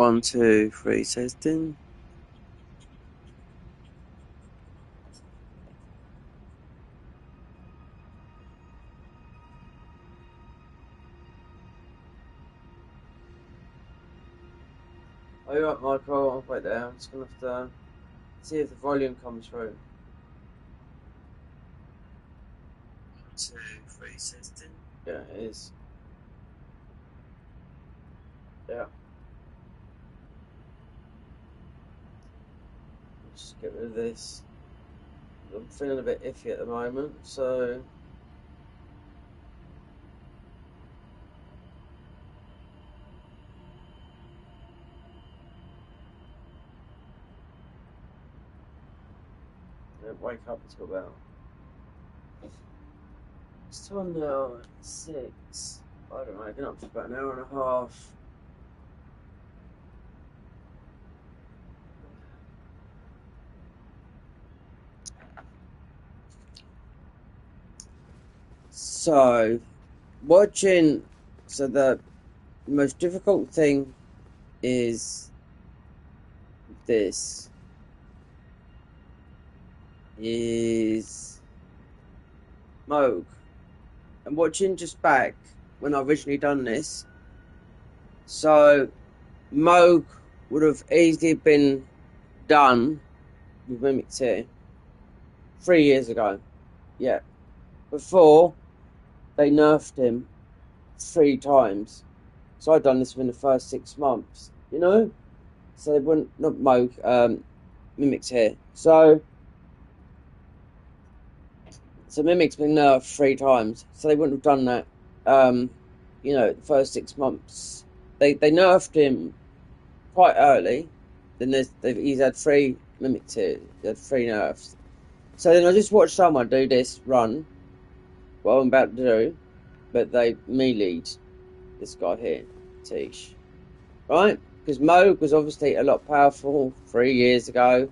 1, 2, 3, testing. Oh, you're right, Michael. I'll wait there. I'm just going to have to see if the volume comes through. 1, 2, 3, testing. Yeah, it is. Yeah. Just get rid of this. I'm feeling a bit iffy at the moment, so. Wake up until about. It's time now at 6. I don't know, I've been up for about an hour and a half. So, watching. So, the most difficult thing is this. Is Moog. And watching just back when I originally done this. So, Moog would have easily been done with Mimics here 3 years ago. Yeah. Before they nerfed him 3 times. So I've done this within the first 6 months, you know? So they wouldn't, not Moog, Mimics here. So Mimic's been nerfed 3 times. So they wouldn't have done that, you know, the first 6 months. They nerfed him quite early. Then he's had 3 Mimics here. He had 3 nerfs. So then I just watched someone do this run, what I'm about to do, but they melee'd this guy here, Tish. Right? Because Moog was obviously a lot powerful 3 years ago.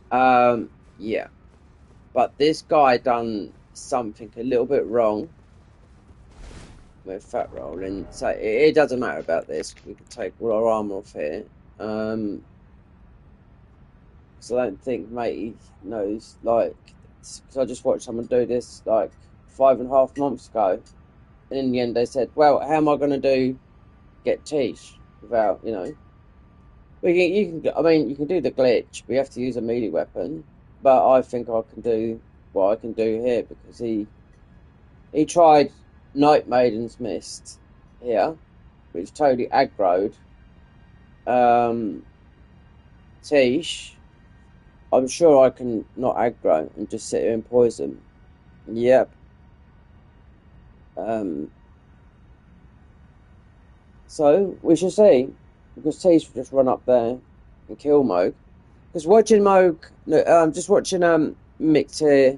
Yeah. But this guy done something a little bit wrong with fat rolling. So it doesn't matter about this. We can take all our armor off here. So I don't think matey knows, like, because I just watched someone do this like 5.5 months ago. And in the end they said, well, how am I going to get Tish without, you know? Well, you can do the glitch, but you have to use a melee weapon. But I think I can do what I can do here because he tried Night Maiden's Mist here, which totally aggroed Tish. I'm sure I can not aggro and just sit here and poison. Yep. So we shall see, because Tish will just run up there and kill Moog. Because watching Moog, just watching Mix here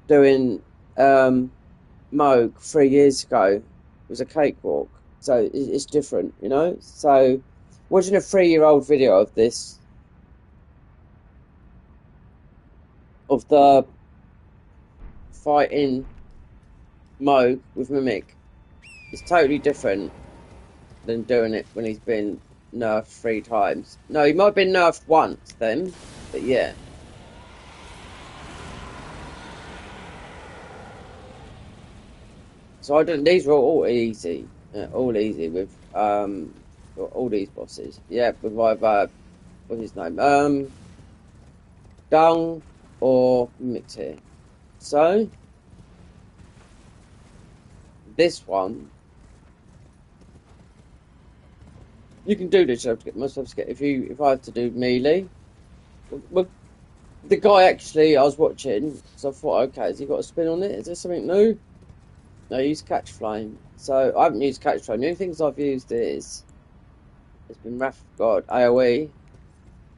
doing Moog 3 years ago was a cakewalk. So it's different, you know. So watching a 3-year-old video of this, of the fighting Moog with Mimic, is totally different than doing it when he's been nerfed 3 times. No, he might have been nerfed once then, but yeah. So I don't. These were all easy, with all these bosses. Yeah, with either what's his name, Dung or Mix here. So this one, you can do this. If I have to do melee. Well, the guy actually I was watching, so I thought, okay, has he got a spin on it? Is there something new? No, I use Catch Flame. So I haven't used Catch Flame. The only things I've used it's been Wrath of God, AoE,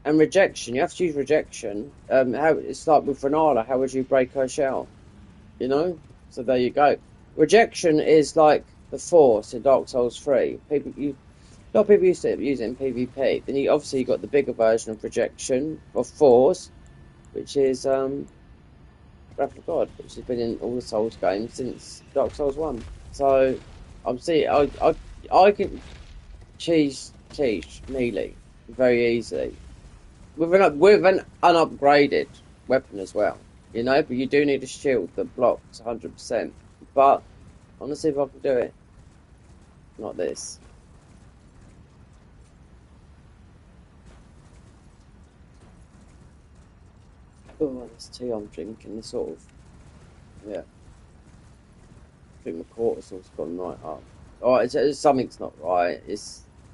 and Rejection. You have to use Rejection. How it's like with Renala. How would you break her shell? You know. So there you go. Rejection is like the Force in Dark Souls 3. A lot of people used to use it in PvP. Then you got the bigger version of Rejection of Force, which is Wrath of God, which has been in all the Souls games since Dark Souls 1. So I'm seeing I can choose teach melee very easily with an unupgraded weapon as well. You know, but you do need a shield that blocks 100%. But I want to see if I can do it. Not this. Oh, this tea I'm drinking is sort of, yeah. I think my cortisol's gone right up. Oh, something's not right.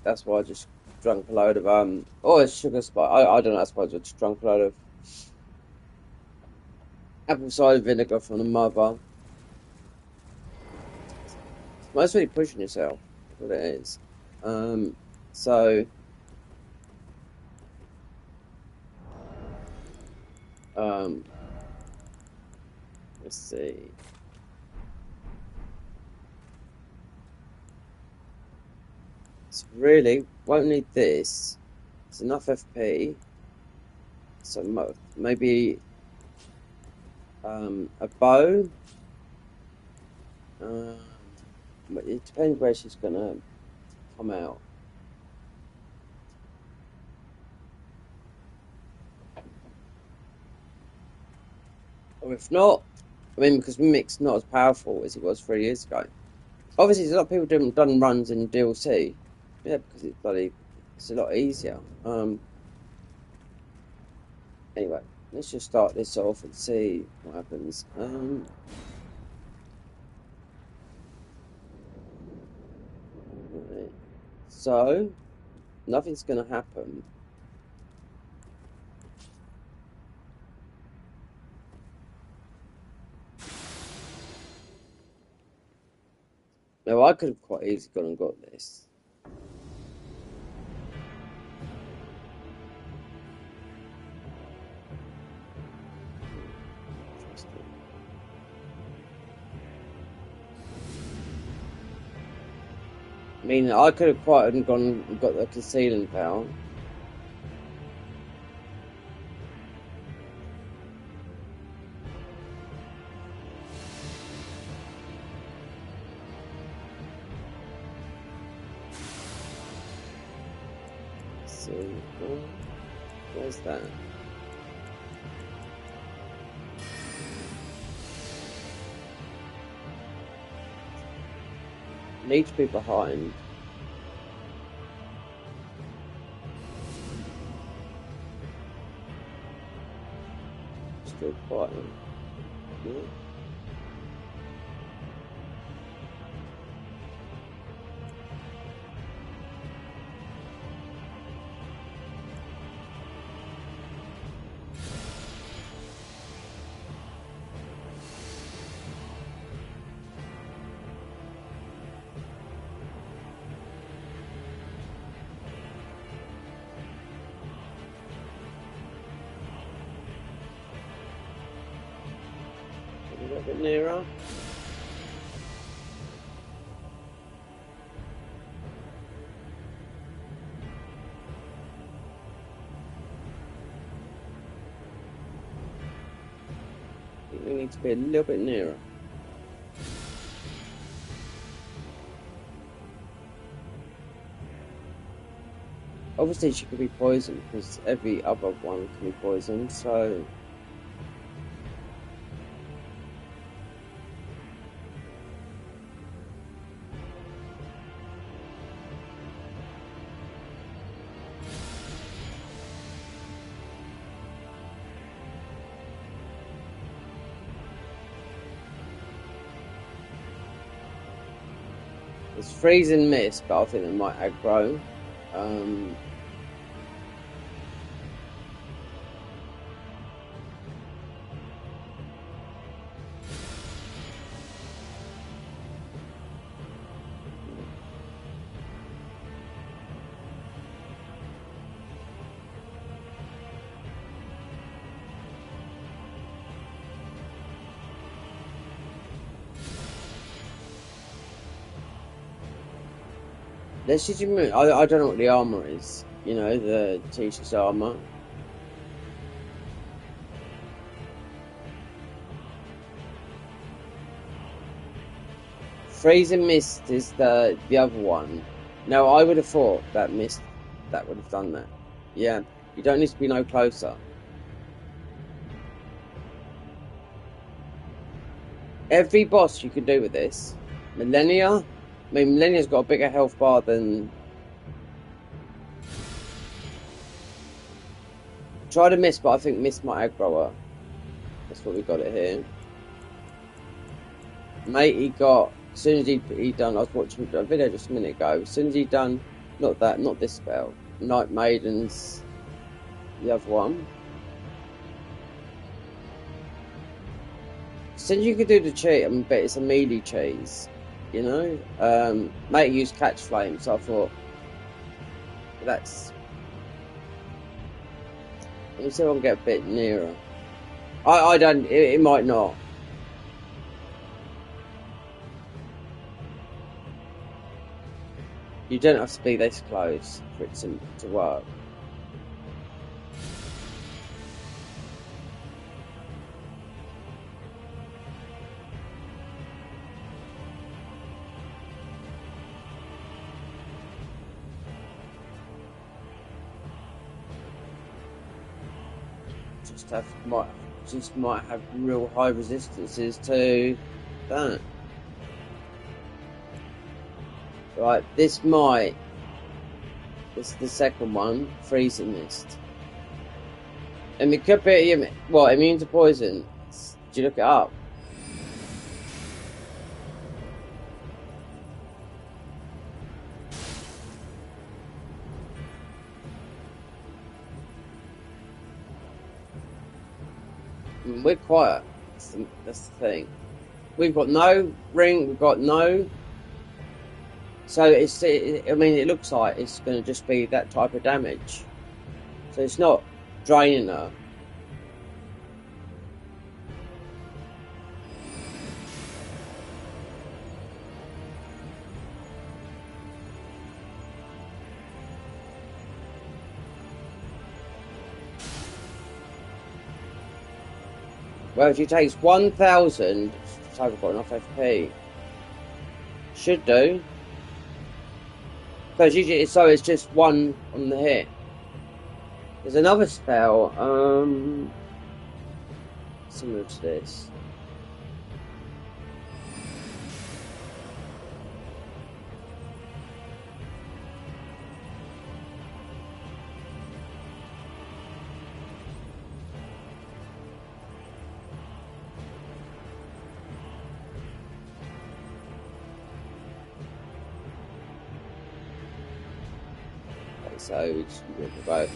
That's why I just drunk a load of oh, it's sugar spice. I don't know. I suppose I just drunk a load of apple cider vinegar from the mother. It's mostly pushing yourself. That's what it is. So um, let's see. It's really won't need this. It's enough FP. So maybe a bow. But it depends where she's gonna come out. Or if not, I mean, because Mimic's not as powerful as it was 3 years ago. Obviously, there's a lot of people done runs in DLC. Yeah, because it's a lot easier. Anyway, let's just start this off and see what happens. Right. So nothing's gonna happen. Now I could have quite easily gone and got this. I mean, I could have quite gone and got the concealing power. So, where's that? Need to be behind. Still fighting. Yeah. A little bit nearer. I think we need to be a little bit nearer. Obviously, she could be poisoned because every other one can be poisoned. So. It's freezing mist, but I think it might aggro. Let's just remove. I don't know what the armor is. You know, the teacher's armor. Freezing mist is the other one. Now I would have thought that mist that would have done that. Yeah, you don't need to be no closer. Every boss you can do with this. Millennia? I mean, Millennia's got a bigger health bar than... Try to miss, but I think miss might aggro her. That's what we got it here. Mate, he got... As soon as he done... I was watching a video just a minute ago. As soon as he done... Not this spell. Night Maiden's... The other one. Since you could do the cheat, I bet it's a melee cheese, you know? Mate used catch flame, so I thought that's... Let me see if I can get a bit nearer. I don't, it might not. You don't have to be this close for it to work. Might have real high resistances to that. Right, this is the second one, freezing mist. And it could be what, immune to poison. Did you look it up? We're quiet. That's the thing. We've got no ring. We've got no. So I mean, it looks like it's going to just be that type of damage. So it's not draining her. Well, if she takes 1,000, so I've got enough FP. Should do. So it's just one on the hit. There's another spell, similar to this. So we just about.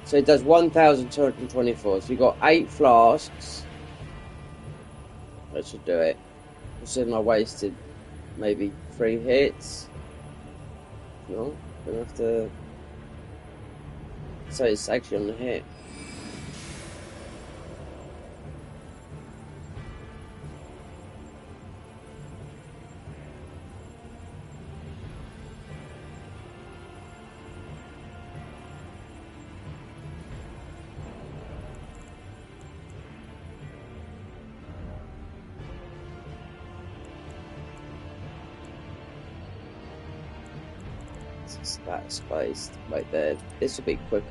So it does 1,224. So you've got 8 flasks. That should do it. Considering I wasted maybe 3 hits. No, gonna have to. So it's actually on the hit. That space right there. This will be quicker.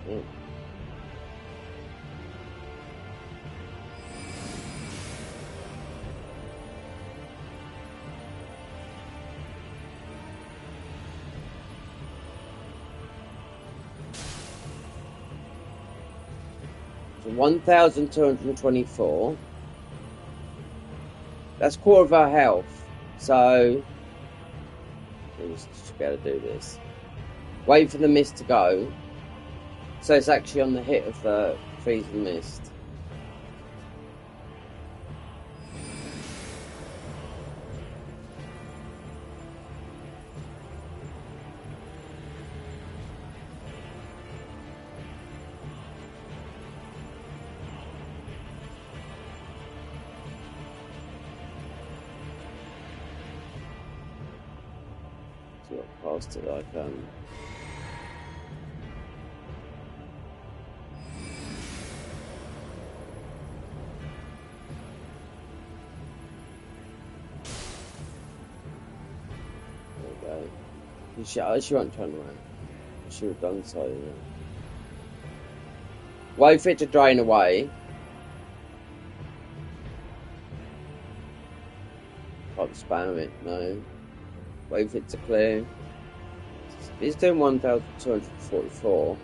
Yeah. So 1,224. That's quarter of our health. So just be able to do this. Wait for the mist to go. So it's actually on the hit of the freezing mist. Past it I can. She won't turn around. She would have done so, yeah. Wait for it to drain away. Can't spam it, no. Wait for it to clear. It's doing 1,244.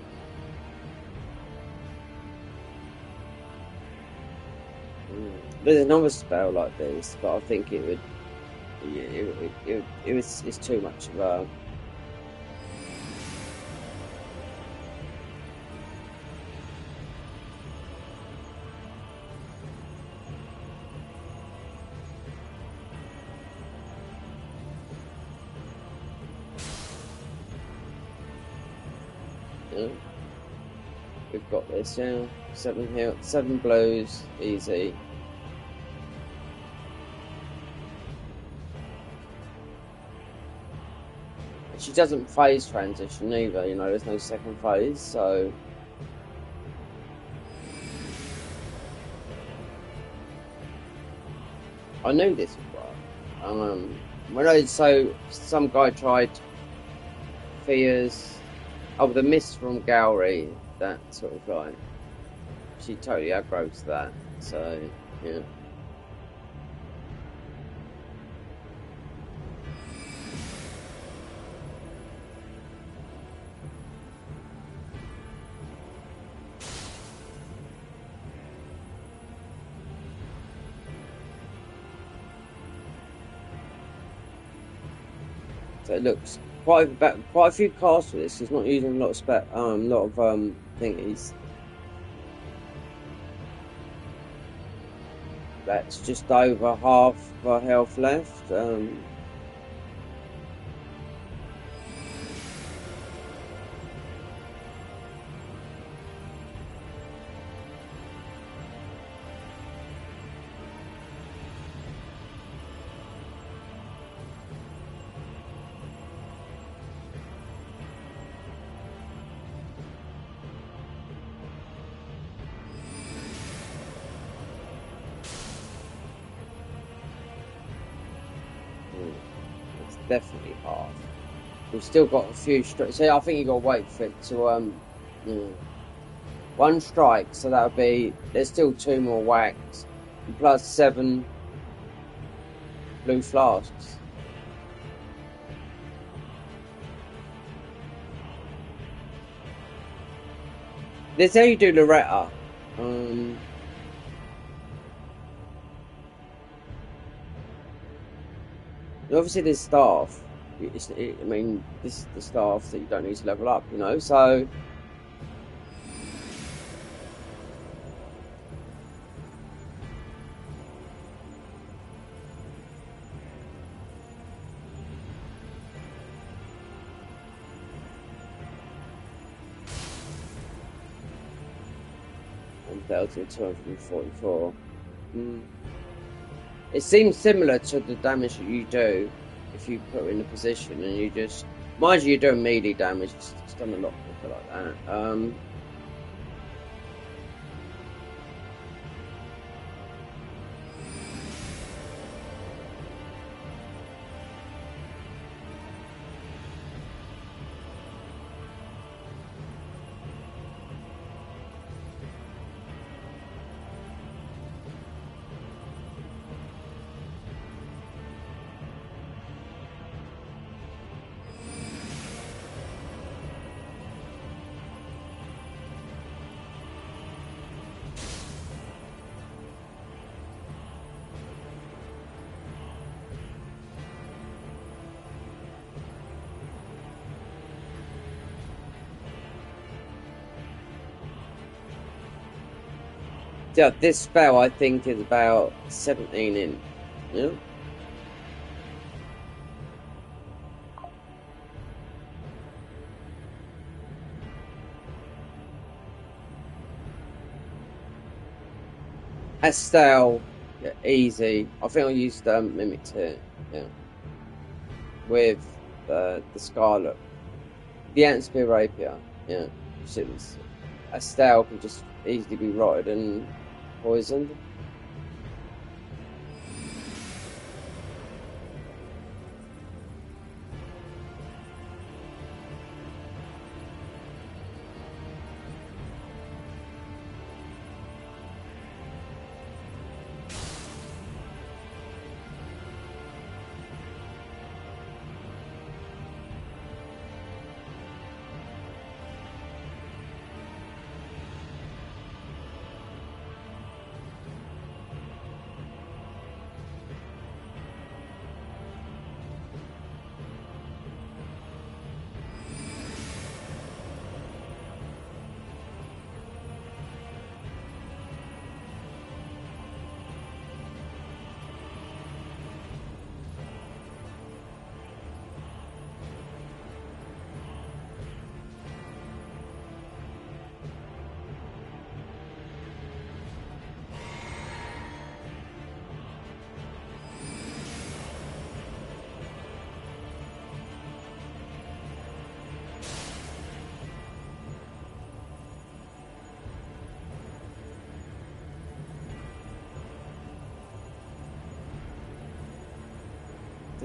There's another spell like this, but I think it would. Yeah, it's too much of a. Yeah. We've got this, yeah. 7 here, 7 blows, easy. She doesn't phase transition either, you know, there's no second phase, so. I knew this would work. Some guy tried Fia's, the mist from Gowrie, that sort of guy. She totally aggro to that, so, yeah. So it looks quite a few casts for this. He's not using a lot of thingies. That's just over half her health left. It's definitely half. We've still got a few strikes. So I think you got to wait for it to one strike. So that'll be there's still 2 more whacks plus 7 blue flasks. This is how you do Loretta. Obviously, there's staff. I mean, this is the staff that you don't need to level up, you know. So, Delta 244. It seems similar to the damage that you do if you put her in a position and you just, mind you, you're doing melee damage. It's done a lot quicker like that. Yeah, this spell I think is about 17 in. Yeah. Estelle, yeah, easy. I think I used Mimic here, yeah. With the Scarlet. The Antspear Rapier, yeah. Estelle can just easily be rotted and poisoned.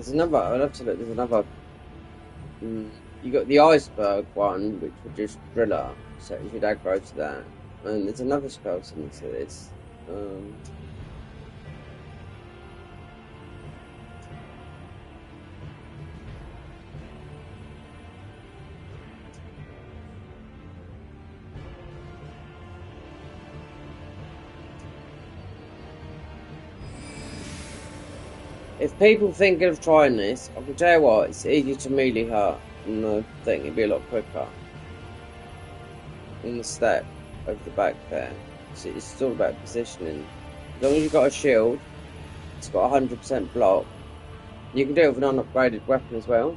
There's another. I'll have to look. There's another. You got the iceberg one, which would just driller, so you should aggro to that. And there's another spell similar to this. If people thinking of trying this, I can tell you what, it's easier to melee her than the thing. It'd be a lot quicker. In the step over the back there. So it's all about positioning. As long as you've got a shield, it's got 100% block. You can do it with an unupgraded weapon as well.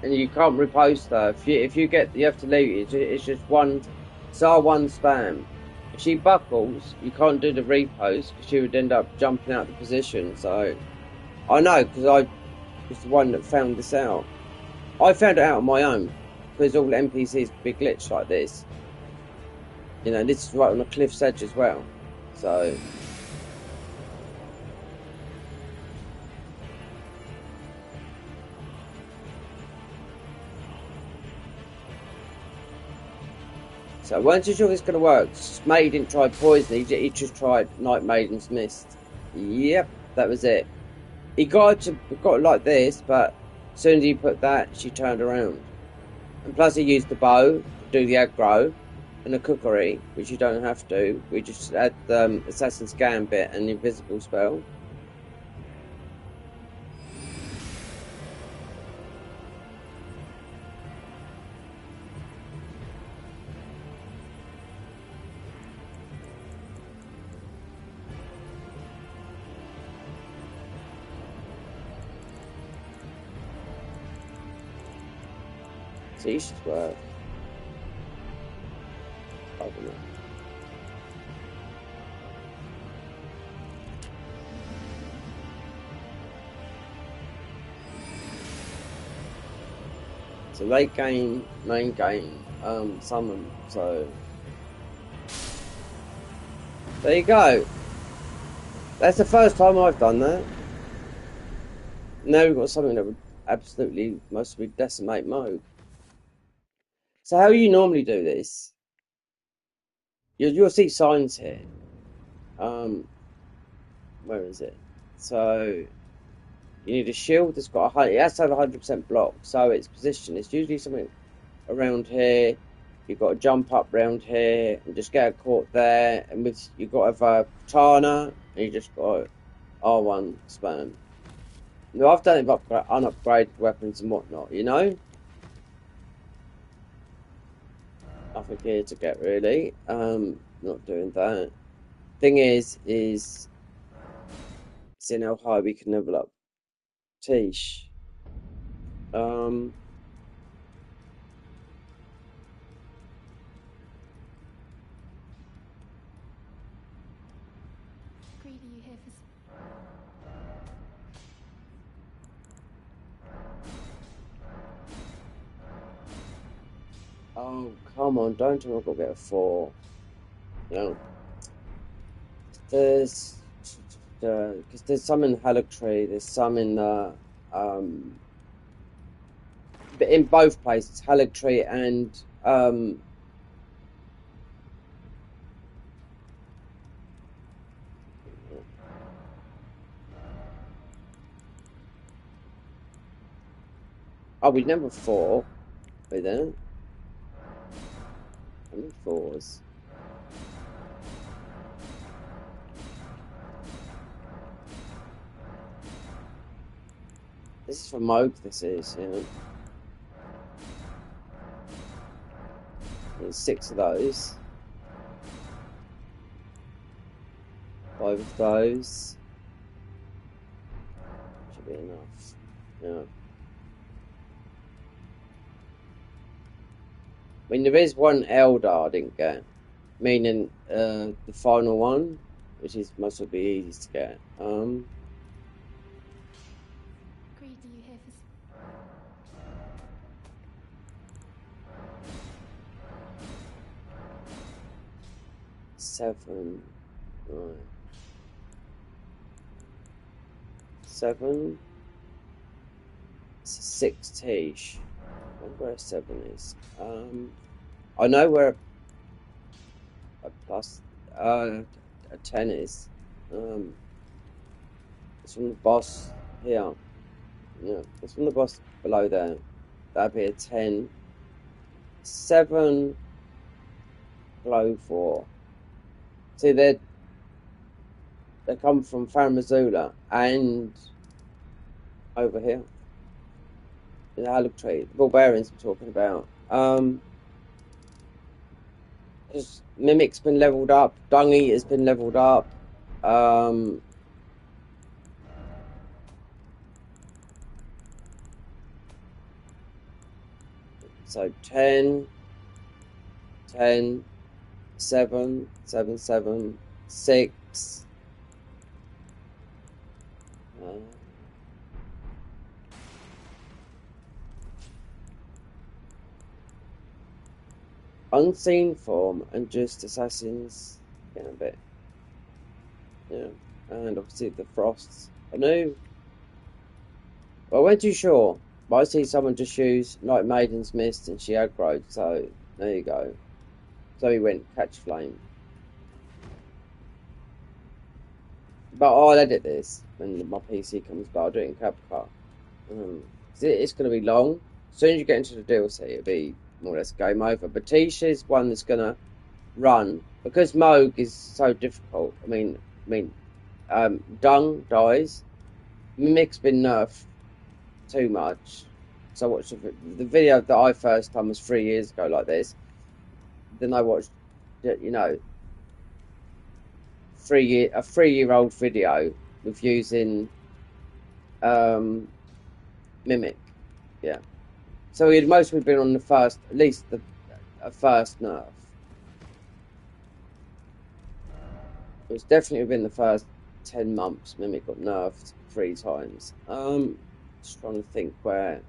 And you can't repost her. If you get, you have to leave it. It's just one, it's R1 spam. If she buckles, you can't do the repost because she would end up jumping out of the position. So I know because I was the one that found this out. I found it out on my own because all NPCs could be glitched like this. You know, this is right on a cliff's edge as well. So once you're sure it's going to work, May didn't try poison, he just tried Night Maiden's Mist. Yep, that was it. He got it like this, but as soon as he put that, she turned around. And plus he used the bow to do the aggro and the cookery, which you don't have to. We just add the Assassin's Gambit and the Invisible spell. So you should work. I don't know. So late game, main game, summon. So there you go. That's the first time I've done that. Now we've got something that would absolutely mostly decimate Moog. So how you normally do this? You'll see signs here. Where is it? So you need a shield that's got it has to have 100% block. So its position. It's usually something around here. You've got to jump up round here and just get a caught there. And with you've got to have a katana and you just got R1 spam. No, I've done it with unupgraded weapons and whatnot, you know? Nothing here to get really. Not doing that. Thing is seeing how high we can level up Tish. Oh, come on, don't tell me I've got to get a 4. No. There's because there's some in Haligtree, there's some in but in both places, Haligtree and oh, we number 4. Wait there. How many 4s? This is for Moog, this is, yeah. There's 6 of those. 5 of those. Should be enough. Yeah. I mean, there is one Elder I didn't get. Meaning, the final one, which is must be easy to get. Seven, right. 7. It's a 6 tish. I wonder where a 7 is. I know where a plus a 10 is. It's from the boss here. Yeah, it's from the boss below there. That'd be a 10. 7 glow 4. See, they come from Faramazula and over here. In the Halleck tree. The ball bearings we're talking about. Just Mimic's been leveled up. Dungy has been leveled up. So 10, 10, 7, 7, 7, 6. Unseen form and just assassins getting a bit. Yeah. And obviously the frosts. I knew. Well, I wasn't too sure. But I see someone just use Night Maiden's Mist and she aggroed, so there you go. So he went catch flame. But I'll edit this when my PC comes by. I'll do it in CapCut. It's going to be long. As soon as you get into the DLC, it'll be more or less game over. But Tisha's one that's going to run because Moog is so difficult. I mean, Dung dies. Mimic's been nerfed too much. So I watched the video that I first done was 3 years ago, like this. Then I watched, you know, a 3-year-old video with using Mimic. Yeah. So he'd mostly been on the first, at least a first nerf. It was definitely within the first 10 months. Mimic got nerfed 3 times. Just trying to think where.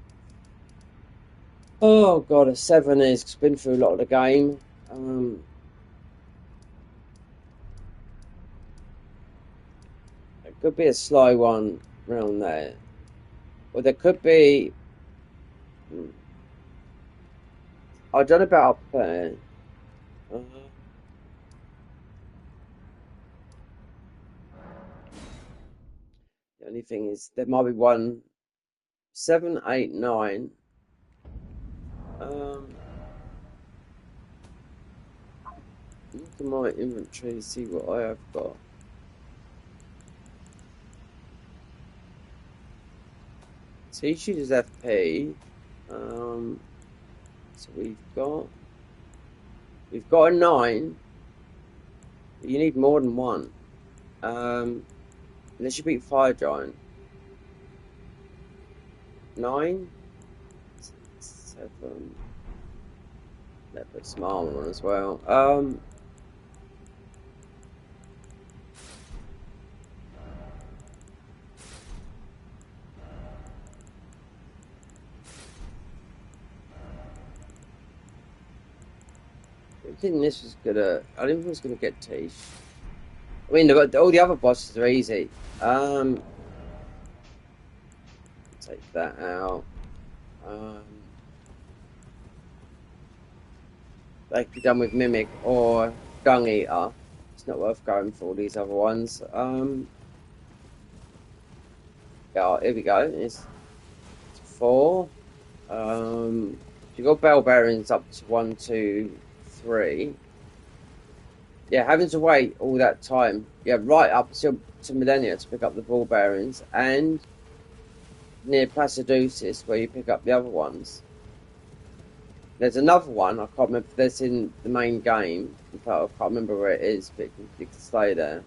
Oh god, a 7 is. It's been through a lot of the game. It could be a sly one around there. Or there could be. I don't know about up there. The only thing is, there might be one 7, 8, 9. Look at my inventory to see what I have got. Teaching is FP. So we've got a 9. But you need more than one. Unless you beat Fire Giant. 9, 7. Let's put some armor on as well. I didn't think this was gonna. I didn't think it was gonna get Tish. I mean, all the other bosses are easy. Take that out. They could be done with Mimic or Dung Eater. It's not worth going for all these other ones. Yeah, here we go. It's 4. You got bell bearings up to 1, 2, 3. Yeah, having to wait all that time. Yeah, right up to Millennia to pick up the ball bearings, and near Placidusis where you pick up the other ones. There's another one, I can't remember if that's in the main game. In fact, I can't remember where it is, but you can stay there.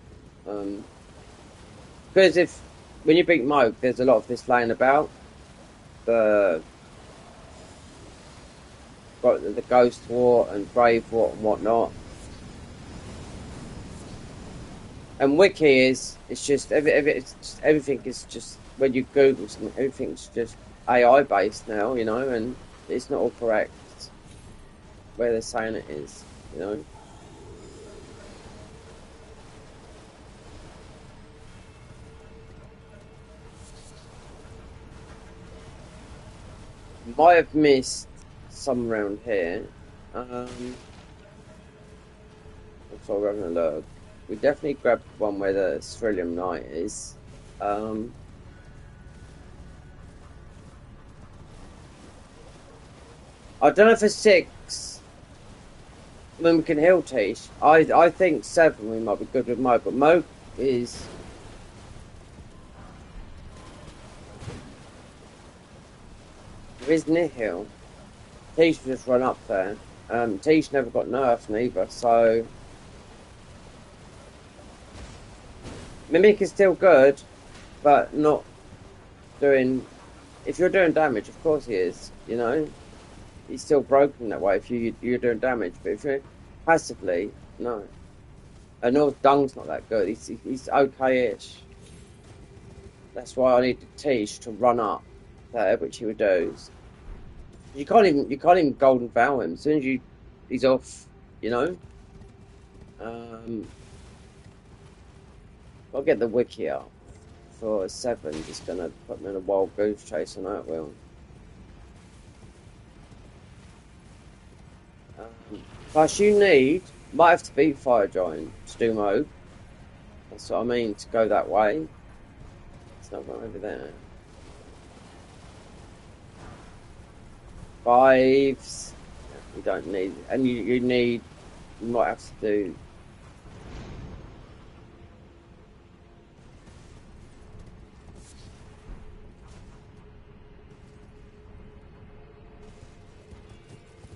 Because when you beat Moog, there's a lot of this laying about. The Ghost War and Brave War and whatnot. And Wiki it's just everything is just, when you Google something, everything's just AI based now, you know, and it's not all correct where they're saying it is, you know. Might have missed some around here. So we're having a look. We definitely grabbed one where the Cerulean Knight is. I don't know if it's 6. Then we can heal Tish. I think 7 we might be good with Mo, but Mo is. There is Nihil. Tish will just run up there. Tish never got nerfed neither, so. Mimic is still good, but not doing. If you're doing damage, of course he is, you know? He's still broken that way if you're doing damage, but if you're passively, no. And North Dung's not that good. He's okay-ish. That's why I needed Tish to run up there, which he would do. You can't even golden vow him. As soon as he's off, you know. I'll get the wiki up for 7. Just gonna put him in a wild goose chase on that will. Plus you might have to beat Fire Giant to do Mo. That's what I mean, to go that way. It's not going over there. 5s. You don't need, and you might have to do.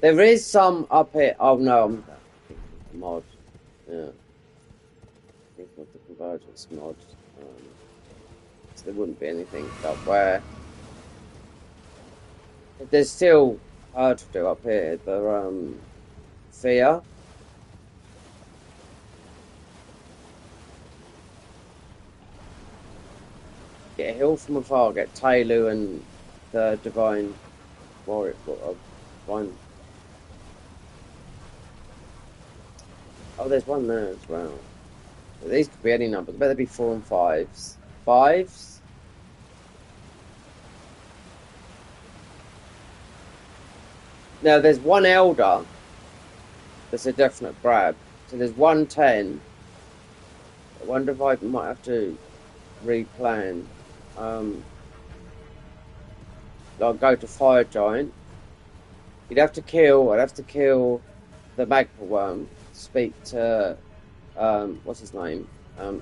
There is some up here. Oh no, I'm mod. Yeah. I think of the convergence mod. So there wouldn't be anything up where. There's still hard to do up here. The fear. Get a heal from afar. Get Tailu and the divine warrior. Divine. Oh, there's one there as well. So these could be any number. There better be 4 and 5s. 5s? Now, there's one Elder that's a definite grab. So there's 110. I wonder if I might have to replan. I'll go to Fire Giant. I'd have to kill the Magma Worm. Speak to what's his name?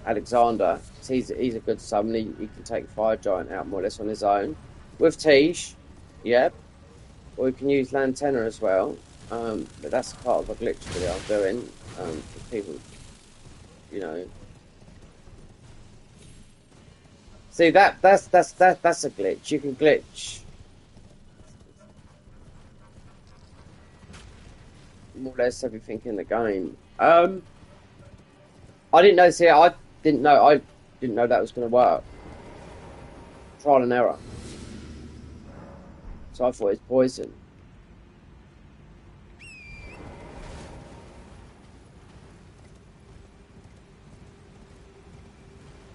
Alexander. He's a good summon. He can take Fire Giant out more or less on his own. With Tish, yep. Or we can use Lantenna as well. But that's part of a glitch video I'm doing. For people, you know. See that's a glitch. You can glitch more or less everything in the game. I didn't know. See, I didn't know that was going to work. Trial and error. So I thought it's poison.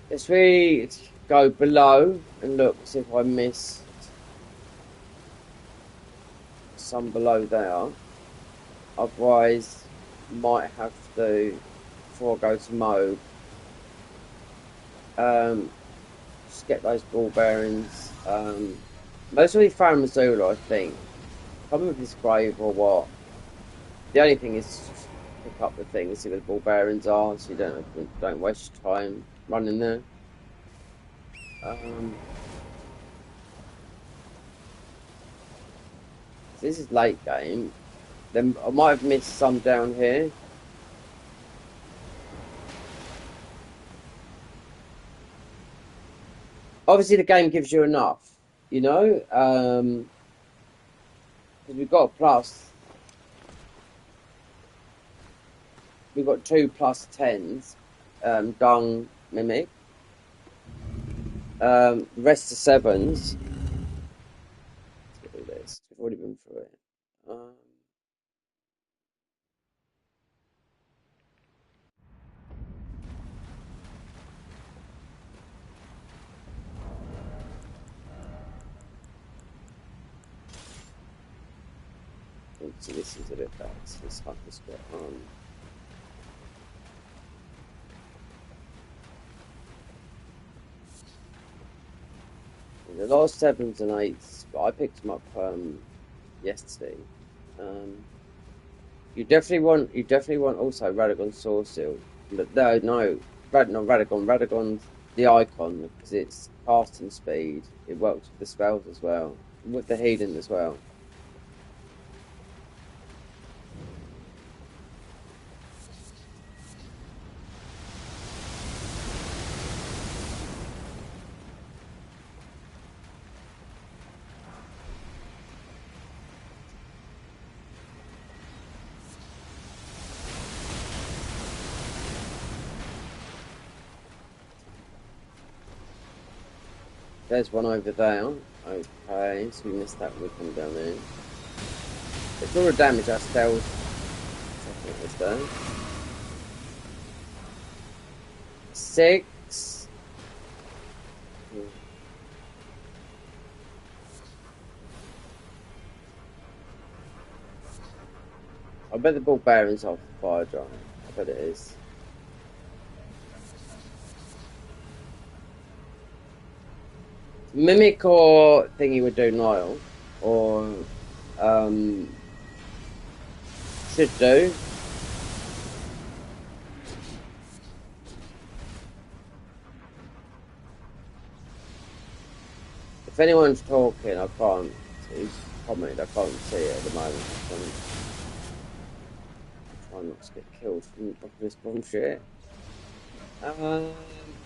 Let's we go below and look, see if I missed some below there. Otherwise, might have to, before I go to mode, just get those ball bearings. Mostly Farah Missoula, I think. I can't remember if it's grave or what. The only thing is just pick up the thing and see where the ball bearings are, so you don't waste your time running there. This is late game. Then I might have missed some down here. Obviously, the game gives you enough, you know, because we've got a plus. We've got 2 plus 10s, Dung, Mimic. The rest are 7s. Let's get through this. We've already been through it. obviously this is a bit bad, so this hunt has got the last 7s and 8s, but I picked them up yesterday. You definitely want also Radagon Sword Seal. But no, not Radagon. Radagon's the icon because it's casting speed. It works with the spells as well, with the healing as well. There's one over there. Okay, so we missed that one come down there. It's all the damage our spells. Checking what this does. 6. I bet the ball bearings off fire drive. I bet it is. Mimic or thingy would do Nile, or should do. If anyone's talking, I can't. Who's commented? I can't see it at the moment. I'm trying not to get killed from this bullshit.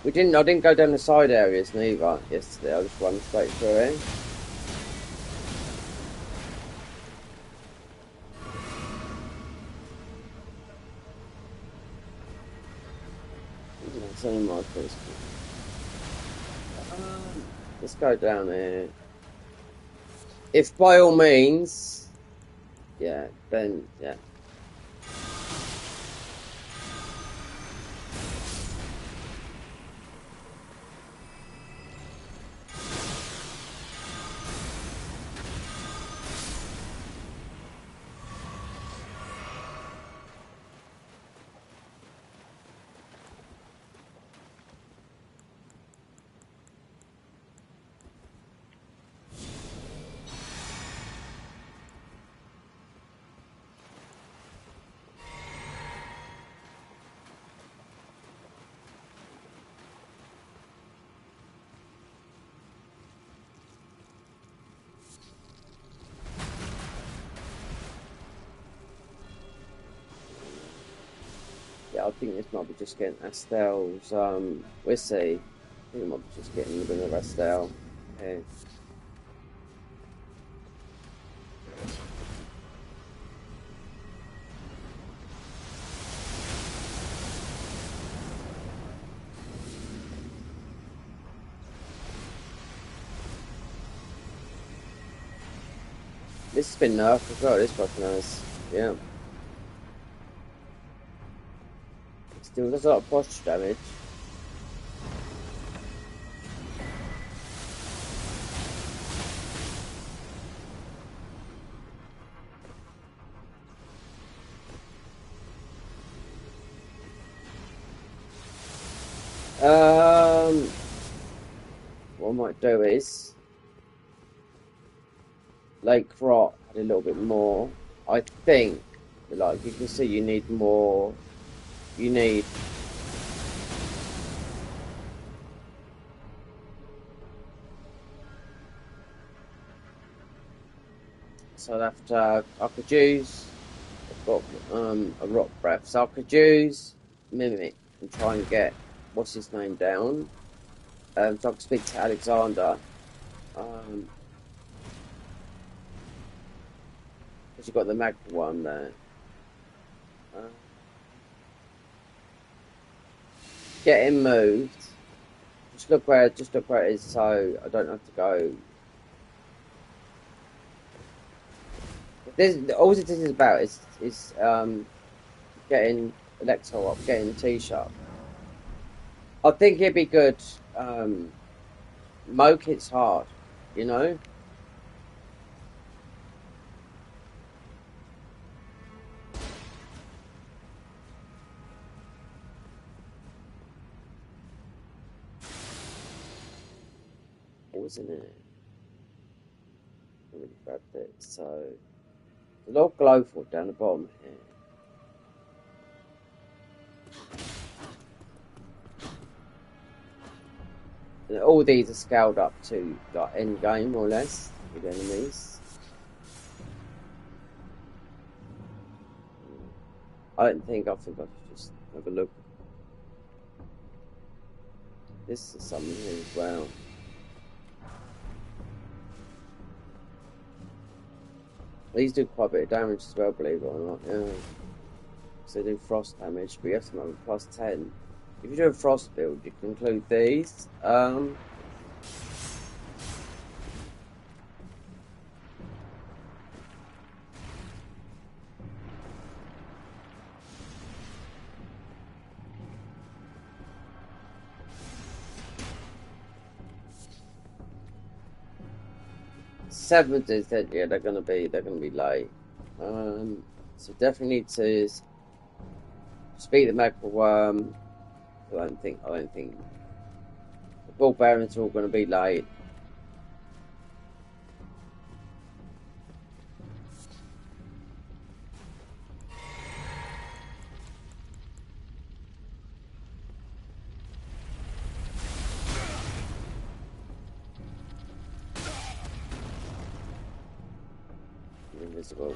We didn't. I didn't go down the side areas neither yesterday. I just ran straight through it. Let's go down here. If by all means, yeah, then yeah. I think this might be just getting Estelle's, we'll see. I think it might be just getting rid of Estelle. Okay. This has been nerfed as well, this fucking has. Yeah. Still does a lot of posture damage. What I might do is Lake Rot had a little bit more. I think, like you can see, you need more. You need. So I'd have to. I could use. I've got a rock breath, so I could use Mimic and try and get what's his name down. So I could speak to Alexander. Because you've got the magma one there. Get him moved. Just look where it is, so I don't have to go. All this is about is getting Electro up, getting T-sharp. I think it'd be good. Moke hits hard, you know. was in it. I really grabbed it. So, a lot of glowful down the bottom here. And all these are scaled up to like end game, more or less, with enemies. I think I should just have a look. This is something here as well. These do quite a bit of damage as well, believe it or not. Yeah. So they do frost damage, but you have to have a plus 10. If you do a frost build, you can include these. Seventh is that yeah, they're gonna be late. So definitely need to speed the magma worm. I don't think the ball bearings are all gonna be late. Invisible.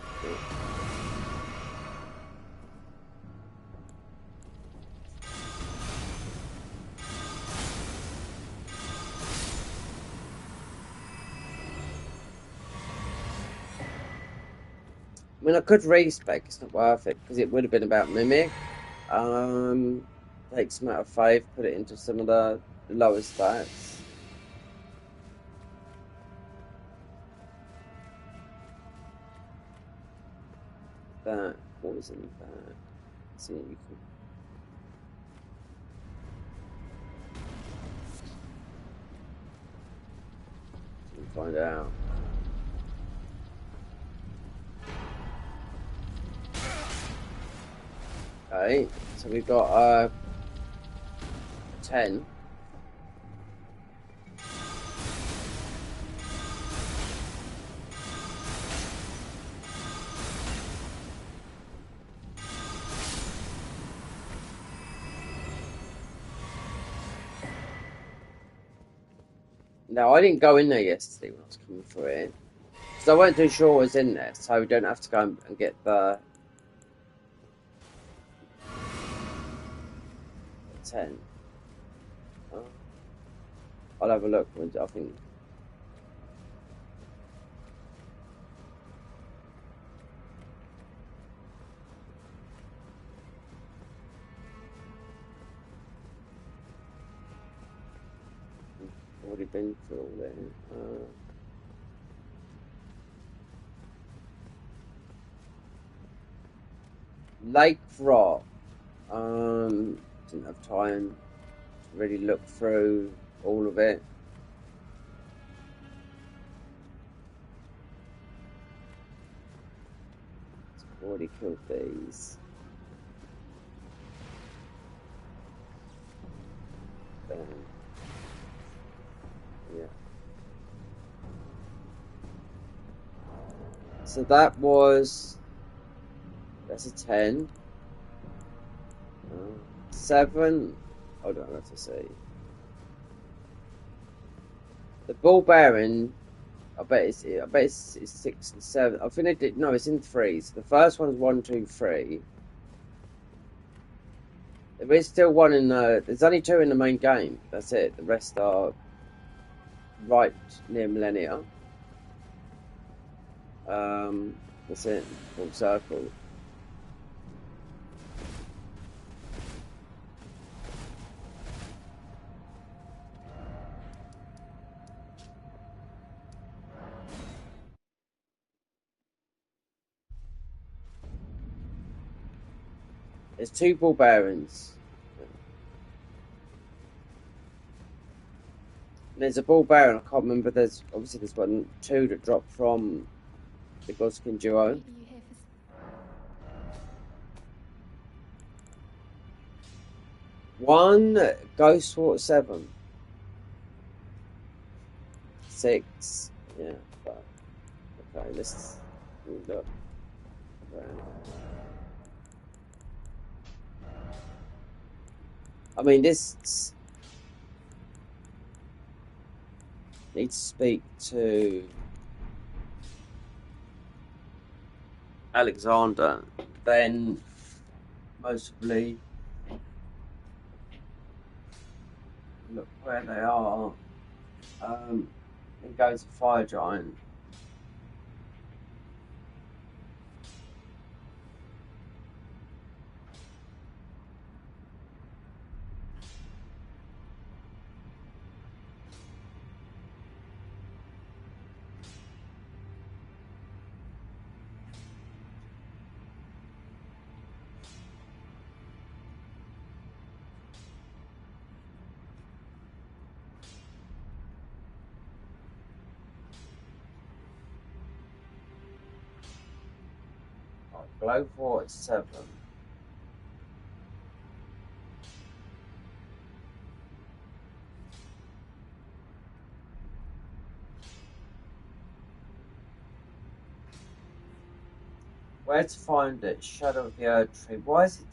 I mean, I could respec. It's not worth it because it would have been about mimic. Take some out of 5, put it into some of the lower stats. That poison that. See, you can find out. Okay, so we've got 10. Now, I didn't go in there yesterday when I was coming through it. Because I wasn't too sure what was in there, so we don't have to go and get the 10. Oh. I'll have a look. I think. I've already been through all there. Lake Rock. Didn't have time to really look through all of it. I've already killed these. Yeah. So that's a 10. 7. Hold on, let's see. The ball bearing, I bet it's 6 and 7. I think no, it's in 3s. So the first one's 1, 2, 3. There is still one in there's only 2 in the main game. That's it. The rest are right near Millennia. That's it. Full circle. There's 2 ball bearings. There's a ball bearing. I can't remember. There's 2 that drop from the Godskin duo. One Ghost Water 7. 6. Yeah, but okay, let's look around. I mean, this need to speak to Alexander, then most probably look where they are, and go to Fire Giant. Glow 4 at 7. Where to find it? Shadow of the Earth Tree. Why is it?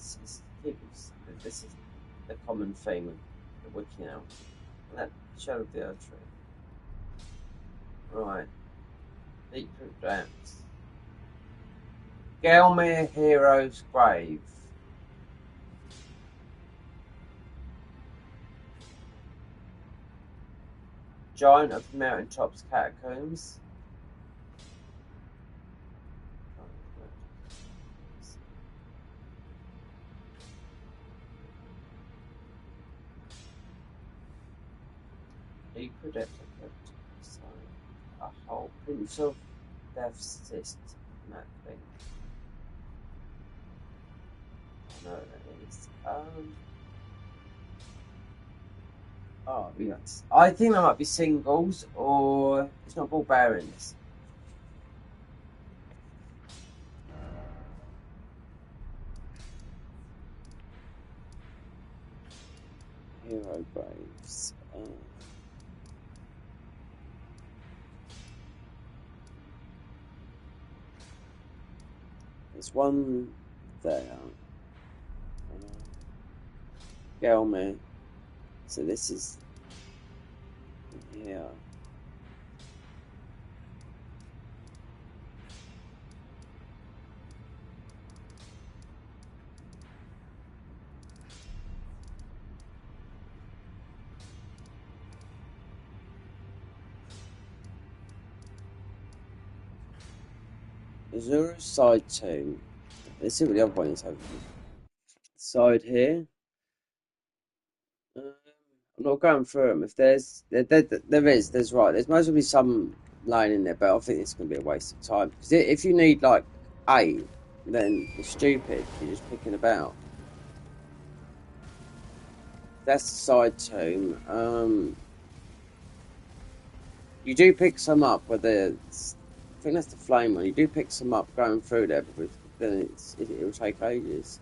This is the common theme of the wiki now. That Shadow of the Earth Tree. Right. Secret Dance. Gelmir Hero's Grave. Giant of the Mountaintop's Catacombs. Secret Depth a whole Prince of Death's Cyst map thing. I know that is. Oh, yes. I think there might be singles, or it's not ball bearings. Hero Graves. There's one there. Gelmir. So this is here. Azuru's side 2. Let's see what the other one is over here. Side here. I'm not going through them. If there's there's right. There's most be some laying in there, but I think it's going to be a waste of time because if you need like 8, then it's stupid. You're just picking about. That's the side 2. You do pick some up, whether I think that's the flame one. You do pick some up going through there, but then it'll take ages.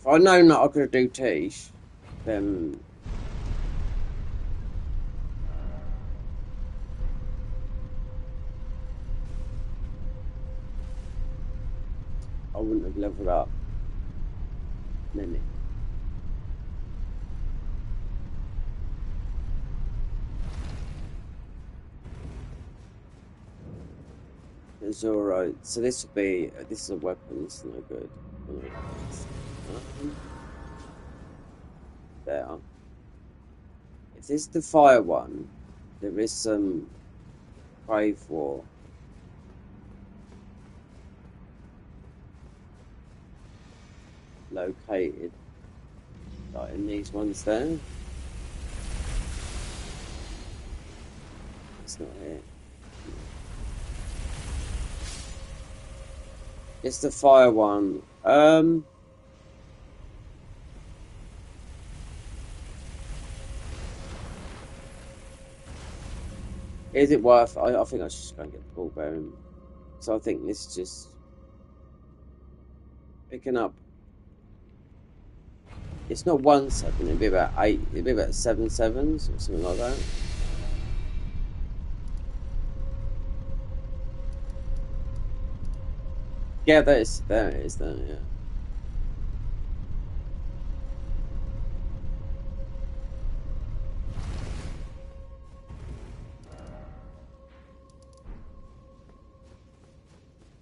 If I know not I could do Tish, then I wouldn't have leveled up many. Zoro. So this would be this is a weapon. This is no good. There. If this is the fire one, there is some Crave War. Located like in these ones there. It's not here. It's the fire one. Is it worth? I think I should just go and get the ball bearing. So I think this is just picking up It's not 1 7. It'd be about 8. It'd be about 7 sevens or something like that. Yeah, there it is. There, yeah.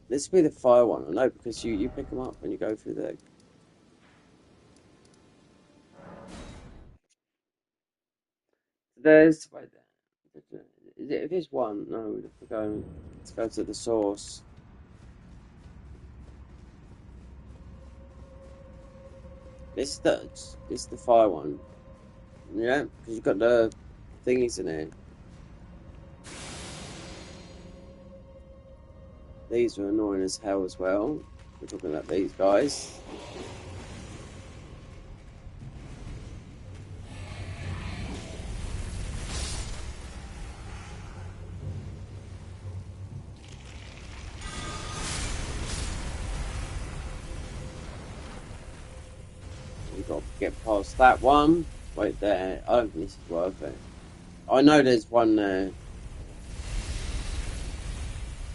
This would be the fire one. I know because you pick them up when you go through there. There's wait there. If it's one, no, let's go to the source. This the fire one. Yeah, because you've got the thingies in it. These are annoying as hell as well. We're talking about these guys. We've got to get past that one. Wait there. I don't think this is worth it. I know there's one there.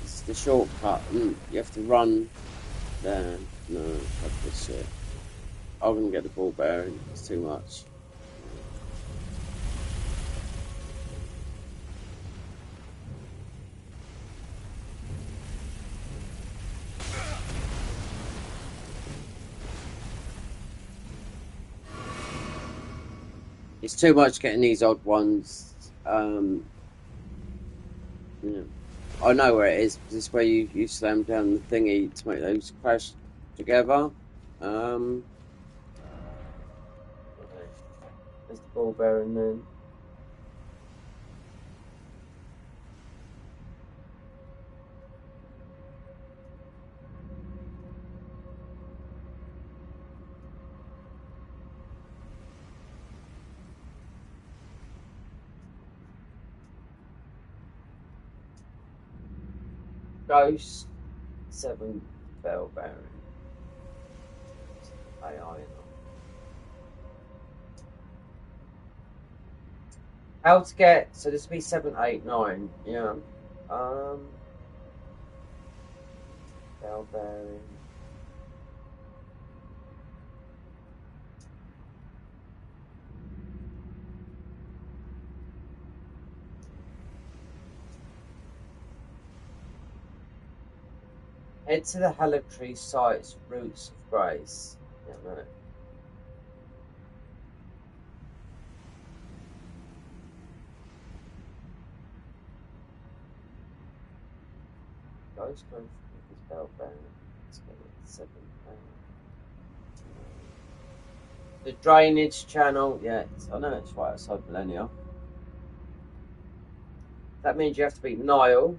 It's the shortcut. And you have to run there. No, fuck this shit. I'm gonna get the ball bearing. It's too much. It's too much getting these odd ones. Yeah. I know where it is. This is where you slam down the thingy to make those crash together. Um, there's the ball bearing then. Ghost 7 bell bearing. AI. How to get so this would be 7, 8, 9. Yeah. Um, bell bearing. Head to the Hallotree site's Roots of Grace. Yeah, no. Ghost going for his bell bearing. Let's get it 7. The drainage channel, yeah, I know it's right outside Millennia. That means you have to beat Nile.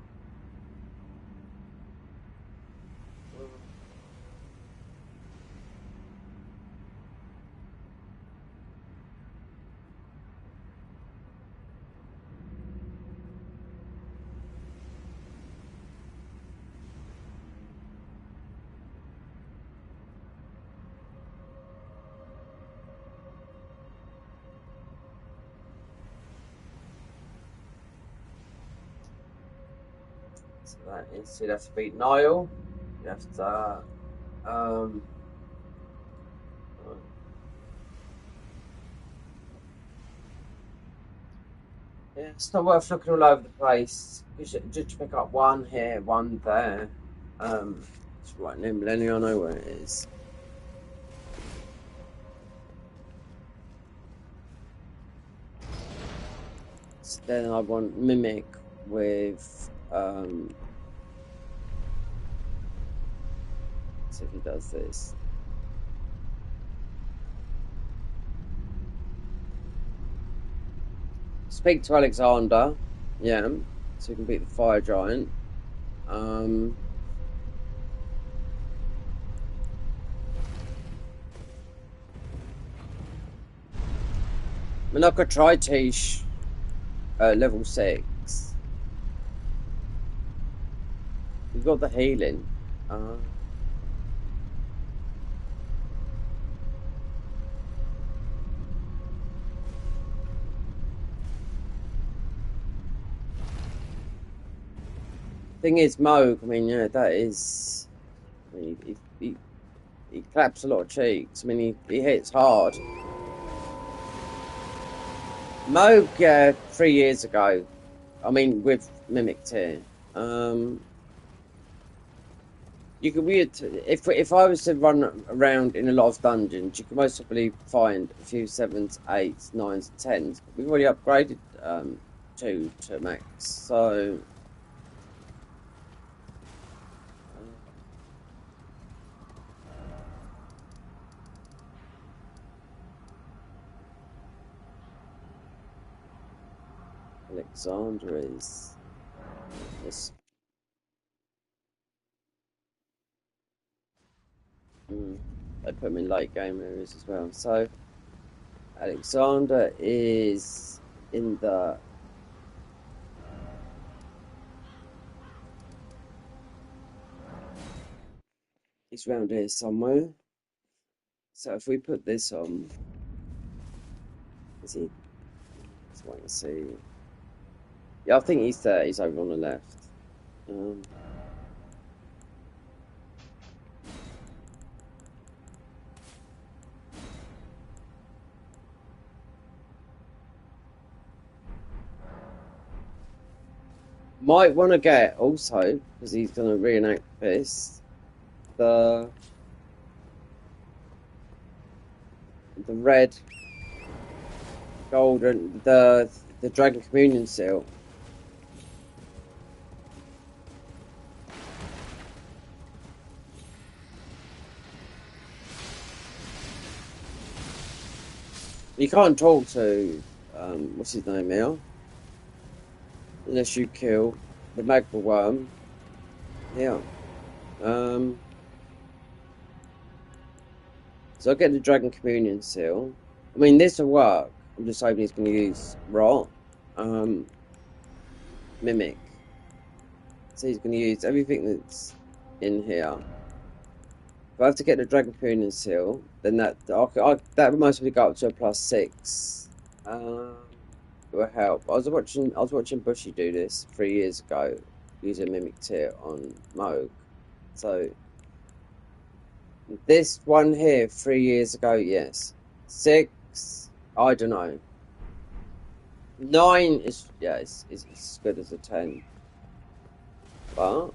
So that is, you'd have to beat Nile. You have to, yeah, it's not worth looking all over the place. You should just pick up one here, one there. It's right near Millennia, I know where it is. So then I want Mimic with, see if he does this. Speak to Alexander, yeah, so we can beat the fire giant. I mean, I've got Tri-Tish level 6. We've got the healing. Thing is, Moog, I mean, yeah, that is. I mean, he claps a lot of cheeks. I mean, he hits hard. Moog, 3 years ago. I mean, with Mimicked here. You could if I was to run around in a lot of dungeons, you could most probably find a few sevens, eights, nines, and tens. But we've already upgraded two to max, so Alexandra is this. They put him in late game areas as well. So Alexander is in the. He's around here somewhere. So if we put this on, is he? Let's wait and see. Yeah, I think he's there. He's over on the left. Um, Might want to get also, because he's going to reenact this, the red, golden, the Dragon Communion seal. You can't talk to what's his name here, unless you kill the magma worm. Yeah. So I get the Dragon Communion seal. I mean, this will work. I'm just hoping he's going to use Rot, Mimic. So he's going to use everything that's in here. If I have to get the Dragon Communion seal, then that would mostly go up to a +6. It will help. I was watching Bushy do this 3 years ago, using Mimic Tier on Moog. So this one here 3 years ago, yes. 6, I don't know. 9 is it's as good as a 10, but right.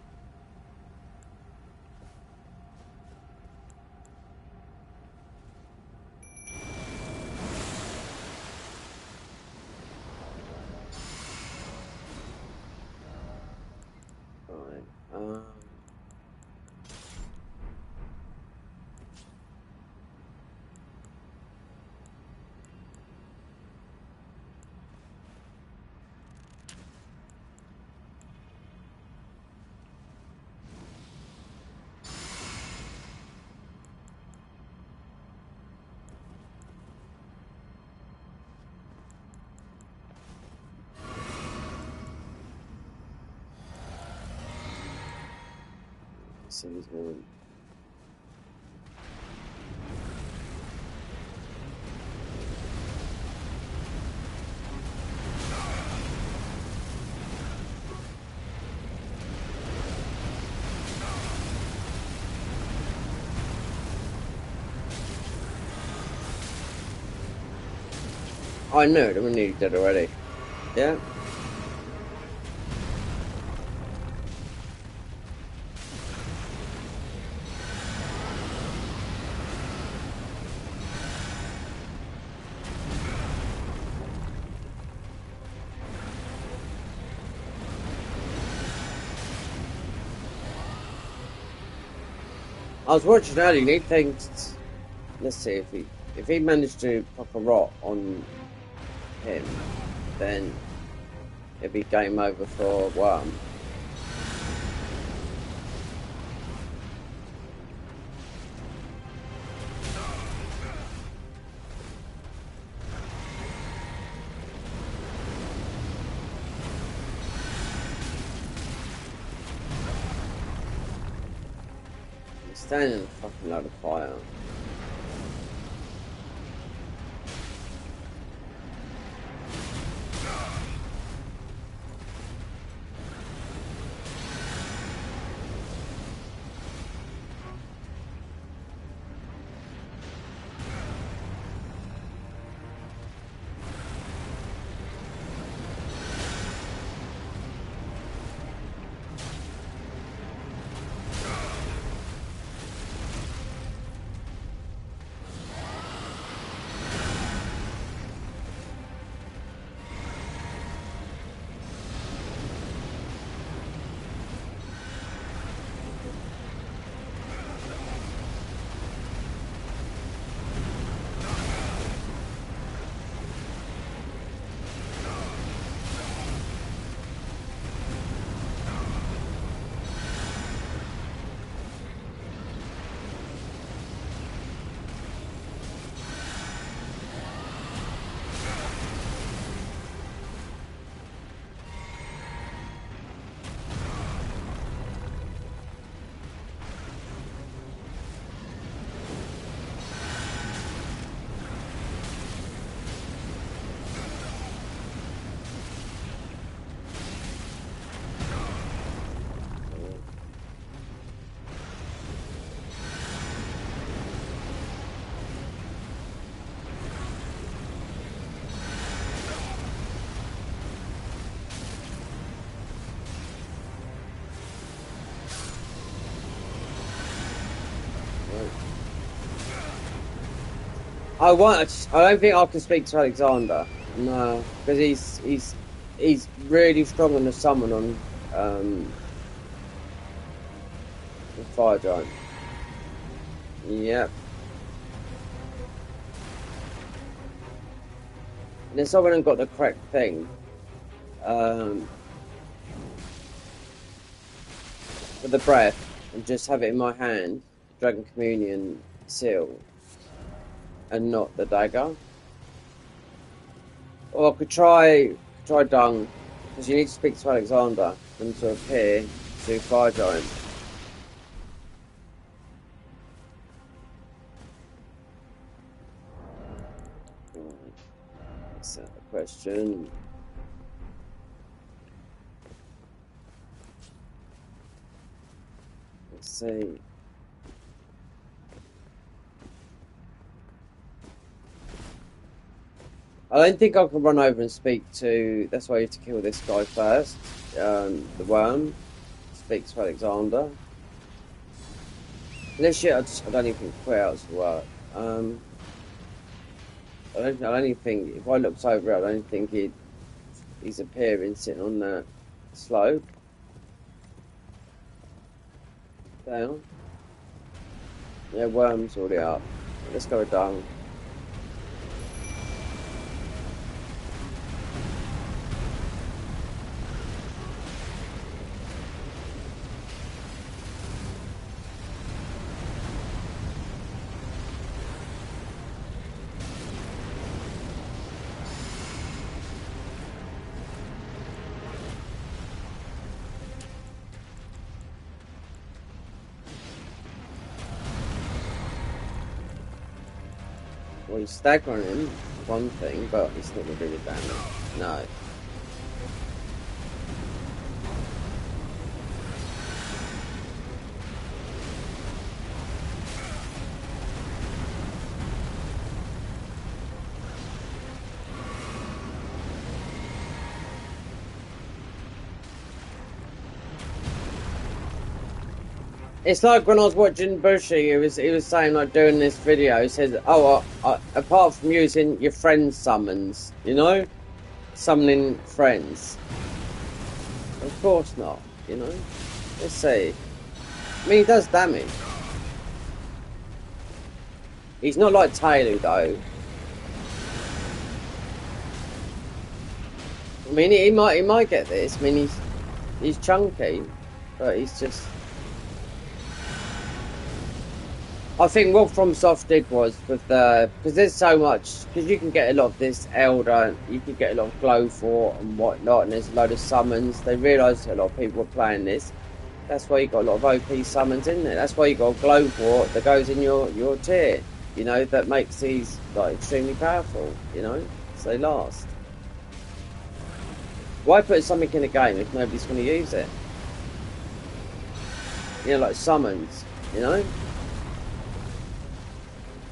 So he's going. I knew it. We needed that already. Yeah. I was watching earlier. He thinks. Let's see if he managed to pop a Rot on him, then it'd be game over for Worm. He's standing in a fucking load of fire. I want. I don't think I can speak to Alexander. No, because he's really strong on the summon on the fire giant. Yep. And if someone got the correct thing, for the breath, and just have it in my hand, Dragon Communion seal, and not the dagger. Or I could try Dung, because you need to speak to Alexander for him to appear to Fire Giant. Right, that's a question. Let's see. I don't think I can run over and speak to. That's why you have to kill this guy first. The worm. Speak to Alexander. This shit, I don't even think quit out to work. I don't even think if I looked over it, I don't think he's appearing sitting on that slope. Down. Yeah, worm's already up. Let's go down. Well, he's staggering him, one thing, but he's not going to do the damage. No. It's like when I was watching Bushy, he was saying like doing this video. He says, "Oh, apart from using your friends' summons, you know, summoning friends, of course not. You know, let's see. I mean, he does damage. He's not like Taylor though. I mean, he might get this. I mean, he's chunky, but he's just." I think what FromSoft did was with the because there's so much because you can get a lot of this Elden, you can get a lot of Glowfort and whatnot, and there's a load of summons. They realised a lot of people were playing this. That's why you got a lot of OP summons in there. That's why you got Glowfort that goes in your tier. You know that makes these like extremely powerful. You know, so they last. Why put something in a game if nobody's going to use it? You know, like summons. You know.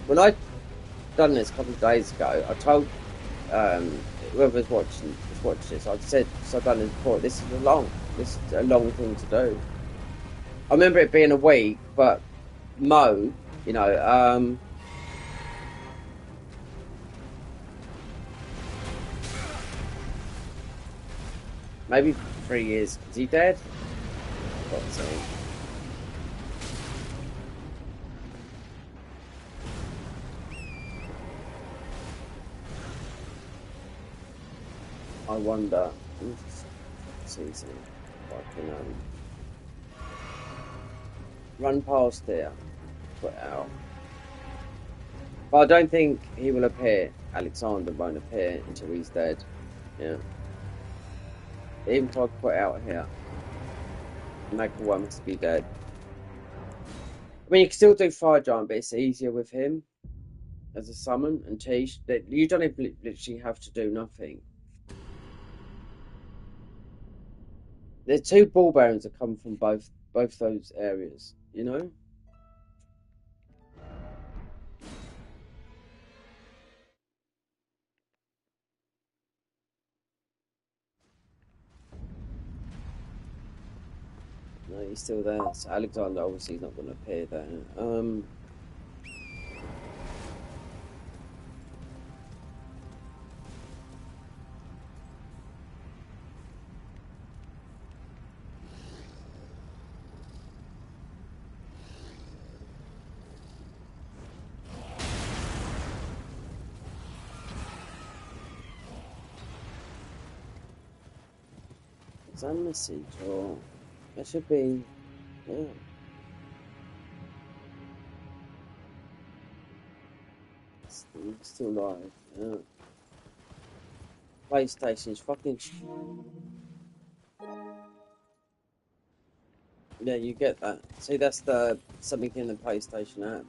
When I done this a couple of days ago, I told whoever was watching this, I said, so I've done this before. This is a long thing to do. I remember it being a week, but Mo, you know, maybe 3 years. Is he dead? What's he? I wonder. See if I can run past there, put out. But I don't think he will appear. Alexander won't appear until he's dead. Yeah. Even if I put out here, Magma must be dead. I mean, you can still do Fire Giant, but it's easier with him as a summon and Tish. That you don't even literally have to do nothing. There's two ball bearings that come from both those areas, you know? No, he's still there. So Alexander obviously is not going to appear there. Is that a message or it should be? Yeah. Still live. Yeah. PlayStation's fucking. Yeah, you get that. See, that's the something in the PlayStation app.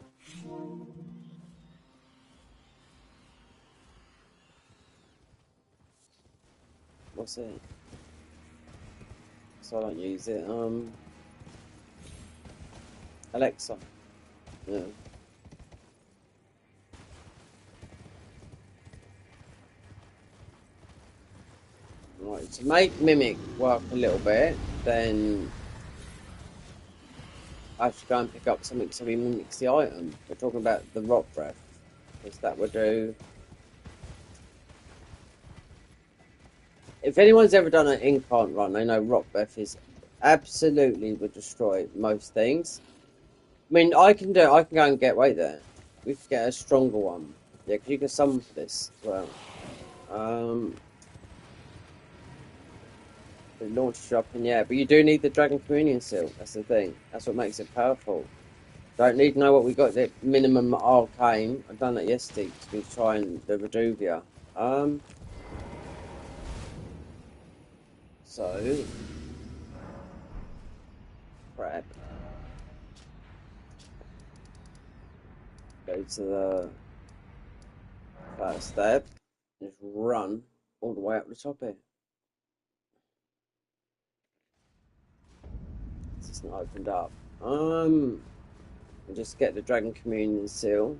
What's it? So I don't use it. Alexa. Yeah. Right. To make Mimic work a little bit, then I have to go and pick up something so he mimics the item. We're talking about the rock breath. Because that would do. If anyone's ever done an incant run, they know rock breath is absolutely would destroy most things. I mean, I can go and get weight there. We could get a stronger one. Yeah, because you can summon for this as well. It launches you up in the air, but you do need the Dragon Communion Seal. That's the thing. That's what makes it powerful. Don't need to know what we got. The minimum arcane. I've done that yesterday to be trying the Reduvia. So prep. Go to the first step. Just run all the way up the top here. It's not opened up. Just get the Dragon Communion Seal.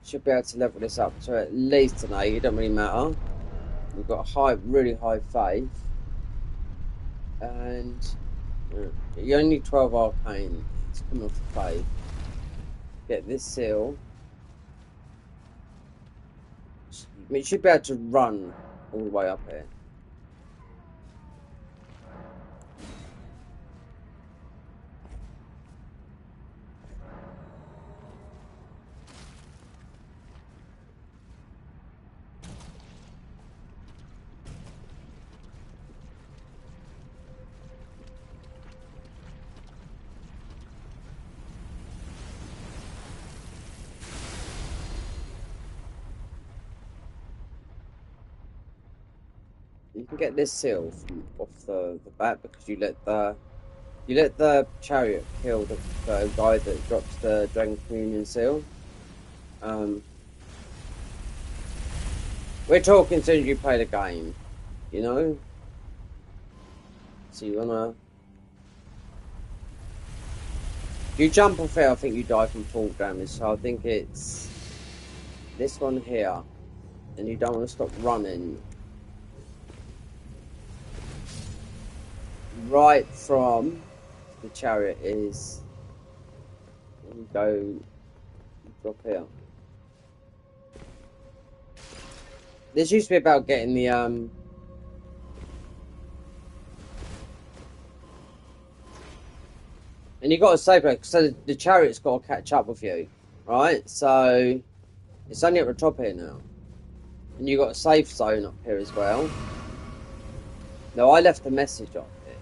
Should be able to level this up to at least an 8. It doesn't really matter. We've got a really high faith, and you only need 12 arcane. It's coming off the faith. Get this seal. I mean, you should be able to run all the way up here. You can get this seal from off the bat because you let the chariot kill the guy that drops the Dragon Communion Seal. We're talking as soon as you play the game, you know? So you wanna... If you jump off it, I think you die from fall damage, so I think it's this one here. And you don't want to stop running. Right from the chariot is... You go... Drop here. This used to be about getting the, And you got to save it, so the chariot's got to catch up with you, right? So it's only at the top here now, and you got a safe zone up here as well. No, I left a message up here.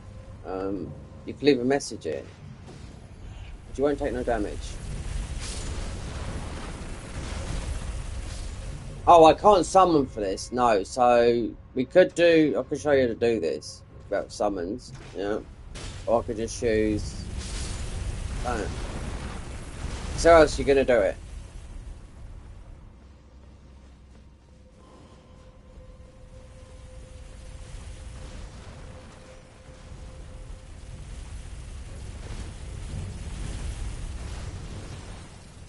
You can leave a message here, but you won't take no damage. Oh, I can't summon for this. No, so we could do. I could show you how to do this about summons. Yeah, or I could just choose. That. So how else are you gonna do it?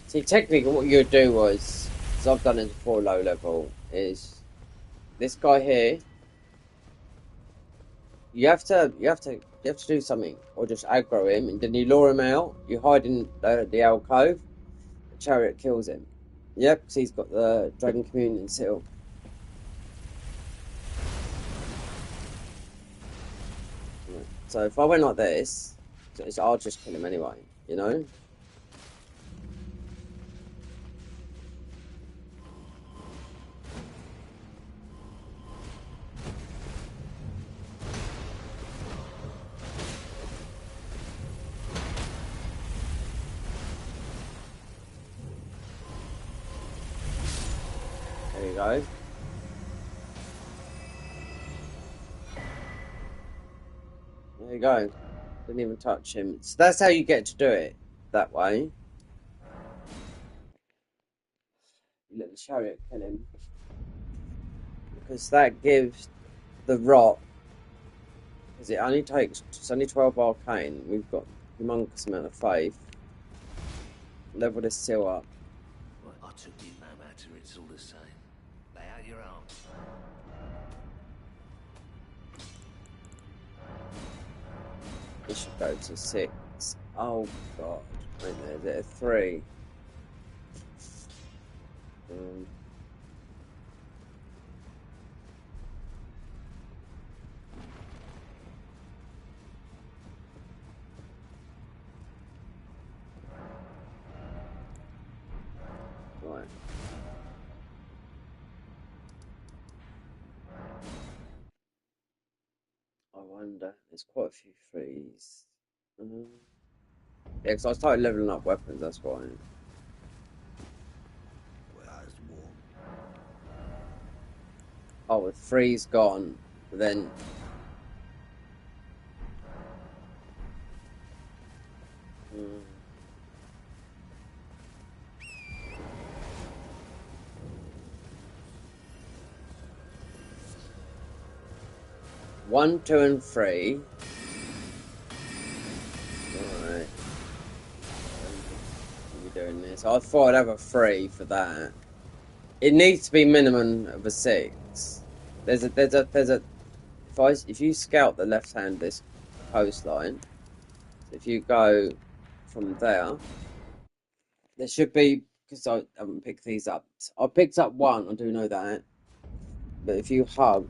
See, technically, what you'd do was, as I've done it before, low level, is this guy here. You have to do something, or just aggro him, and then you lure him out. You hide in the alcove. The chariot kills him. Yep, because he's got the Dragon Communion Seal. Right. So if I went like this, I'll just kill him anyway. You know. There you go. There you go. Didn't even touch him. So that's how you get to do it that way. You let the chariot kill him. Because that gives the rot, because it only takes, it's only 12 arcane. We've got a humongous amount of faith. Level this seal up. Well, I took it no matter, it's all the same. Lay out your arms. It should go to 6. Oh god. Wait there, is it a 3? Right. I wonder. There's quite a few 3s. Yeah, because I started leveling up weapons, that's why. Where's warm? Oh, the 3's gone. But then... Mm. 1, 2, and 3. Alright. We're doing this. I thought I'd have a 3 for that. It needs to be minimum of a 6. If you scout the left hand this coastline, if you go from there should be, because I haven't picked these up. I picked up 1, I do know that. But if you hug,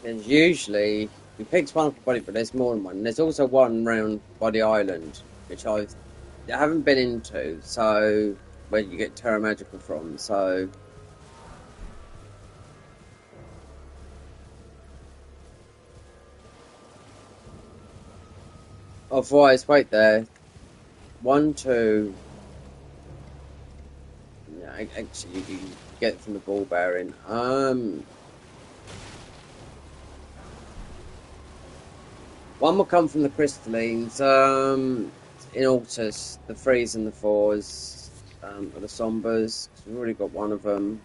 there's usually, you picked one up body, but there's more than one. There's also one round by the island, which I haven't been into, so where you get Terra Magica from, so otherwise, wait there. 1, 2. Yeah, actually, you get it from the ball bearing. One will come from the crystallines. In Altus, the 3s and the 4s, are the sombers. We've already got one of them.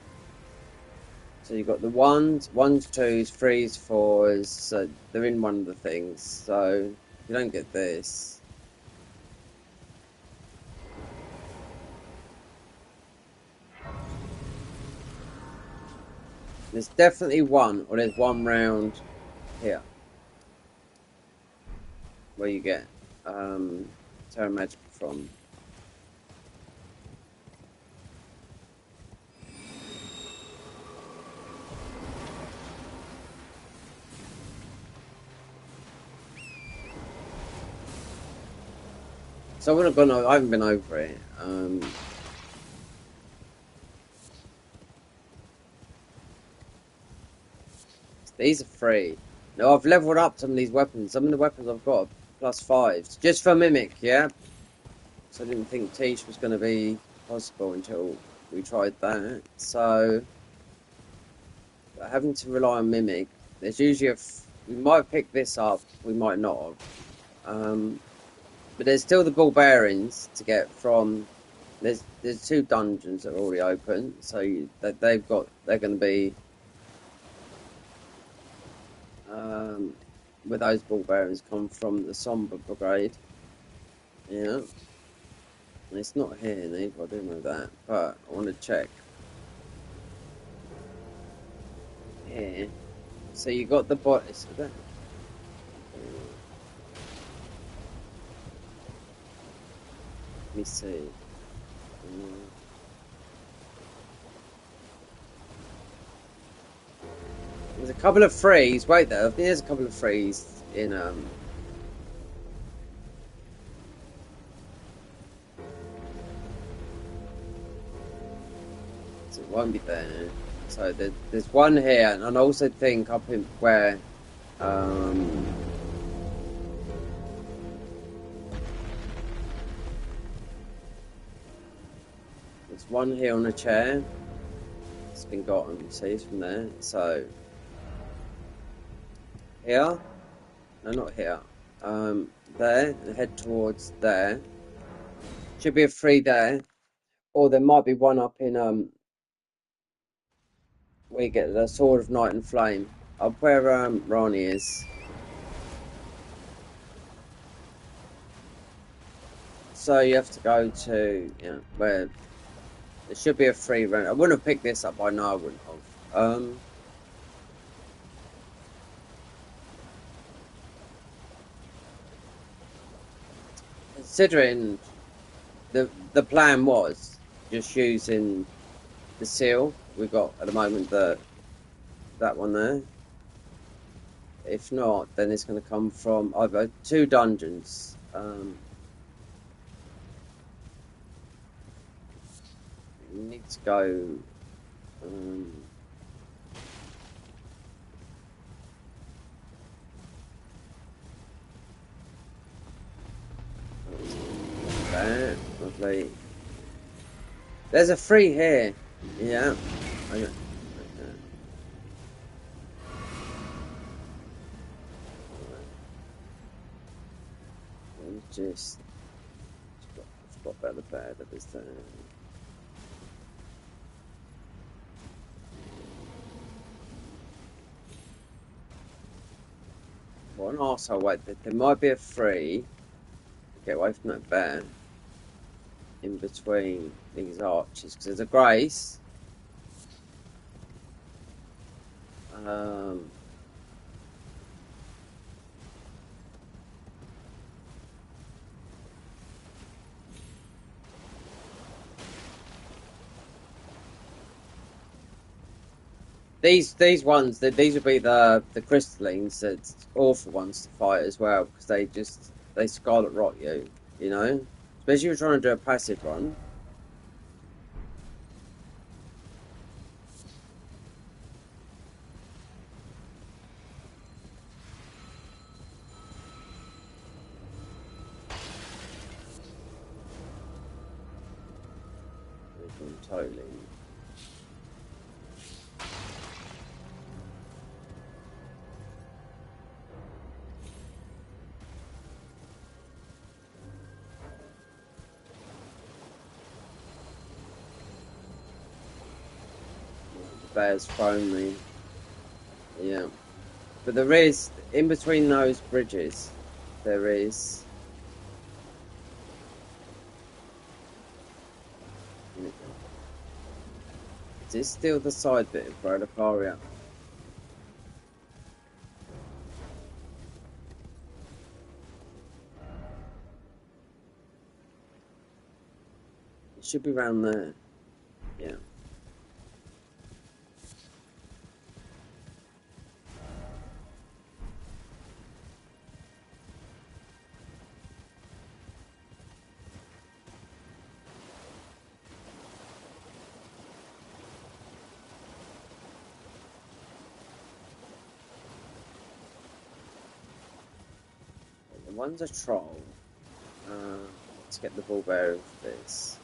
So you've got the 1s, 2s, 3s, 4s. So they're in one of the things. So you don't get this. There's definitely one, or there's one round here where you get Terra Magica from. So I haven't been over it. These are free. No, I've leveled up some of these weapons. Some of the weapons I've got are +5s. Just for Mimic, yeah? So I didn't think Teach was going to be possible until we tried that. So, having to rely on Mimic, there's usually we might pick this up, we might not have. But there's still the ball bearings to get from. There's 2 dungeons that are already open, so they're going to be where those ball bearings come from, the Somber Brigade. Yeah. It's not here, Neve, I do know that, but I want to check. Here. So you got the body. So that, let me see. There's a couple of 3s. Wait there. I think there's a couple of 3s in So it won't be there. So there's one here, and I also think up in where there's one here on a chair. It's been gotten. See, it's from there. So here, no, not here. There, and head towards there. Should be a 3 there, or there might be one up in where you get the Sword of Night and Flame, up where Rani is. So you have to go to, you know, where there should be a 3 round. I wouldn't have picked this up. I know I wouldn't have. Considering the plan was just using the seal we got at the moment, that one there. If not, then it's going to come from either 2 dungeons. You need to go. There, lovely. There's a 3 here. Yeah. Okay. Just forgot about the bed that was there. What an arsehole. Wait, there might be a 3. Get away from that bear. In between these arches, because there's a grace. These ones, these would be the crystallines. That's awful ones to fight as well, because they scarlet rot you, you know, especially if you're trying to do a passive run. Totally. The bear's thrown me. Yeah. But there is, in between those bridges, there is. Is this still the side bit of Rhodoparia? It should be around there. Yeah. The one's a troll. Let's get the ball bearer of this.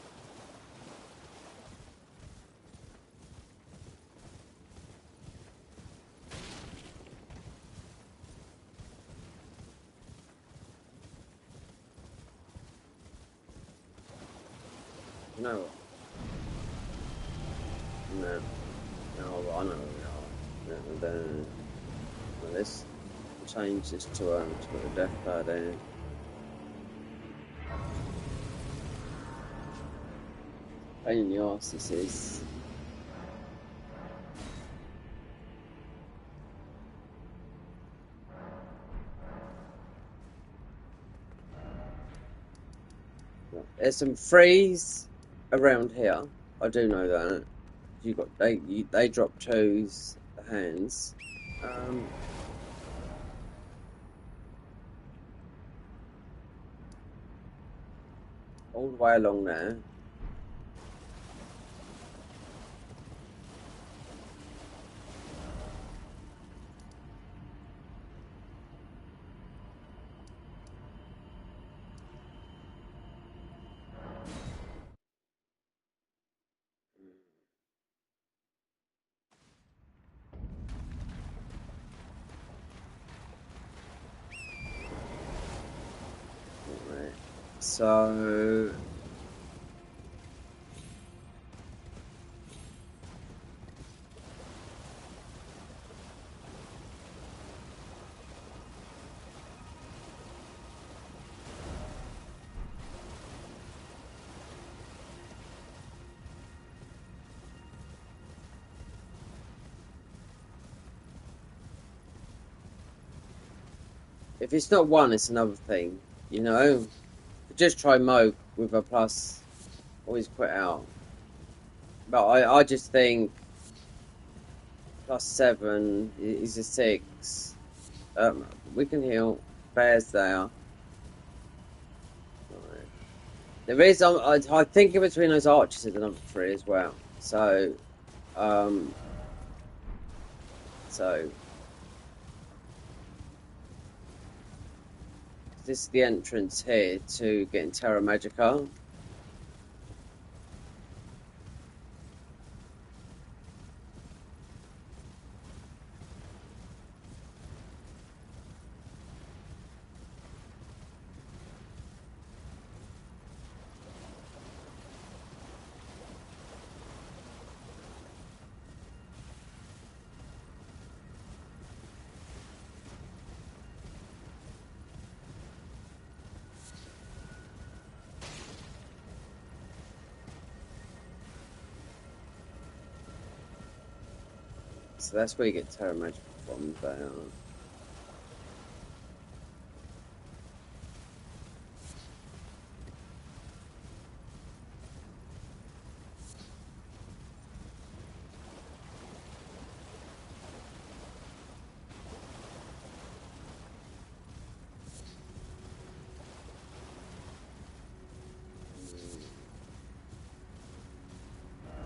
You know what? No. No, I know where we are. No, let's change this to put a death card in. Pain in the arse this is. There's some freeze around here. I do know that. You got they drop 2s, the hands. All the way along there. So if it's not one, it's another thing. You know, just try Moog with a plus. Always quit out. But I just think +7 is a 6. We can heal. Bears there. Right. There is. I think in between those archers is a number 3 as well. So, so this is the entrance here to getting Terra Magica. So that's where you get Terra Magica from there.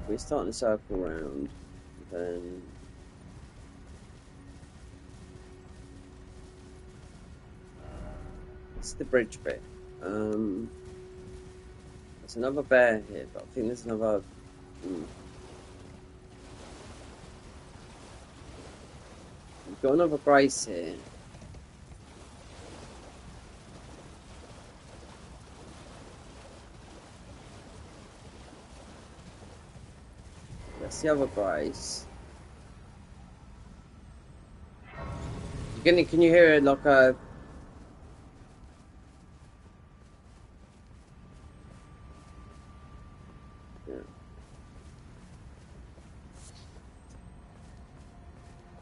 We're starting to circle around, then it's the bridge bit. There's another bear here, but I think there's another. We've got another brace here. That's the other brace. Can you hear it like a? Yeah,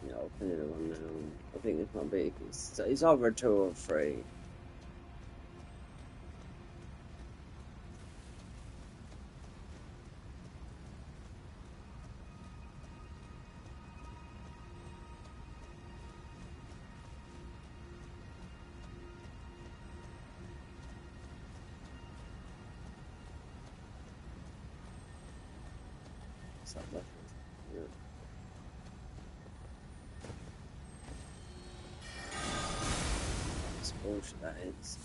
yeah, I'll pin it on now. I think this might be. It's either a 2 or a 3. It's that left. Yeah. It's bullshit, that is.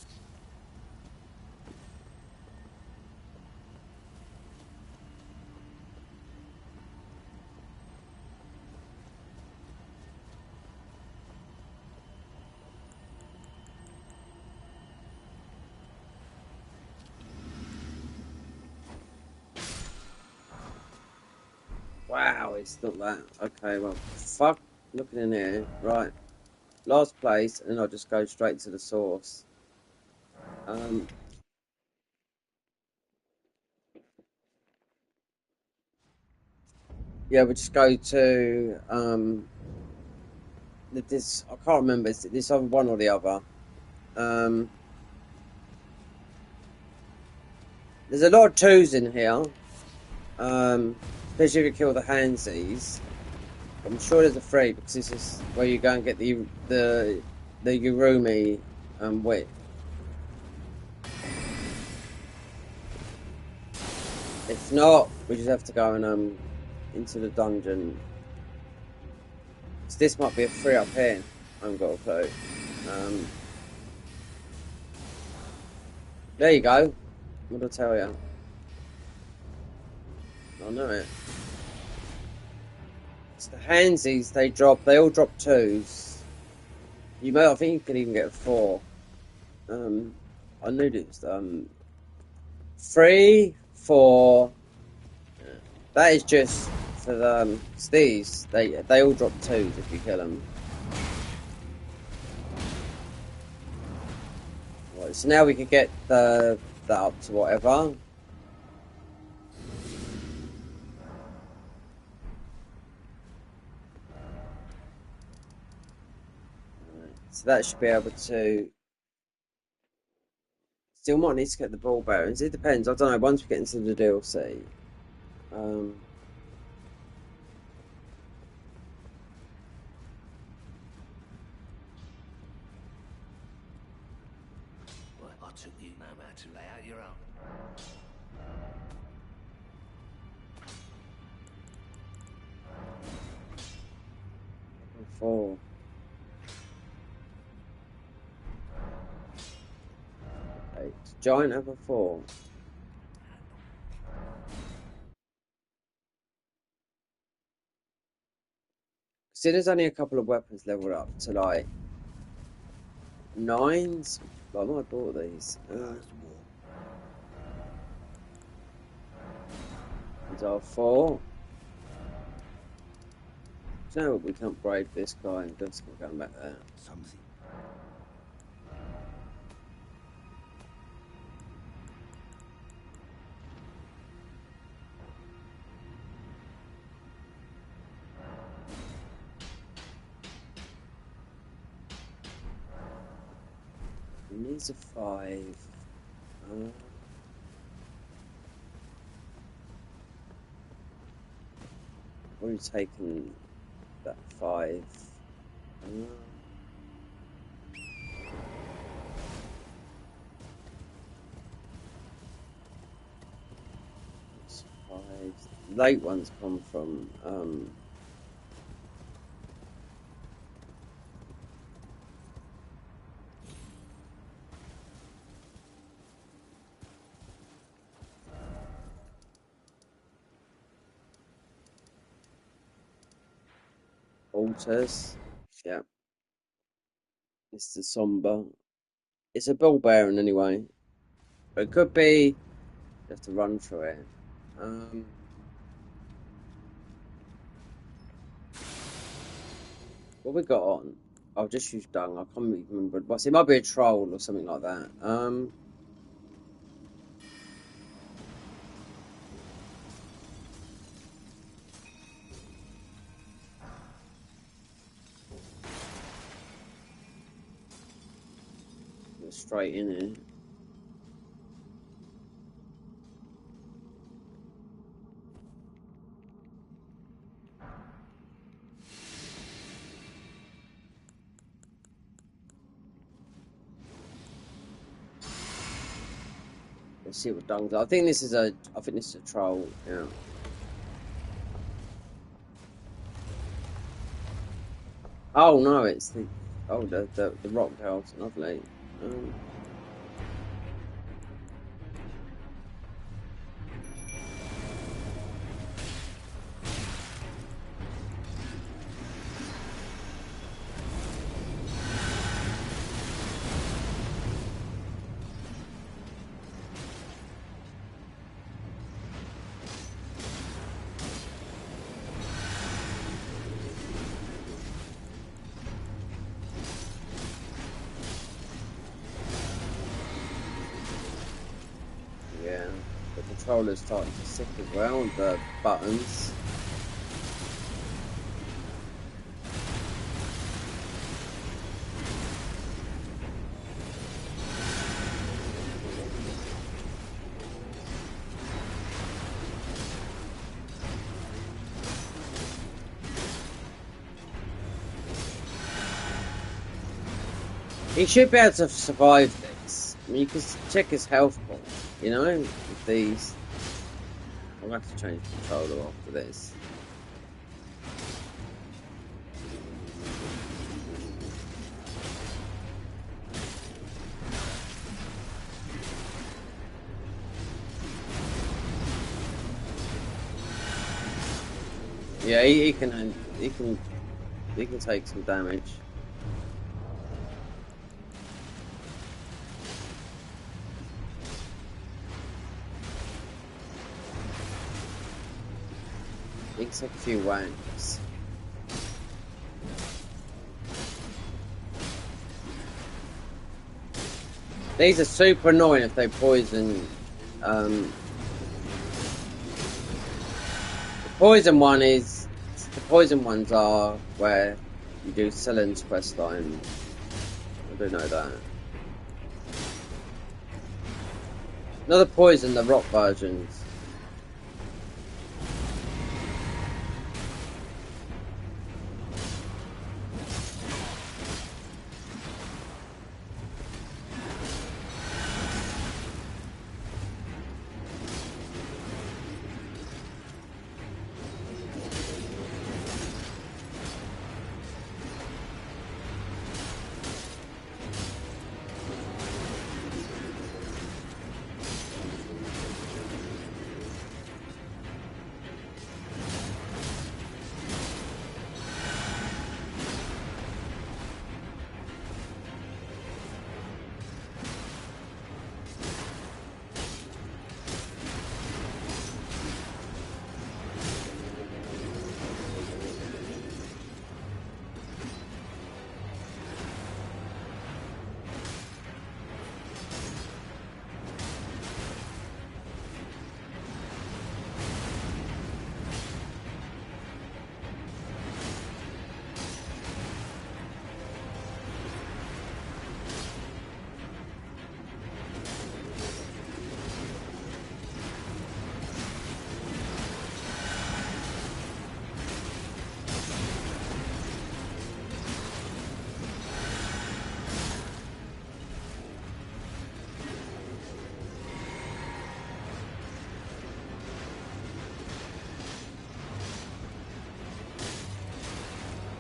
Wow, it's not that. Okay, well, fuck looking in here. Right. Last place, and I'll just go straight to the source. Yeah, we'll just go to this. I can't remember. It's this either one or the other. Um, there's a lot of 2s in here. Especially if you kill the handsies. I'm sure there's a 3 because this is where you go and get the Urumi whip. If not, we just have to go and into the dungeon. So this might be a 3 up here. I haven't got a clue. There you go. What did I tell you? I know it. It's the handsies. They all drop 2s. I think you could even get a 4. I knew this. 3, 4. That is just for the these. They all drop 2s if you kill them. Right, so now we could get that up to whatever. Right, so that should be able to. Still might need to get the ball bearings. It depends. I don't know. Once we get into the DLC, um, Well, I took you no matter to lay out your own. 4. Okay, giant over 4. See, there's only a couple of weapons leveled up to like 9s. I might have bought these. These are 4. So we can upgrade this guy and just going back there. Something. And these are 5. Already taken that 5. It's 5. Late ones come from altars. Yeah. It's the somber. It's a ball bearing anyway. But it could be you have to run through it. What we got on? I'll just use dung. I can't even remember. It might be a troll or something like that. Straight in here. Let's see what dung does. I think this is a troll. Yeah. Oh no, it's the the rock girls. Lovely. Yeah, the controller's starting to sick as well. The buttons. He should be able to survive this. I mean, you can check his health pool, you know, with these. I'll have to change the controller after this. Yeah, he can take some damage. Let's take a few wanks. These are super annoying if they poison. The poison ones are where you do Celen's quest line. I do know that. Another poison, the rock versions.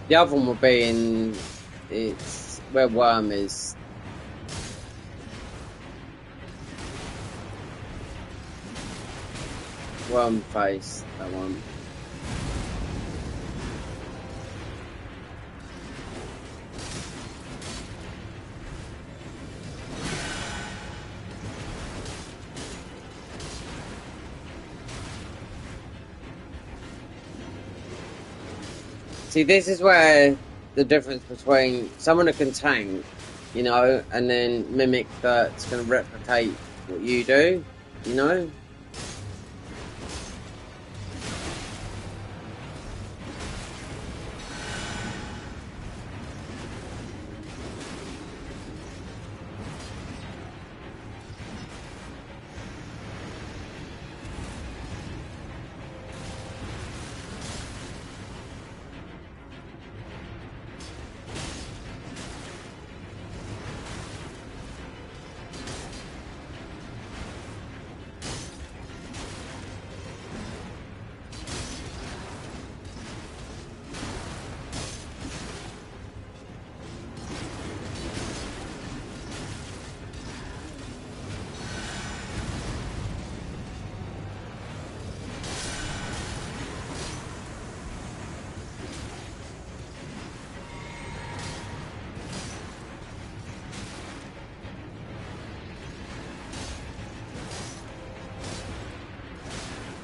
The other one will be in, it's where Worm is. Worm face, that one. See, this is where the difference between someone who can tank, you know, and then mimic that's going to replicate what you do, you know?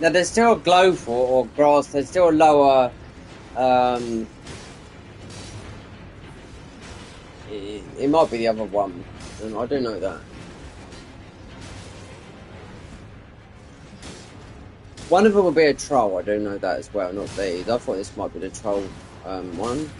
Now, there's still a glow for, or grass, there's still a lower, it might be the other one, I don't know that. One of them will be a troll, I do know that as well, not these. I thought this might be the troll one.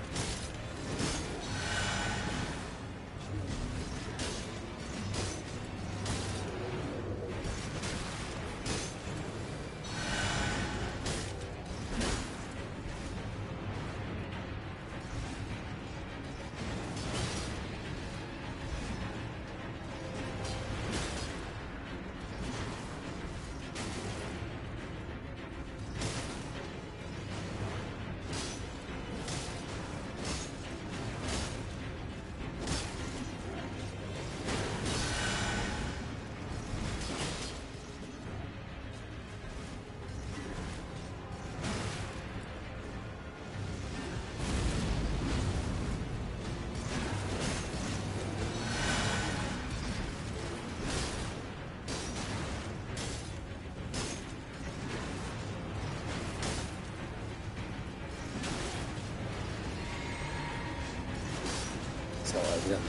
Sorry, we don't.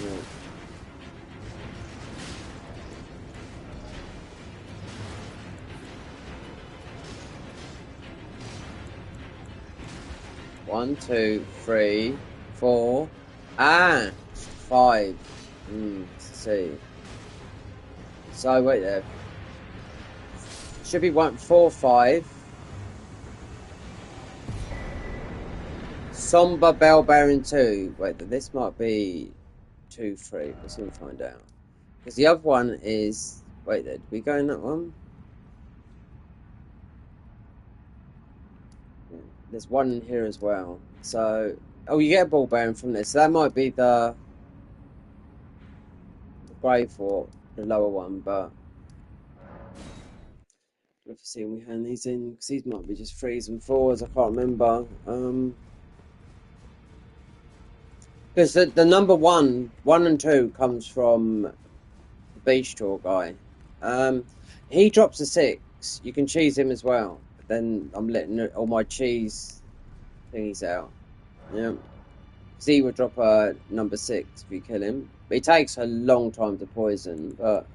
Yeah. One, two, three, four, and 5. Let's see. So wait there. Should be 1, 4, 5. Somber Bell Baron 2. Wait, this might be 2, 3. Let's soon find out. Because the other one is. Wait there. Did we go in that one? Yeah. There's one in here as well. So. Oh, you get a ball bearing from this. So that might be the grey fort, the lower one, but. Let's see when we hand these in. Because these might be just 3s and 4s. I can't remember. Because the number 1 and 2 comes from the Beach Tour guy. He drops a 6. You can cheese him as well. But then I'm letting all my cheese thingies out. Yeah. Because he would drop a number 6 if you kill him. But it takes a long time to poison. But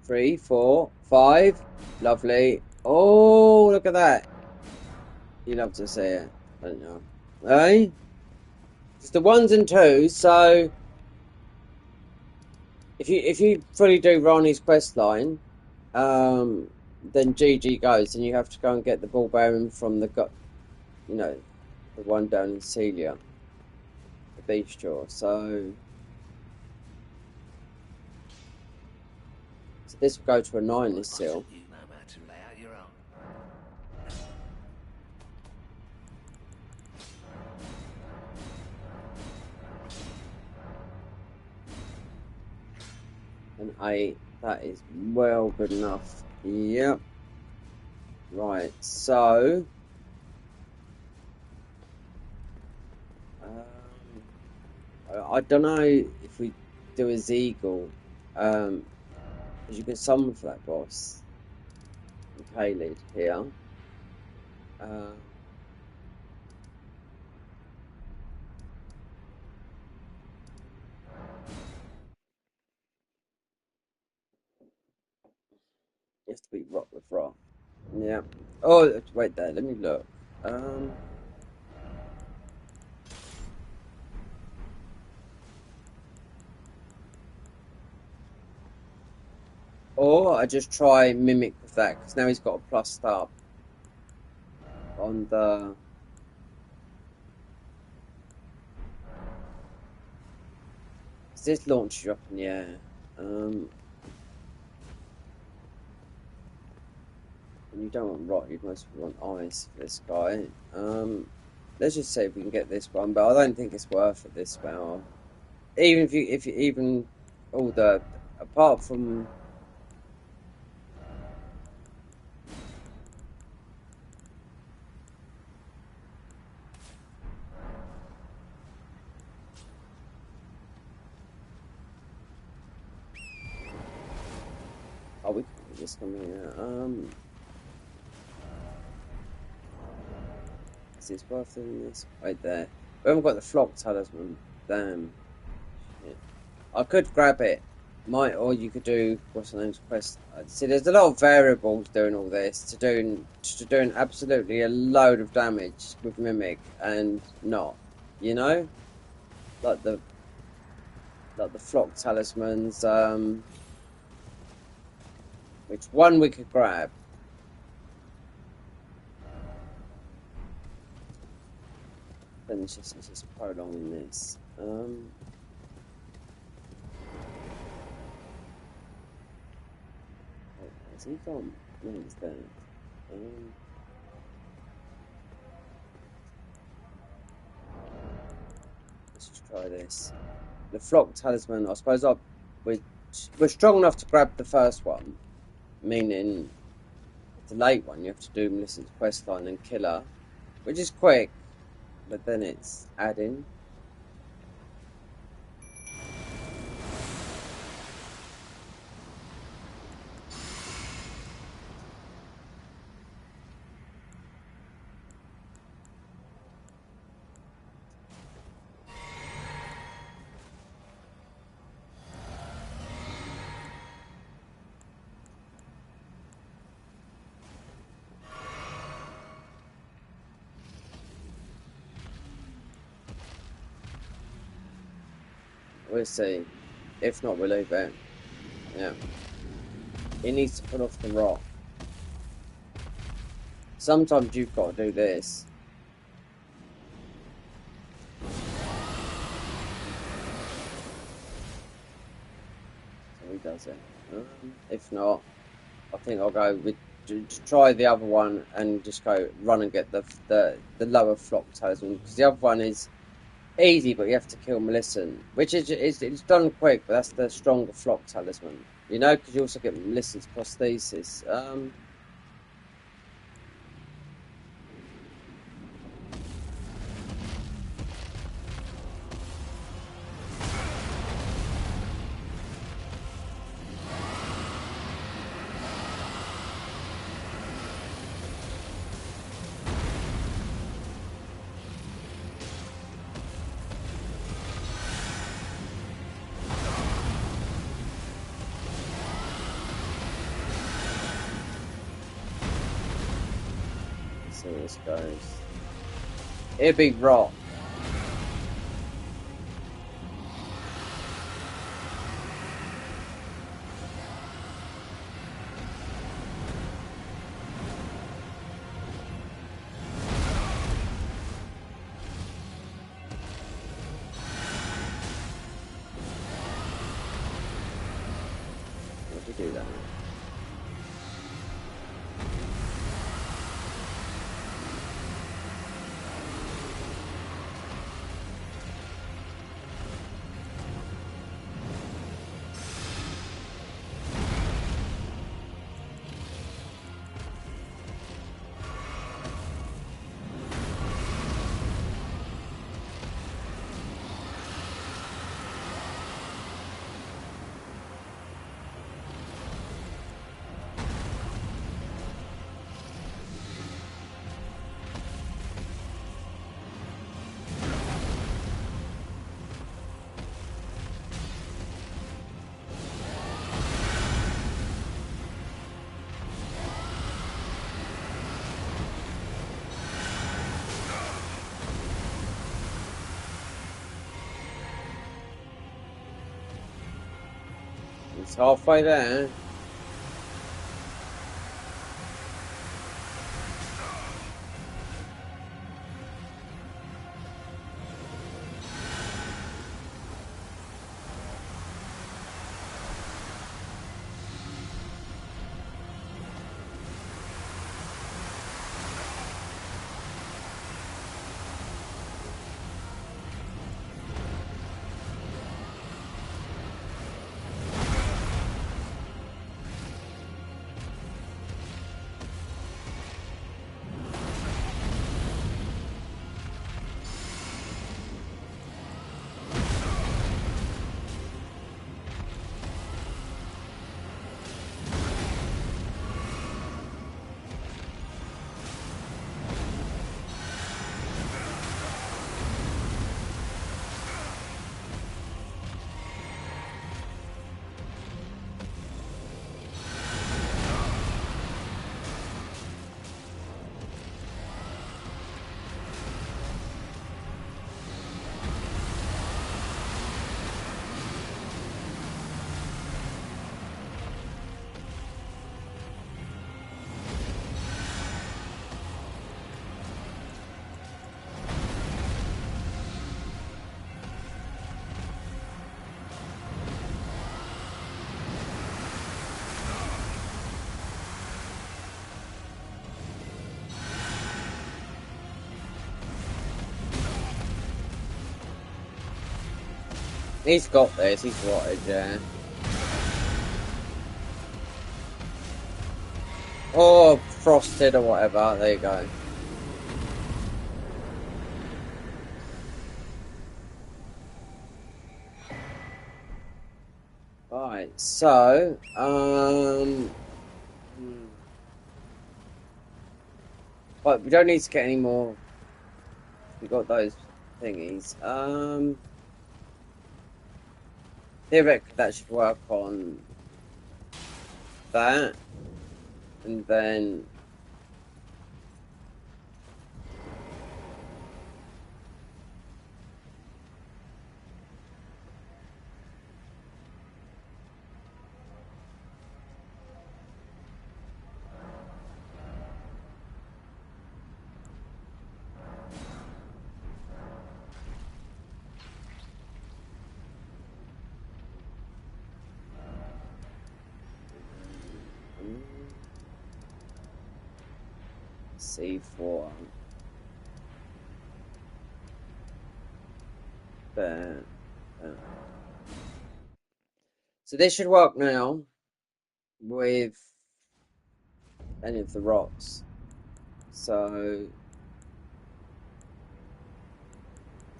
3, 4, 5. Lovely. Oh, look at that. You love to see it, don't you? Eh? It's the 1s and 2s, so if you fully do Rani's quest line, then GG goes, and you have to go and get the ball bearing from the the one down in Celia, the beach jaw. So this will go to a 9 this seal. You know how to lay out your own. An 8, that is well good enough. Yep. Right, so I don't know if we do a Zeagle, as you can summon for that boss. Okay, lead here. You have to beat rock with rock. Yeah. Oh, wait there. Let me look. Or I just try mimic with that because now he's got a plus up on the. This launches you up in the air. And you don't want rock. You mostly want ice for this guy. Let's just see if we can get this one, but I don't think it's worth it this spell. Even if you even all the apart from. Oh, we can do this one here. Is this worth doing this? Right there. We haven't got the flock talisman. Damn. Shit. I could grab it. Or you could do what's the name's quest. See, there's a lot of variables doing all this to doing absolutely a load of damage with mimic and not, you know, like the flock talismans. Which one we could grab? Then it's just prolonging this. Is he gone? No, he's dead. Let's just try this. The flock talisman. I suppose we're strong enough to grab the first one, meaning the late one you have to do Melissa's quest line and kill her, which is quick, but then it's adding. We'll see. If not, we'll leave it. Yeah. It needs to put off the rock. Sometimes you've got to do this. So he does it. If not, I think I'll go with try the other one and just go run and get the lower flock talisman, because the other one is easy, but you have to kill Millicent, which is it's done quick, but that's the stronger flock talisman. You know, because you also get Millicent's prosthesis. Let's see where this goes. It'll be rock. What do you do that? It's halfway there. He's got this, he's rotted, yeah. Or frosted or whatever, there you go. Right, so, but we don't need to get any more. We got those thingies. Theoretically, that should work on that, and then C4. There. So this should work now with any of the rocks. So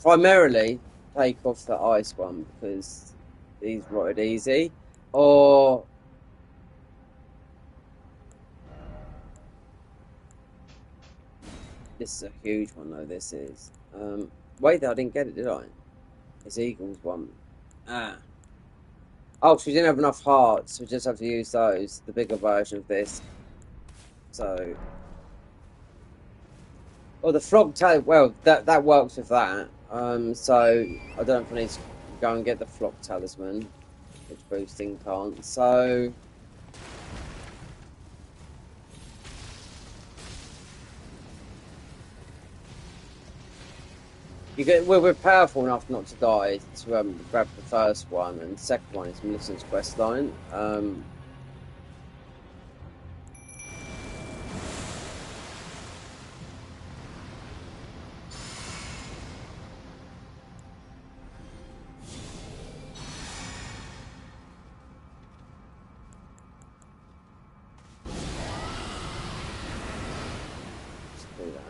primarily take off the ice one because these rotted easy. Or this is a huge one though, this is. Wait, I didn't get it, did I? It's Eagles one. Ah. Oh, so we didn't have enough hearts. We just have to use those, the bigger version of this. So, well, the frog tail. Well, that works with that. So I don't know if I need to go and get the flock talisman, which boosting can't. So you get. Well, we're powerful enough not to die to grab the first one, and the second one is Millicent's quest line. Let's do that.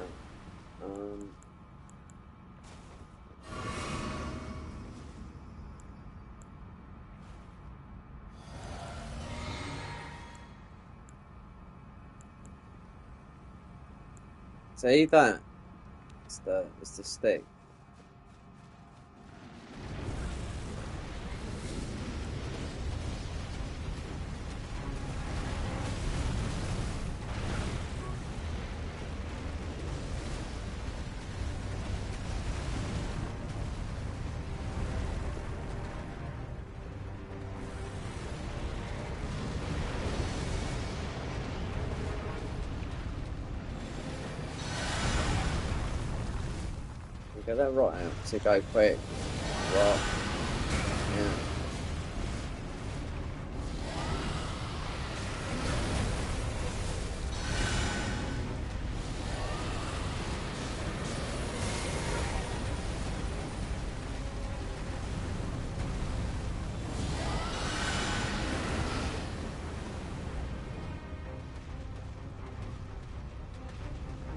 See that? It's the stick. Get that right out to go quick. Well, yeah.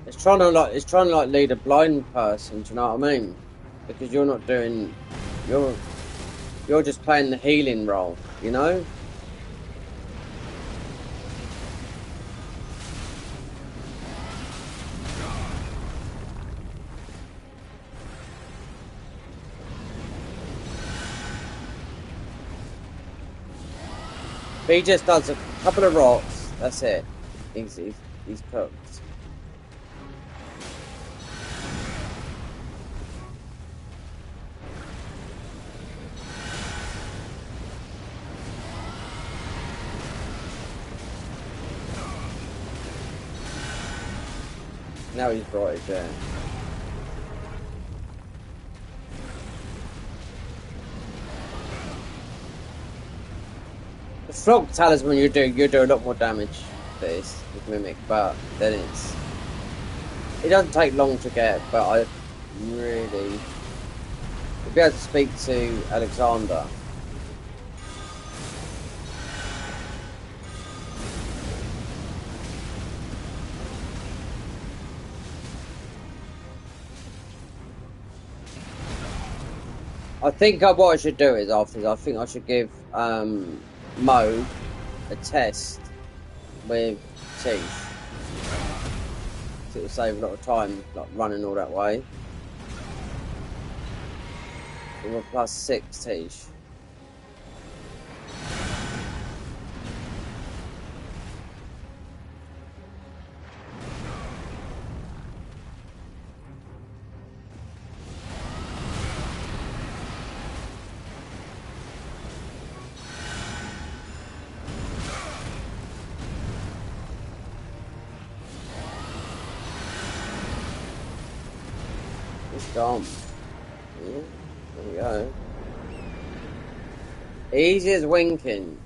It's trying to like lead a blind person, do you know what I mean? Because you're not doing you're just playing the healing role, you know? But he just does a couple of rocks, that's it. He's cooked. Now he's brought it there. The frog talisman you do a lot more damage with this with Mimic, but then it doesn't take long to get, but I really would be able to speak to Alexander. I think what I should do is after this, I think I should give Mo a test with teeth. It'll save a lot of time, like running all that way. With a +6 teeth. Gone. Yeah, there we go. Easy as winking.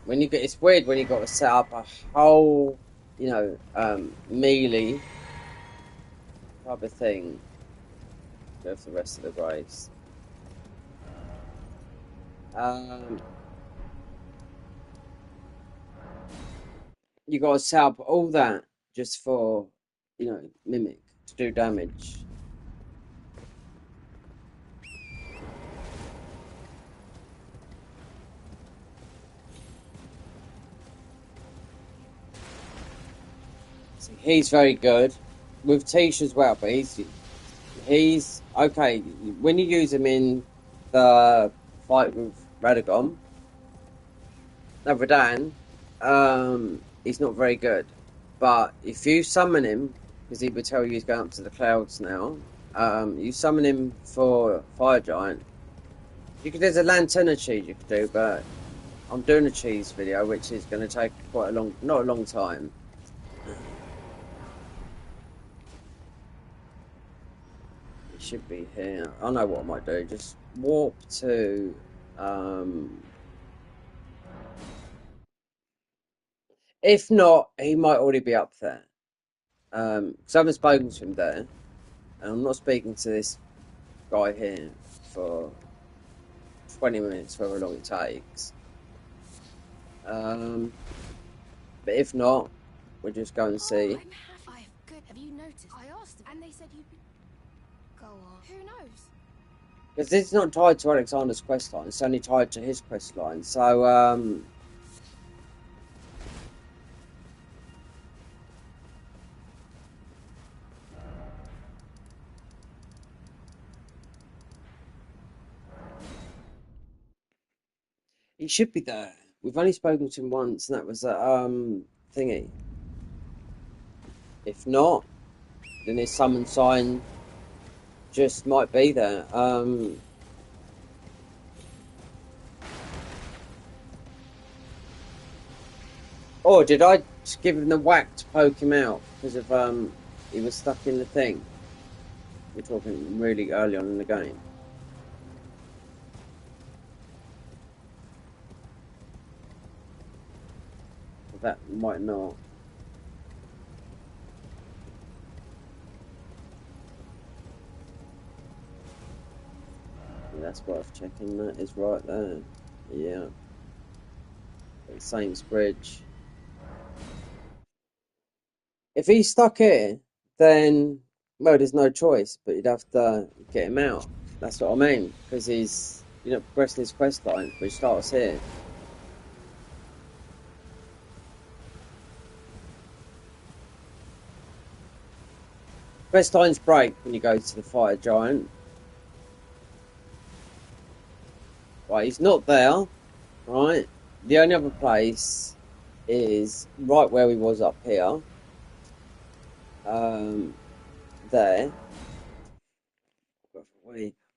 When you get, it's weird when you got to set up a whole, melee type of thing. Go for the rest of the graves. You gotta set up all that just for, Mimic to do damage. See, he's very good with Tish as well, but he's okay when you use him in the fight with Radagon. No, Radan, he's not very good. But if you summon him, because he would tell you he's going up to the clouds now, you summon him for Fire Giant. There's a Lantana cheese you could do, but I'm doing a cheese video, which is going to take quite not a long time. It should be here. I know what I might do. Just warp to, if not, he might already be up there. Because I haven't spoken to him there. And I'm not speaking to this guy here for 20 minutes, however long it takes. But if not, we'll just go and see. Good. Have you noticed? I asked them, and they said you'd be. Go on. Who knows? Because it's not tied to Alexander's questline, it's only tied to his questline. So, he should be there. We've only spoken to him once, and that was at, thingy. If not, then his summon sign just might be there. Or did I just give him the whack to poke him out because of he was stuck in the thing? We're talking really early on in the game. That might not. Yeah, that's worth checking. That is right there. Yeah. Saints Bridge. If he's stuck here, then, well, there's no choice, but you'd have to get him out. That's what I mean, because he's, progressing his quest line, which starts here. Quest lines break when you go to the Fire Giant. Right, he's not there, right? The only other place is right where he was up here. There.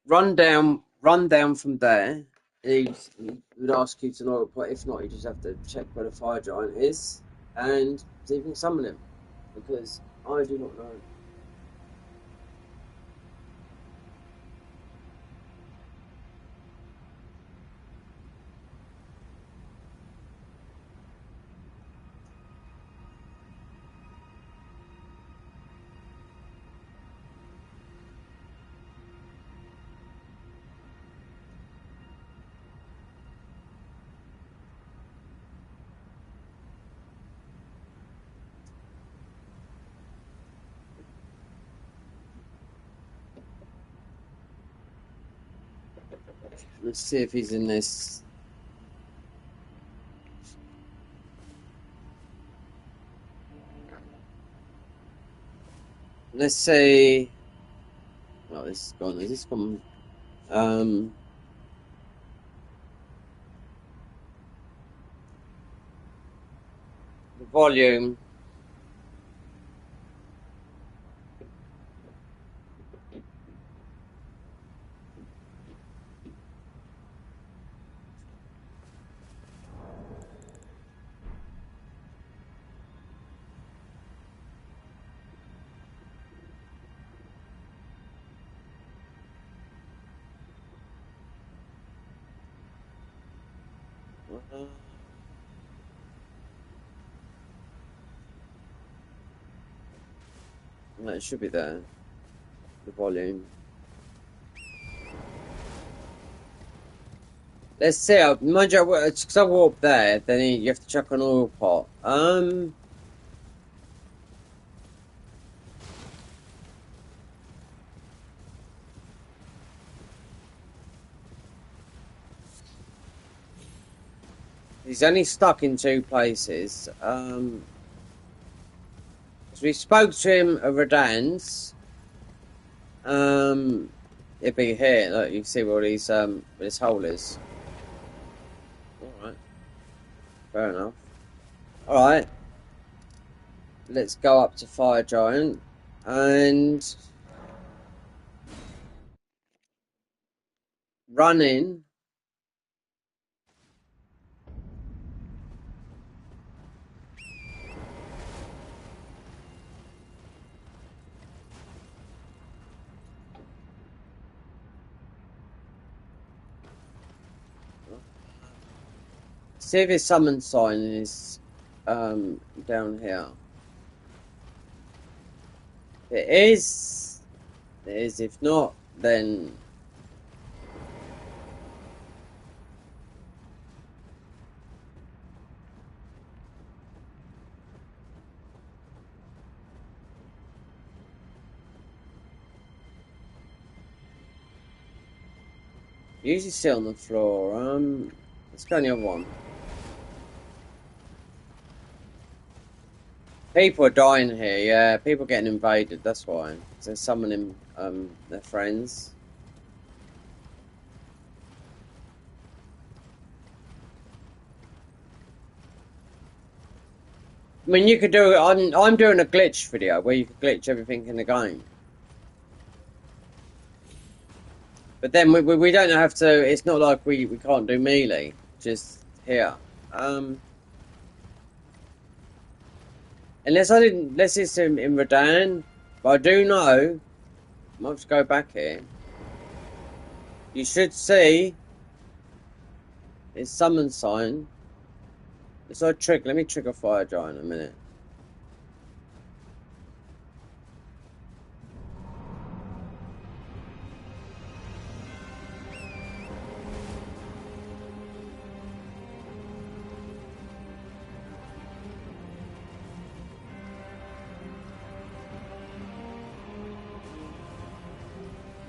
Run down from there. He would ask you to know, but if not, you just have to check where the Fire Giant is and see if you can summon him. Because I do not know. Let's see if he's in this. Let's say. Oh, this is gone. Is this gone? The volume. No, it should be there. the volume. Let's see. Mind you, because I walked there, then you have to chuck an oil pot. He's only stuck in 2 places. So we spoke to him at Radan's. It'd be here. Look, you can see where these this hole is. All right. Fair enough. All right. Let's go up to Fire Giant and run in. See if his summon sign is down here. It is. It is. If not, then usually sit on the floor. Let's go on the other one. People are dying here, yeah. People are getting invaded, that's why. They're summoning their friends. I mean, you could do it. I'm doing a glitch video where you could glitch everything in the game. But then we don't have to. It's not like we can't do melee. Just here. Unless it's in Radan, but I do know. I might just go back here. You should see his summon sign. So let me trigger Fire Giant in a minute.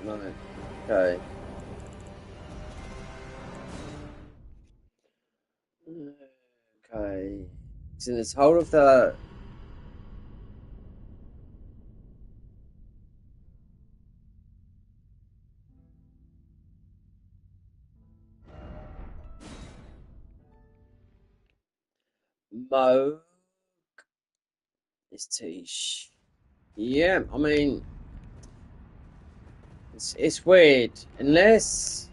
Right. Okay. Okay. It's in this whole of the Mo. It's Tish. Yeah, I mean, it's weird. Unless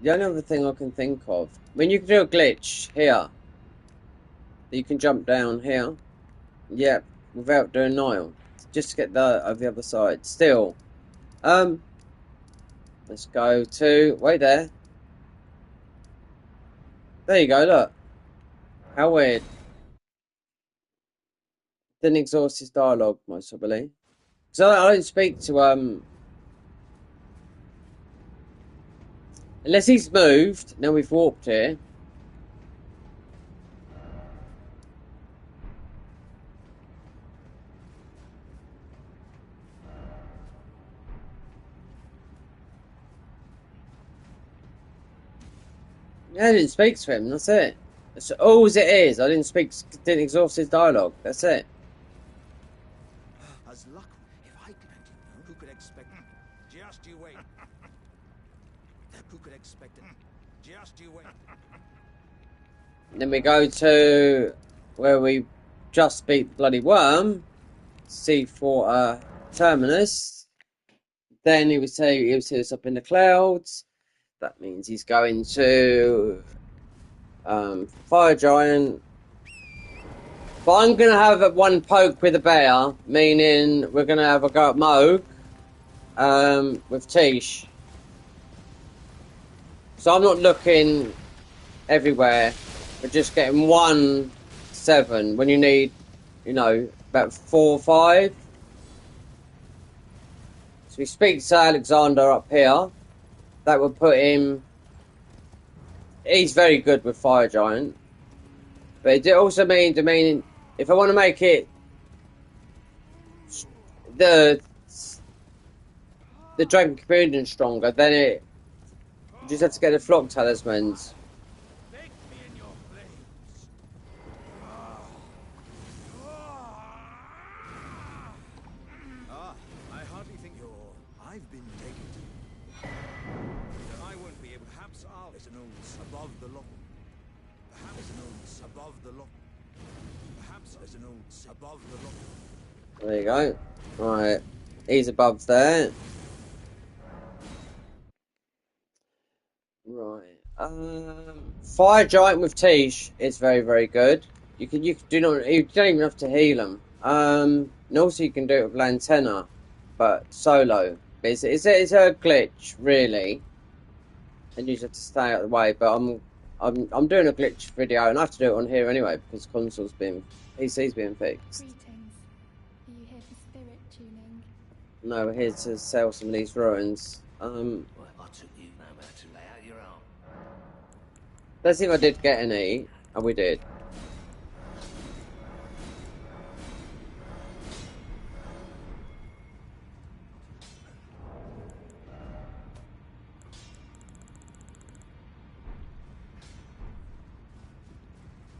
the only other thing I can think of. I mean, you can do a glitch here. You can jump down here. Yeah, without doing Nile. Just to get the other side. Still. Let's go to wait there. There you go, look. How weird. Didn't exhaust his dialogue, most I believe. So I don't speak to unless he's moved. Now we've warped here. Yeah, I didn't speak to him. That's it. That's all as it is. I didn't exhaust his dialogue. That's it. As luck, if I didn't know, who could expect it? Just you wait. Who could expect it? Just you wait. Then we go to where we just beat the bloody worm. C4 terminus. Then he would say he'll see us up in the clouds. That means he's going to Fire Giant. But I'm going to have one poke with a bear, meaning we're going to have a go at Moog with Tish. So I'm not looking everywhere, but just getting 1-7 when you need, you know, about 4 or 5. So he speaks to Alexander up here. That would put him... He's very good with Fire Giant. But it also means, if I want to make it... The Dragon Communion stronger, then it... You just have to get the Flock Talismans. Bake me in your flames. I hardly think I've been taken to. I won't be able. Perhaps there's an old above the lock. Perhaps there's an old above the lock. Perhaps there's an old above the lock. There you go. Right, he's above there. Right. Fire Giant with Tish is very, very good. You don't even have to heal him. And also you can do it with Lantenna, but solo. It's a glitch really, and you just have to stay out of the way. But I'm doing a glitch video, and I have to do it on here anyway because PC's being fixed. Greetings. Are you here for spirit tuning? No, we're here to sell some of these ruins. Well, I took you no matter to lay out your own. Let's see if I did get any, and we did.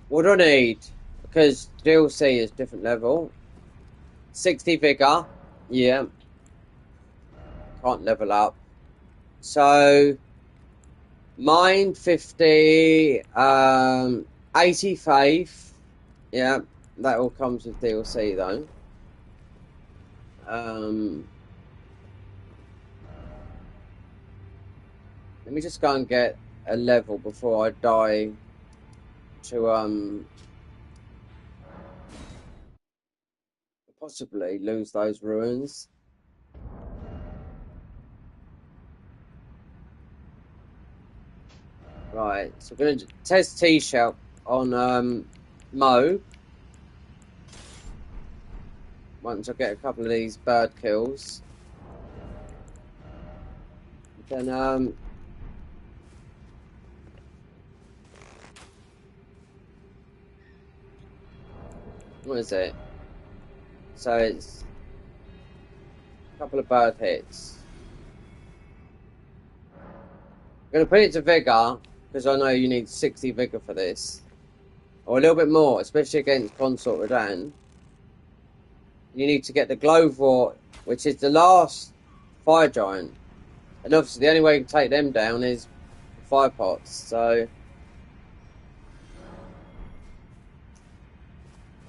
What do I need? Because DLC is different level. 60 vigor, yeah. Can't level up. So, mine 50, 80 faith. Yeah, that all comes with DLC though. Let me just go and get a level before I die to possibly lose those ruins. Right, so we're going to test T-Shell on Mo. Once I get a couple of these bird kills. Then what is it? So it's a couple of bird hits. I'm going to put it to vigor because I know you need 60 vigor for this, or a little bit more, especially against Consort Radahn. You need to get the Glowvort, which is the last fire giant, and obviously the only way you can take them down is fire pots. So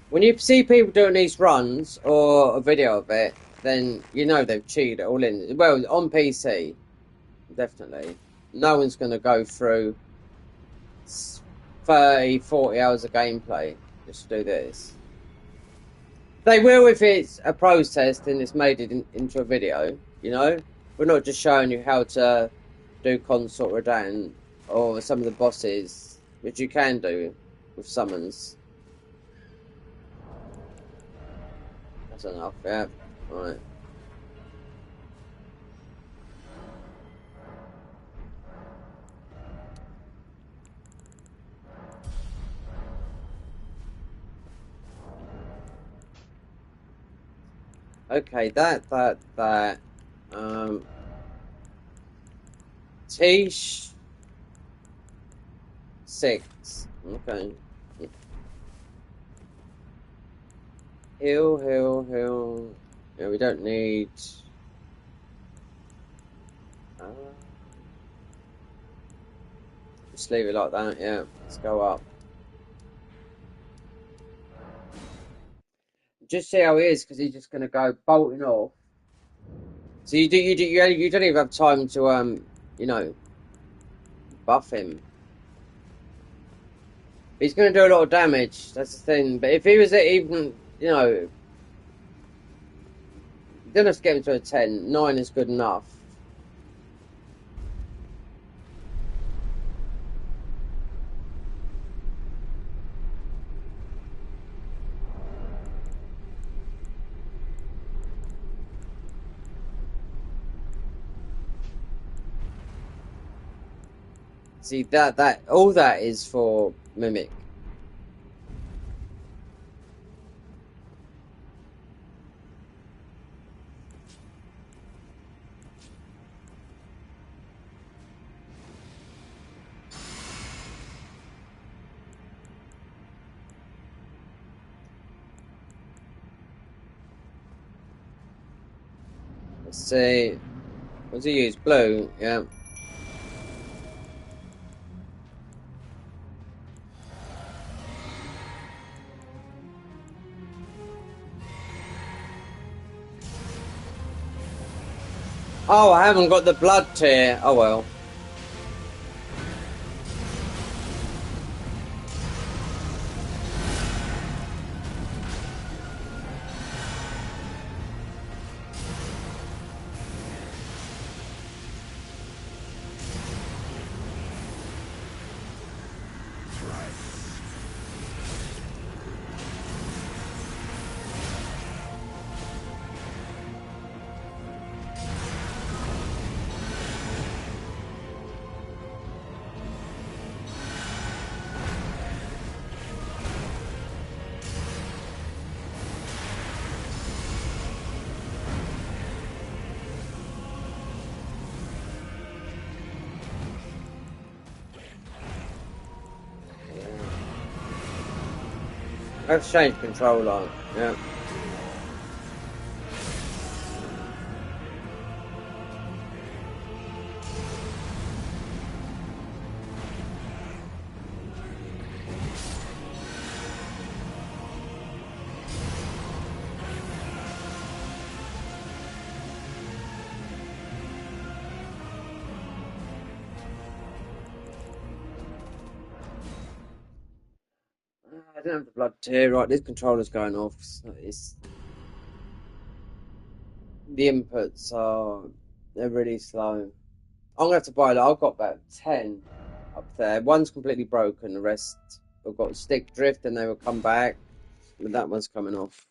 when you see people doing these runs or a video of it, then you know they've cheated all in. Well, on PC, definitely. No one's going to go through 30, 40 hours of gameplay just to do this. They will if it's a pros test and it's made it into a video, you know? We're not just showing you how to do Consort Radahn or some of the bosses, which you can do with summons. That's enough, yeah. Right. Okay, that. Tish 6. Okay. Heal. Yeah, we don't need. Just leave it like that. Yeah, let's go up. Just see how he is, because he's just going to go bolting off. So you don't even have time to you know, buff him. He's going to do a lot of damage. That's the thing. But if he was at even, you know, you don't have to get him to a 10. 9 is good enough. See that all that is for Mimic. Let's see. What's he use? Blue, yeah. Oh, I haven't got the blood tier. Oh well. Let's change controller. Yeah. I don't have the blood tier. Right, this controller's going off. It's the inputs they're really slow. I'm gonna have to buy that. I've got about 10 up there. One's completely broken. The rest have got stick drift, and they will come back. But that one's coming off.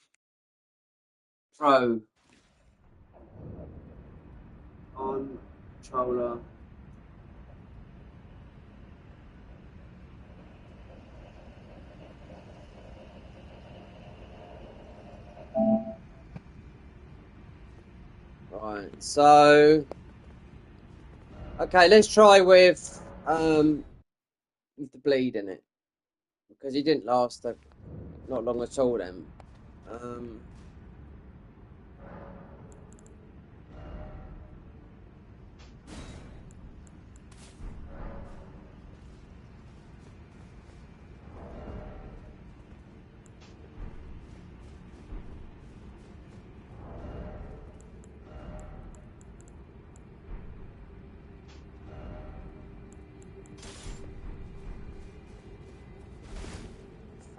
Pro on controller. Right, so okay, let's try with the bleed in it because he didn't last not long at all. Then um,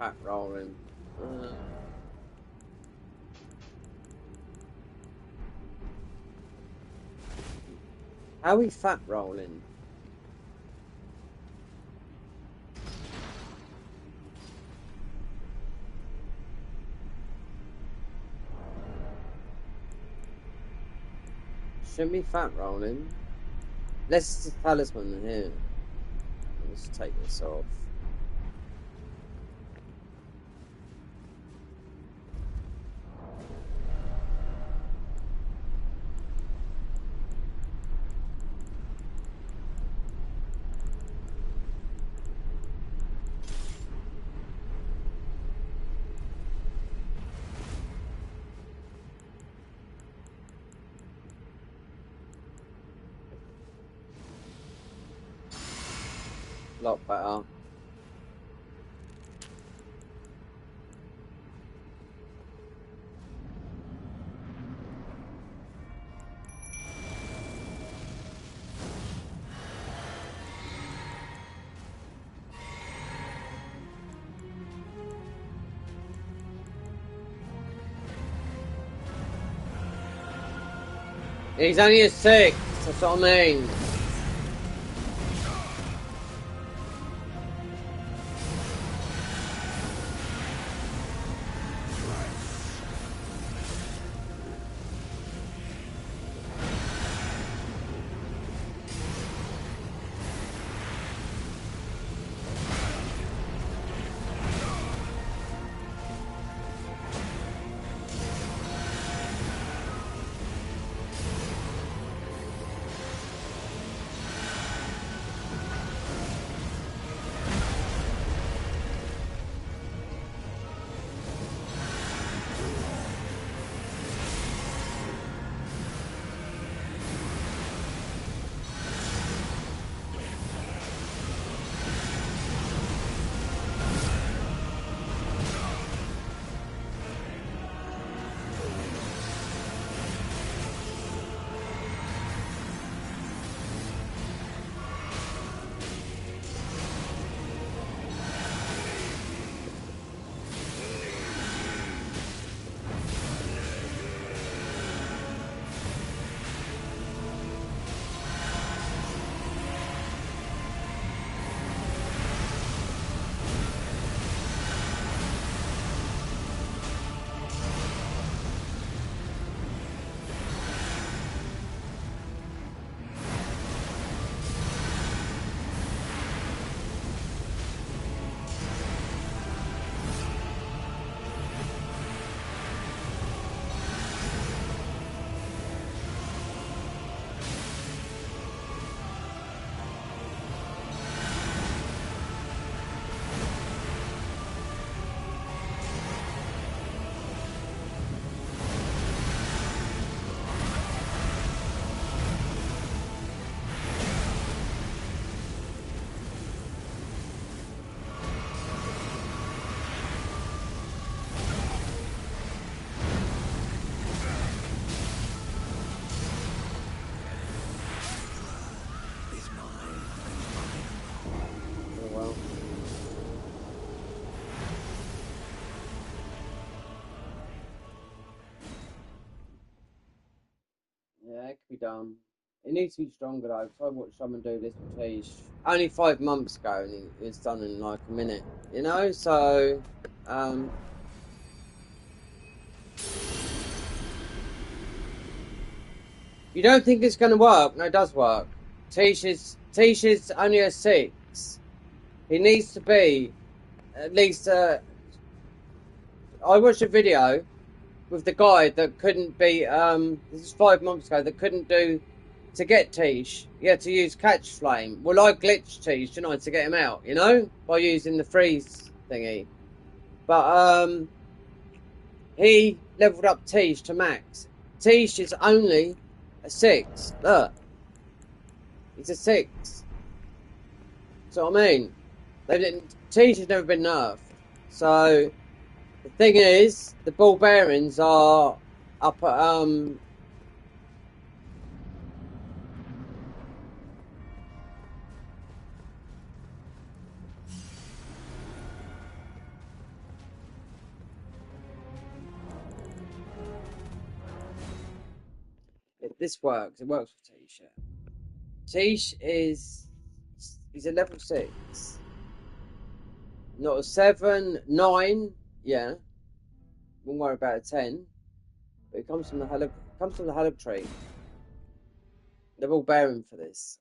fat rolling. How are we fat rolling? Shouldn't be fat rolling. Let's talisman here. Let's take this off. A lot better. He's only a 6, that's what I mean. be done. It needs to be stronger though, because I watched someone do this with Tish only 5 months ago, and it was done in like a minute. You know, so you don't think it's going to work? No, it does work. Tish is only a 6. He needs to be at least. I watched a video with the guy that couldn't be. This is 5 months ago. That couldn't do to get Tish. He had to use catch flame. Well, I glitched Tish tonight to get him out. You know, by using the freeze thingy. But he leveled up Tish to max. Tish is only a 6. Look, he's a 6. So I mean, Tish has never been nerfed. So the thing is, the ball bearings are up at if this works, it works for Tish. Tish he's a level 6. Not a 7, 9, yeah. Won't worry about a 10. But it comes from the Halib tree. They're all bearing for this.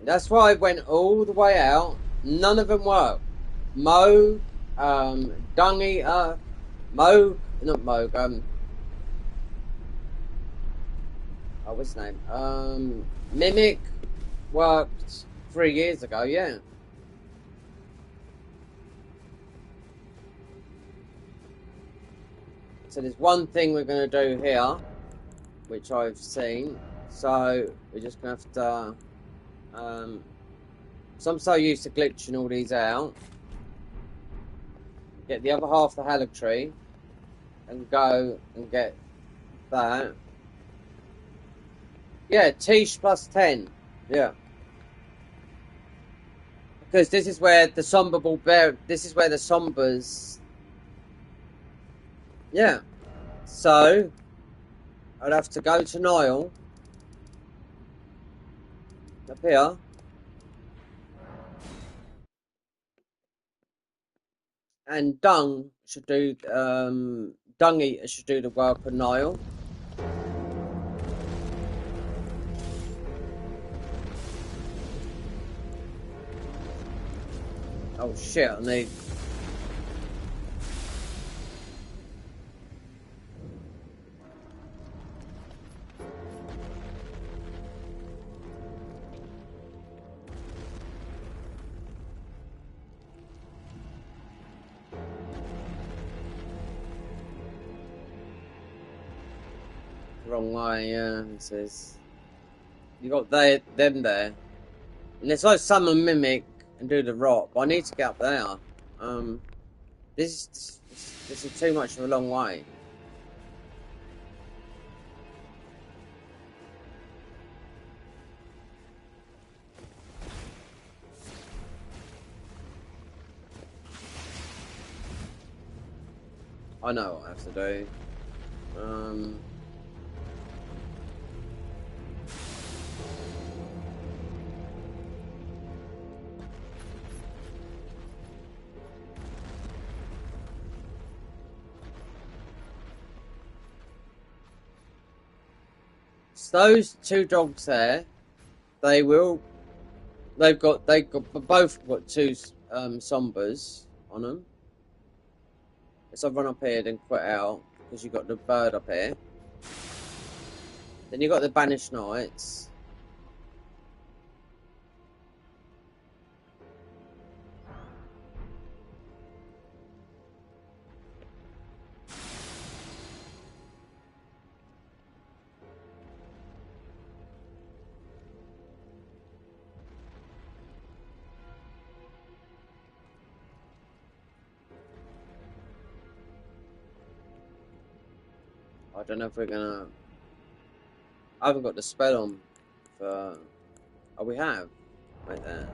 That's why I went all the way out. None of them work. Dung Eater, not Moog, oh, what's his name? Mimic worked 3 years ago, yeah. So there's one thing we're going to do here, which I've seen. So we're just going to have to, so I'm so used to glitching all these out. Get the other half of the Halib tree and go and get that. Yeah, Tish plus 10. Yeah. Because this is where the somber ball bear. This is where the sombers. Yeah. So I'd have to go to Nile up here. And Dung should do. Dung Eater should do the work on Nile. Oh shit! I need. Wrong way, yeah. It says you got them there, and it's like summon mimic and do the rock. But I need to get up there. This is too much of a long way. I know what I have to do. So those 2 dogs there, they've both got 2 sombers on them. So I run up here and quit out because you've got the bird up here. Then you've got the banished knights. I don't know if we're gonna. I haven't got the spell on for. Oh, we have right there.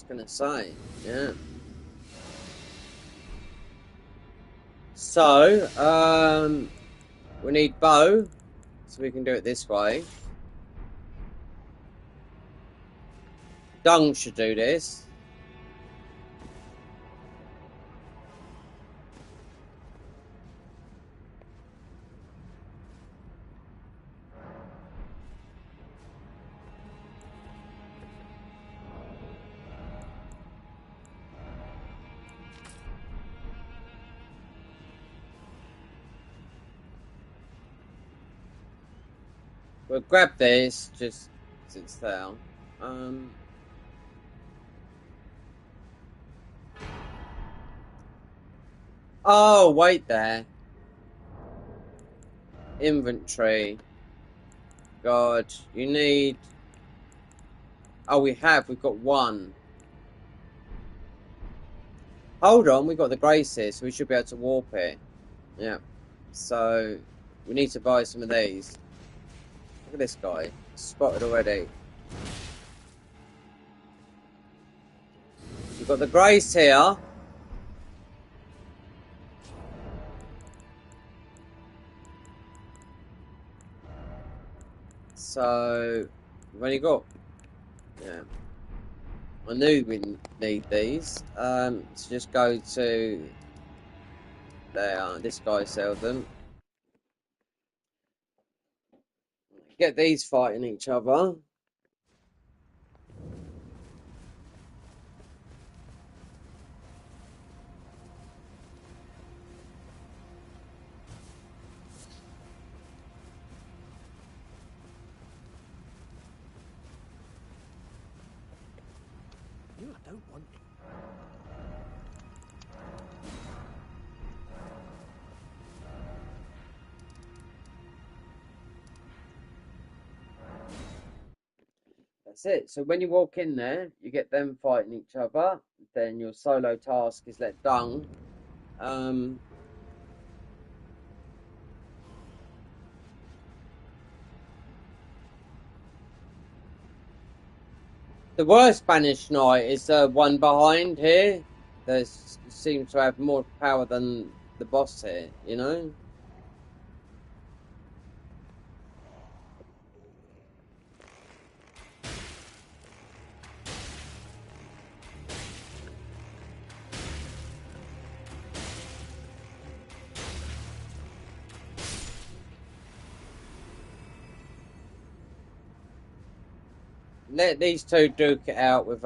gonna say, yeah. So, we need bow, so we can do it this way. Dung should do this. We'll grab this, just because it's there. Oh, wait there. Inventory. God, you need... Oh, we've got one. Hold on, we've got the grace here, so we should be able to warp it. Yeah. So, we need to buy some of these. Look at this guy. Spotted already. We've got the grace here. So, we've only got... Yeah. I knew we need these. So just go to... There, this guy sold them. Get these fighting each other. You don't want... That's it. So when you walk in there, you get them fighting each other. Then your solo task is let dung. The worst Spanish knight is the one behind here. They seems to have more power than the boss here, you know? Let these two duke it out with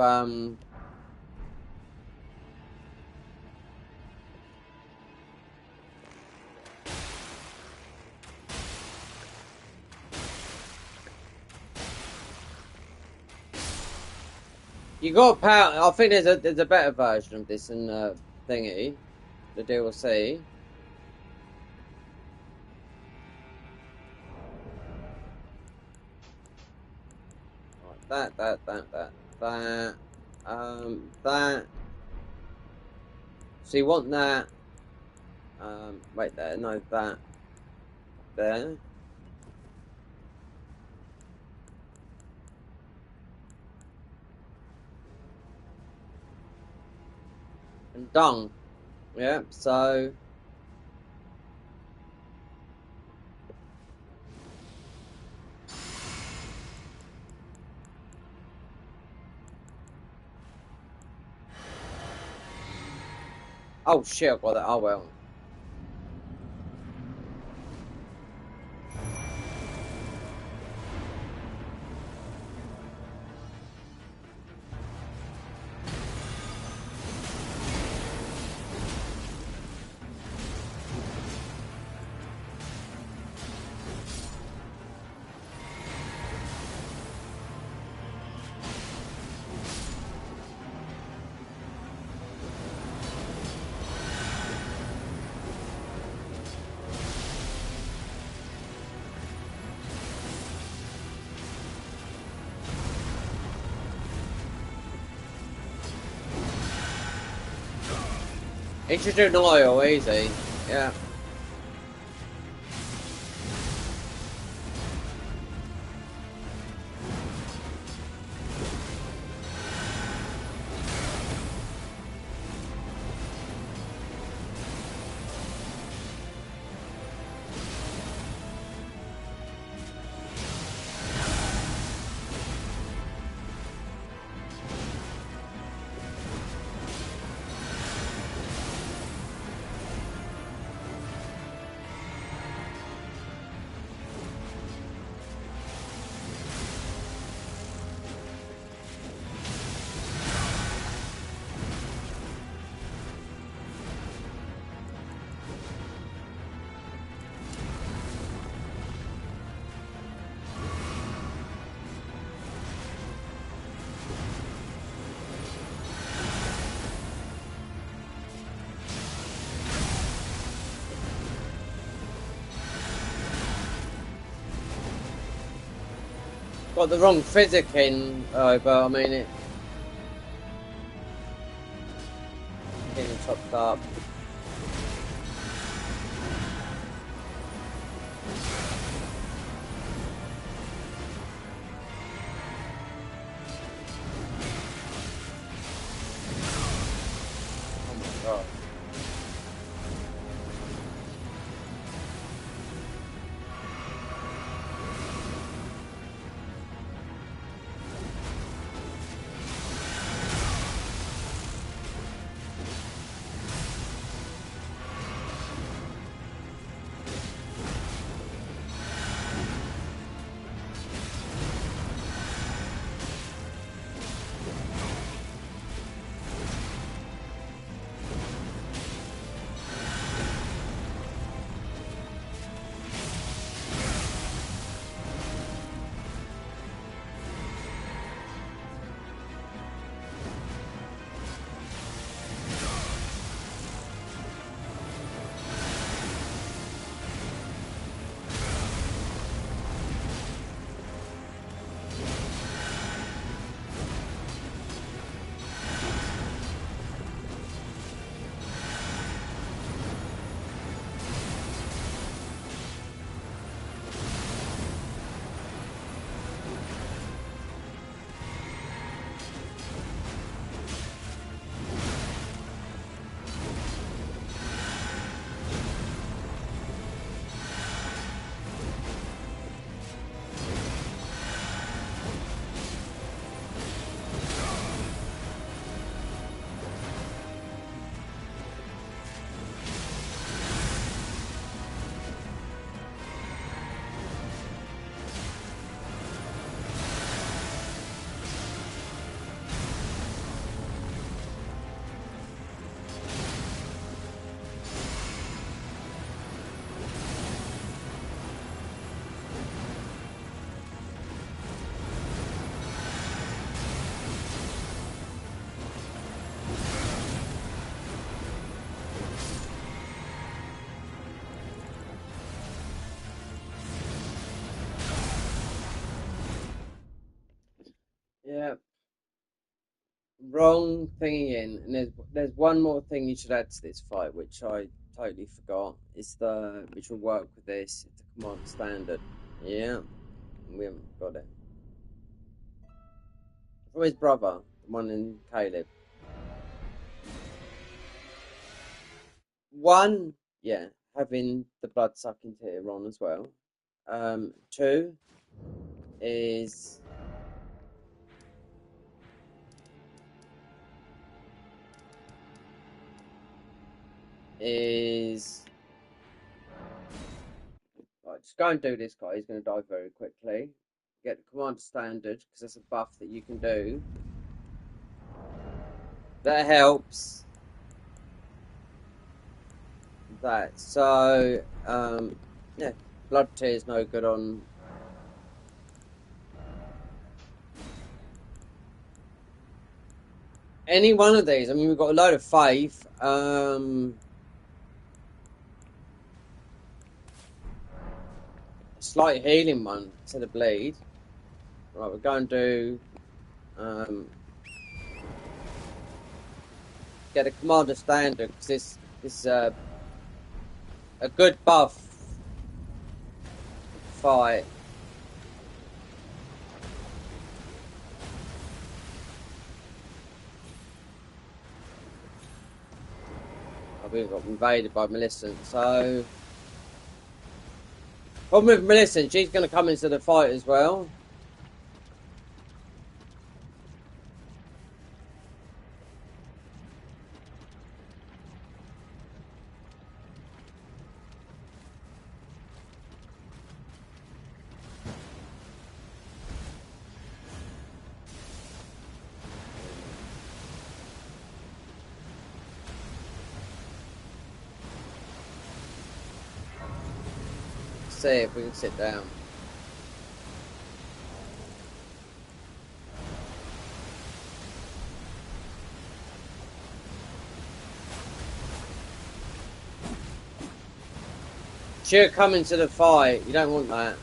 you got power. I think there's a better version of this in thingy, the DLC. Right, that. That. So you want that? Wait there. No, that. There. And dung. Yeah. So. Oh shit! I got that. Oh well. It should do oil easy. Yeah. got the wrong physic in, but I mean it. Getting chopped up. Oh my god. Yeah. Wrong thing in, and there's one more thing you should add to this fight, which I totally forgot. It's the which will work with this. It's the command standard. Yeah, we haven't got it. From his brother, the one in Caleb. One, yeah, having the blood sucking tear on as well. Two is right, just go and do this guy. He's going to die very quickly. Get the command standard because that's a buff that you can do. That helps. That so yeah, blood tear is no good on any one of these. I mean, we've got a load of faith. A slight healing one to the bleed. Right, we're going to get a commander standard because this is a good buff fight. Oh, we got invaded by Millicent, so problem with Millicent, she's going to come into the fight as well. See if we can sit down. She'll come into the fight. You don't want that.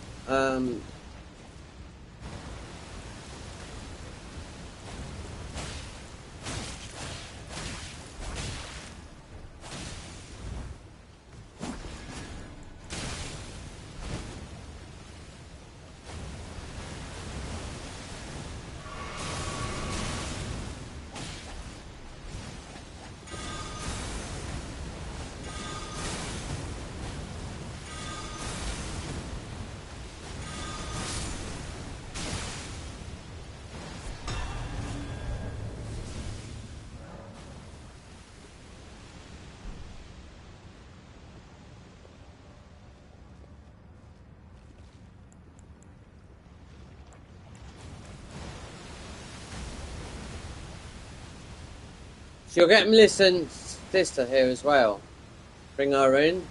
She'll get Millicent's sister here as well. Bring her in.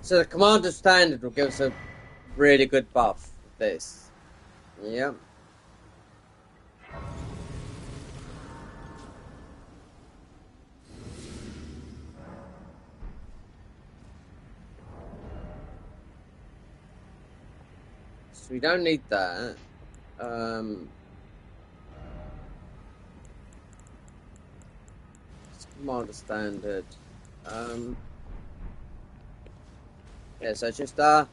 So the Commander Standard will give us a really good buff with this. Yeah. So we don't need that. It's Commander Standard. Yeah, so just that's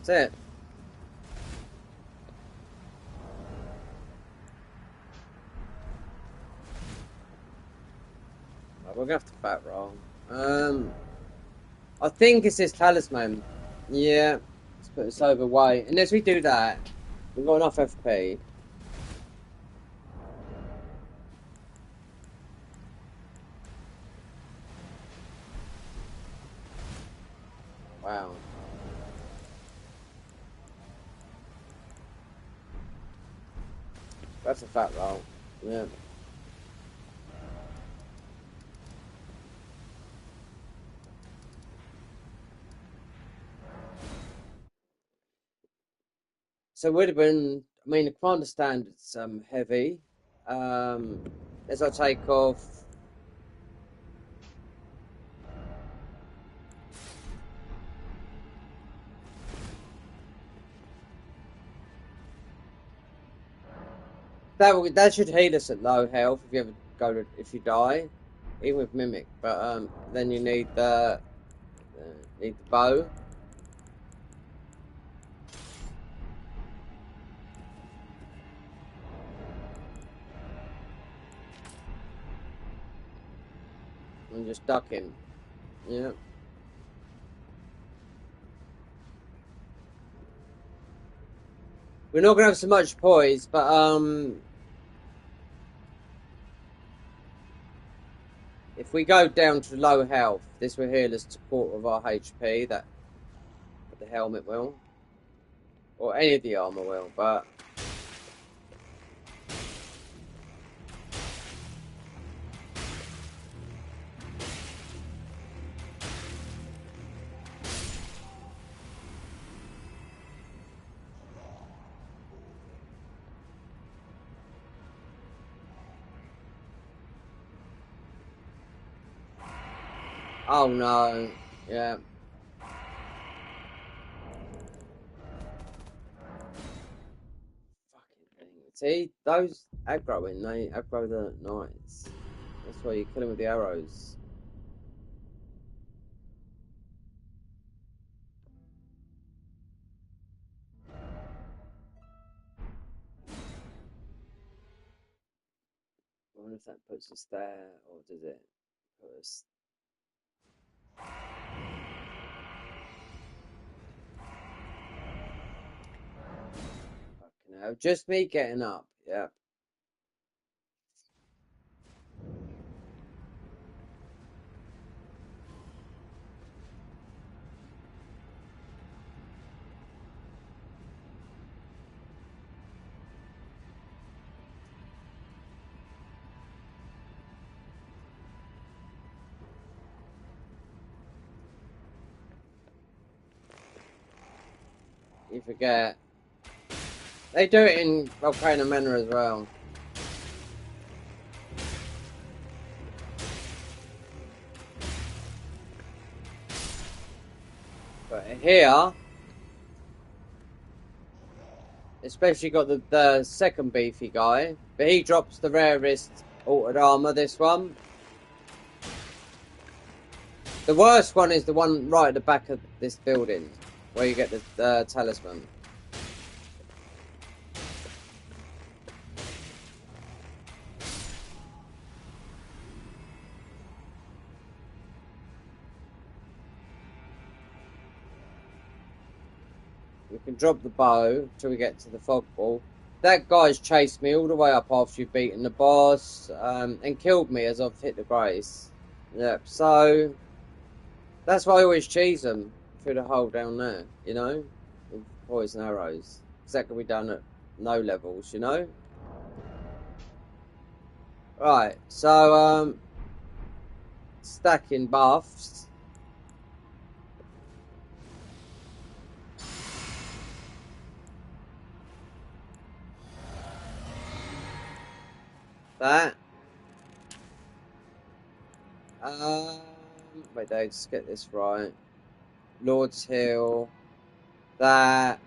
it. Right, we're gonna have to fat roll. I think it's this talisman. Yeah, let's put this overweight. Unless we do that, we've got enough FP. Wow. That's a fat roll. Yeah. So it would have been, I mean, the Commander Standard's heavy. As I take off. That should heal us at low health if you ever if you die, even with mimic. But then you need the bow. And just duck him. Yeah. We're not gonna have so much poise, but if we go down to low health, this will heal us to quarter of our HP. That the helmet will, or any of the armor will, but. Oh no, yeah. Fucking thing. See, those aggroing, they aggro the knights. That's why you kill them with the arrows. I wonder if that puts us there, or does it put us... Fucking hell. Just me getting up, yeah. You forget. They do it in Volcano Manor as well. But here, especially got the second beefy guy, but he drops the rarest altered armor, this one. The worst one is the one right at the back of this building, where you get the talisman. We can drop the bow till we get to the fog ball. That guy's chased me all the way up after you've beaten the boss, and killed me as I've hit the grace. Yep, so that's why I always cheese them through the hole down there, you know, with poison arrows. Because that can be done at no levels, you know. Right, so stacking buffs. That. Wait, Dave, just get this right. Lord's Hill. That.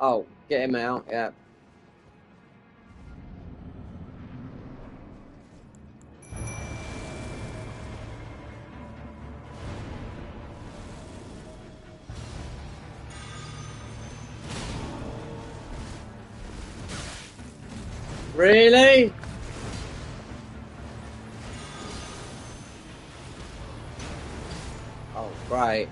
Oh, get him out, yeah. Really? Oh, great.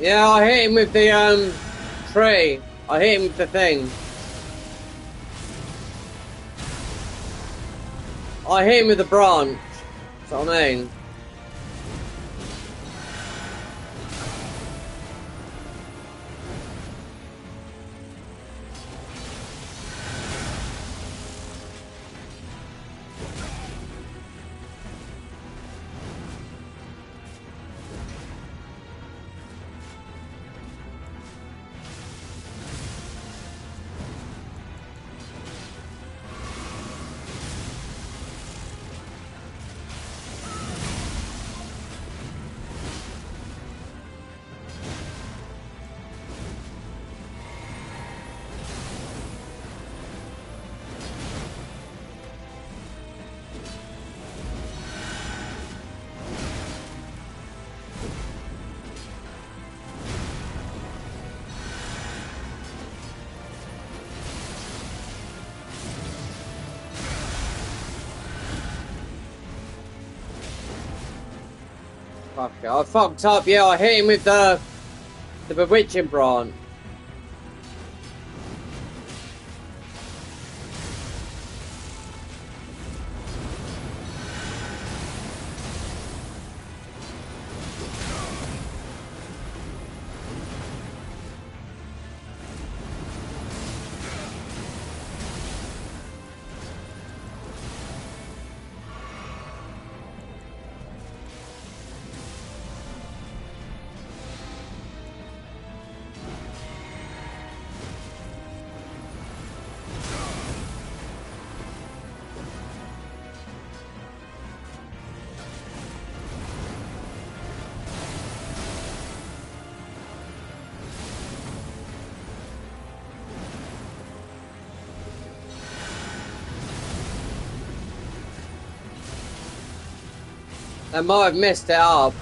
Yeah, I hit him with the tree. I hit him with the thing. I hit him with the branch. That's what I mean. Fuck it. I fucked up. Yeah, I hit him with the bewitching branch. I might have messed it up.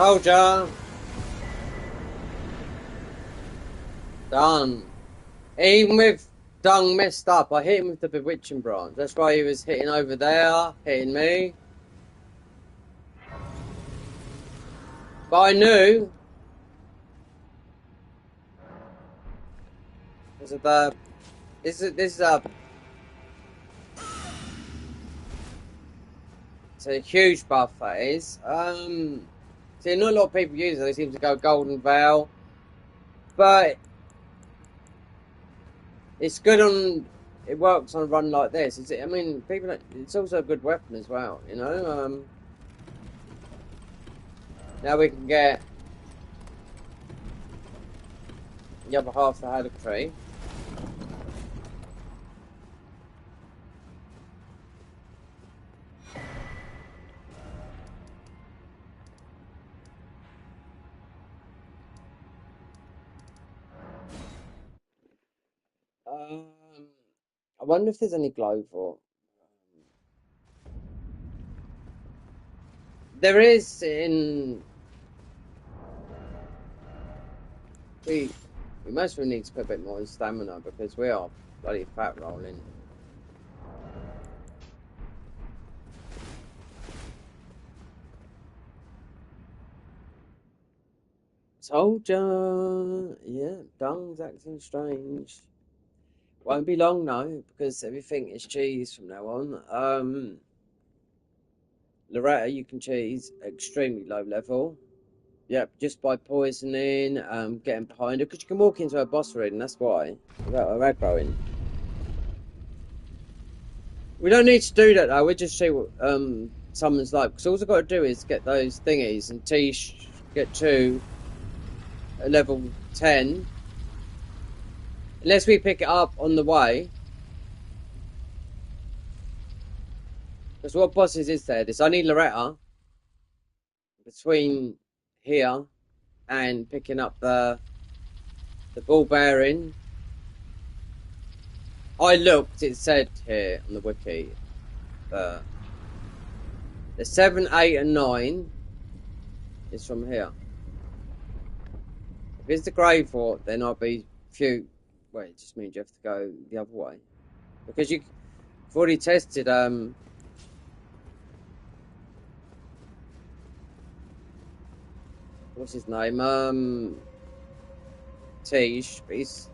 Told ya. Done. Even with Dung messed up, I hit him with the bewitching branch. That's why he was hitting over there, hitting me. But I knew. This is the. This is a. It's a huge buff that is. See, not a lot of people use it. They seem to go Golden Veil, but it's good on. It works on a run like this. I mean, people. It's also a good weapon as well. You know. Now we can get the other half of the Haddock tree. I wonder if there's any glow for. There is in. We We most of need to put a bit more in stamina because we are bloody fat rolling. Told ya. Yeah, Dung's acting strange. Won't be long though, because everything is cheese from now on. Loretta, you can cheese extremely low level. Yep, just by poisoning, getting behind her, because you can walk into a boss raid, and that's why, without her aggroing. We don't need to do that though, we just see what someone's like, because all we've got to do is get those thingies, and get to level 10. Unless we pick it up on the way. Because what bosses is there? There's only Loretta between here and picking up the ball bearing. I looked, it said here on the wiki, the 7, 8 and 9 is from here. If it's the grey fort, then I'll be few. Well, it just means you have to go the other way. Because you've already tested, what's his name? Tish, but he's...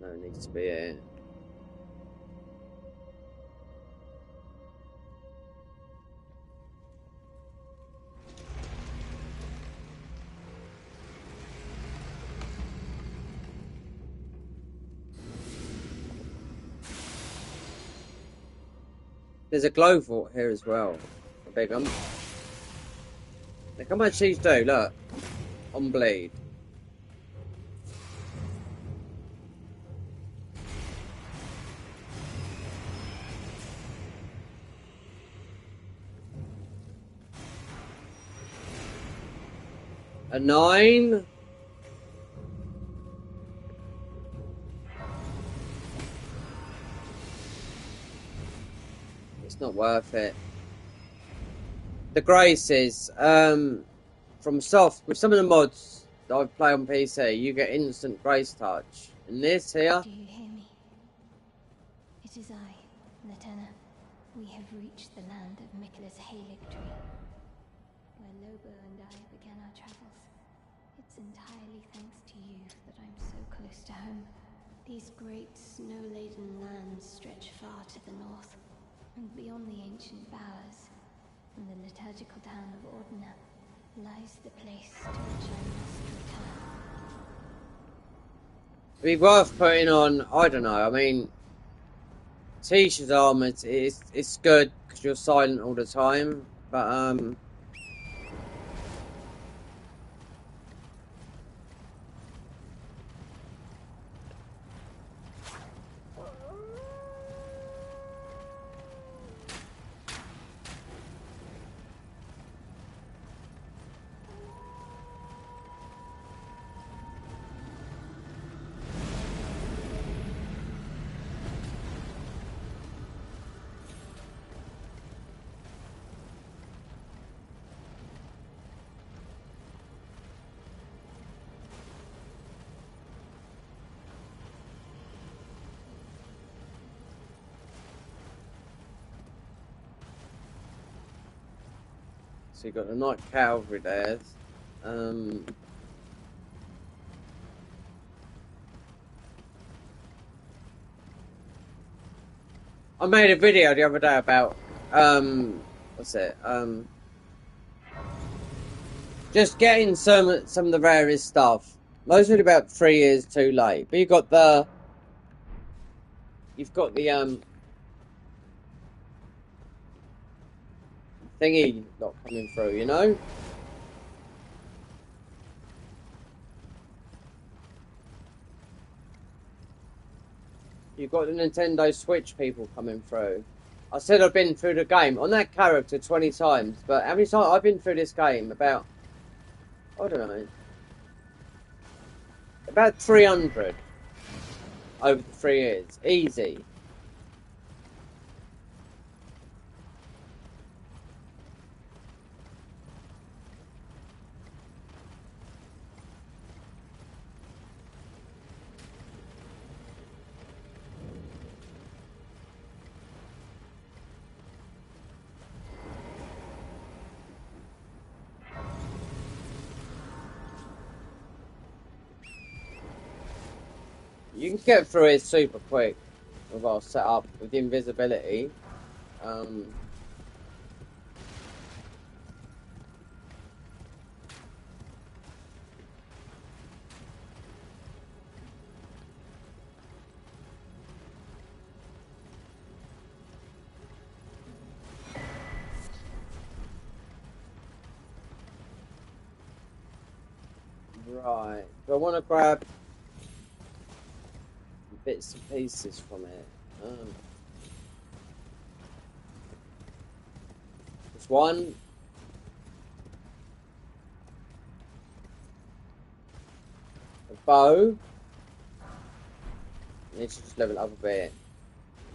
No need to be here. There's a glow fort here as well. A big one. Look how much these do, look. On bleed. A 9. It's not worth it. The graces, from soft, with some of the mods that I play on PC, you get instant grace touch. And this here... Do you hear me? It is I, Latenna. We have reached the land of Miquella's Halig tree, where Lobo and I began our travels. It's entirely thanks to you that I'm so close to home. These great snow-laden lands stretch far to the north, and beyond the ancient bowers, in the liturgical town of Ordina, lies the place to which I must return. It'd be worth putting on, I don't know, I mean... Tisha's armor, it's good, because you're silent all the time, but, so you've got the Knight Cavalry there. I made a video the other day about, what's it, just getting some of the rarest stuff. Mostly about 3 years too late. But you've got the thingy not coming through, you know? You've got the Nintendo Switch people coming through. I said I've been through the game on that character 20 times, but how many times I've been through this game? About, I don't know, about 300 over the 3 years. Easy. You can get through it super quick with our setup with the invisibility. Right, so I want to grab bits and pieces from it. There's one. A bow. I need to just level it up a bit.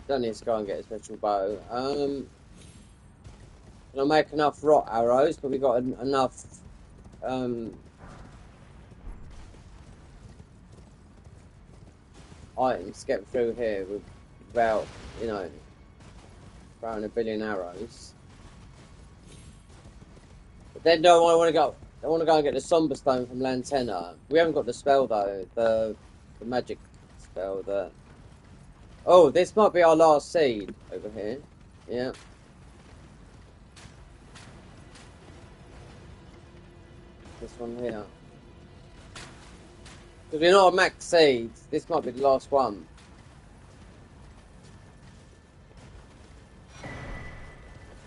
Don't need to go and get a special bow. Can I make enough rot arrows? But we got enough items to get through here without, you know, throwing a billion arrows. But then I want to go and get the Somber Stone from Lantena. We haven't got the spell though, the magic spell. Oh, this might be our last seed over here. Yeah. This one here. Because we're not a max seeds, this might be the last one.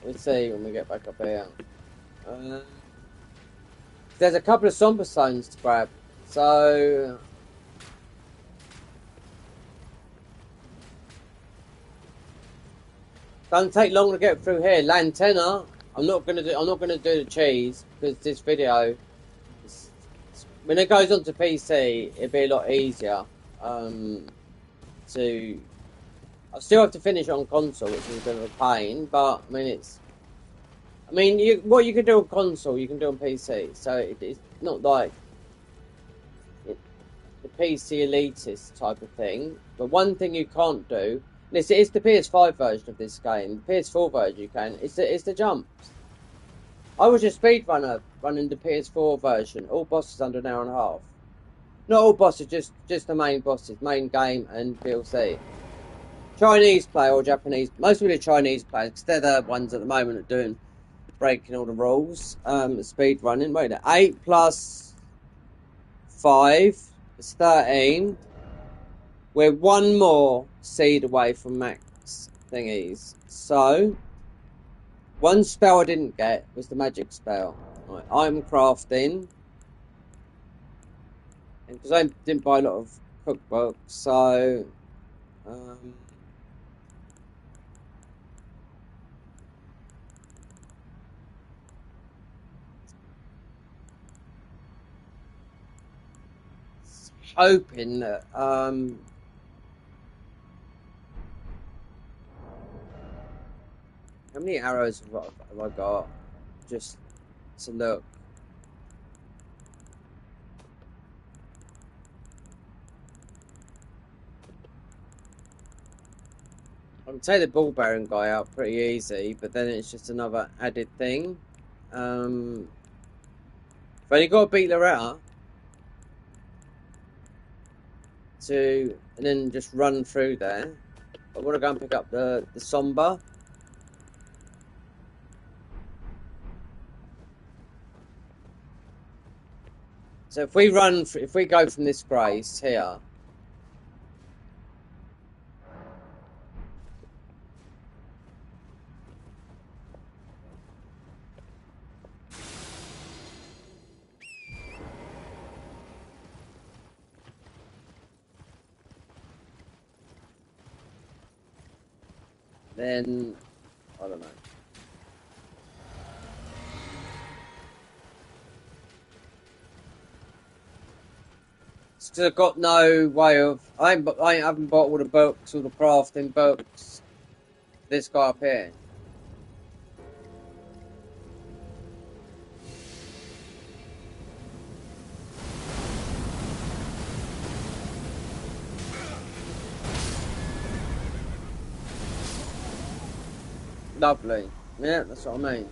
We'll see when we get back up here. There's a couple of Somber Stones to grab, so doesn't take long to get through here. Lantena. I'm not gonna do the cheese because this video, when it goes onto PC, it'll be a lot easier. I still have to finish it on console, which is a bit of a pain. But what you can do on console, you can do on PC. So it's not like the PC elitist type of thing. But one thing you can't do. It's the PS5 version of this game. The PS4 version you can. It's the jumps. I was a speedrunner running the PS4 version. All bosses under an hour and a half. Not all bosses, just the main bosses, main game and DLC. Chinese player or Japanese, mostly the Chinese players, because they're the ones at the moment that are breaking all the rules. Speedrunning. Wait, 8 plus 5 is 13. We're one more seed away from max thingies. So, one spell I didn't get was the magic spell. Right, I'm crafting. And because I didn't buy a lot of cookbooks, so... hoping that... how many arrows have I got? Just to look. I can take the ball bearing guy out pretty easy, but then it's just another added thing. I've only got to beat Loretta and then just run through there. I want to go and pick up the Somber. So if we go from this grace here. Then, I don't know. Still got no way of. I haven't bought all the books, all the crafting books. This guy up here. Lovely. Yeah, that's what I mean.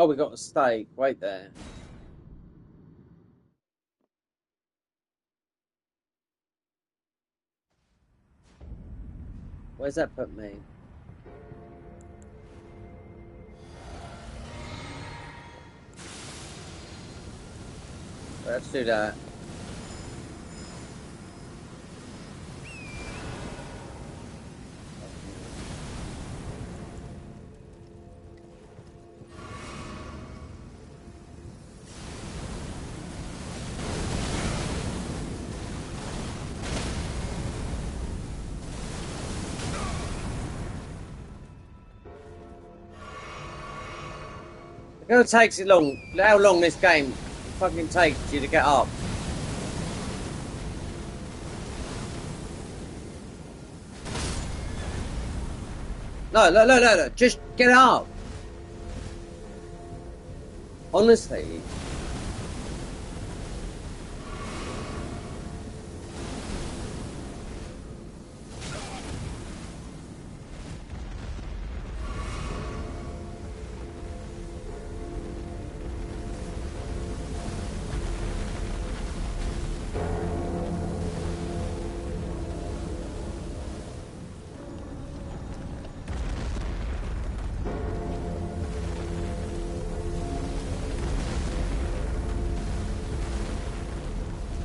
Oh, we got a steak. Wait there. Where's that put me? Let's do that. It gonna takes it long. How long this game fucking takes you to get up? No, no, no, no, no. Just get up. Honestly.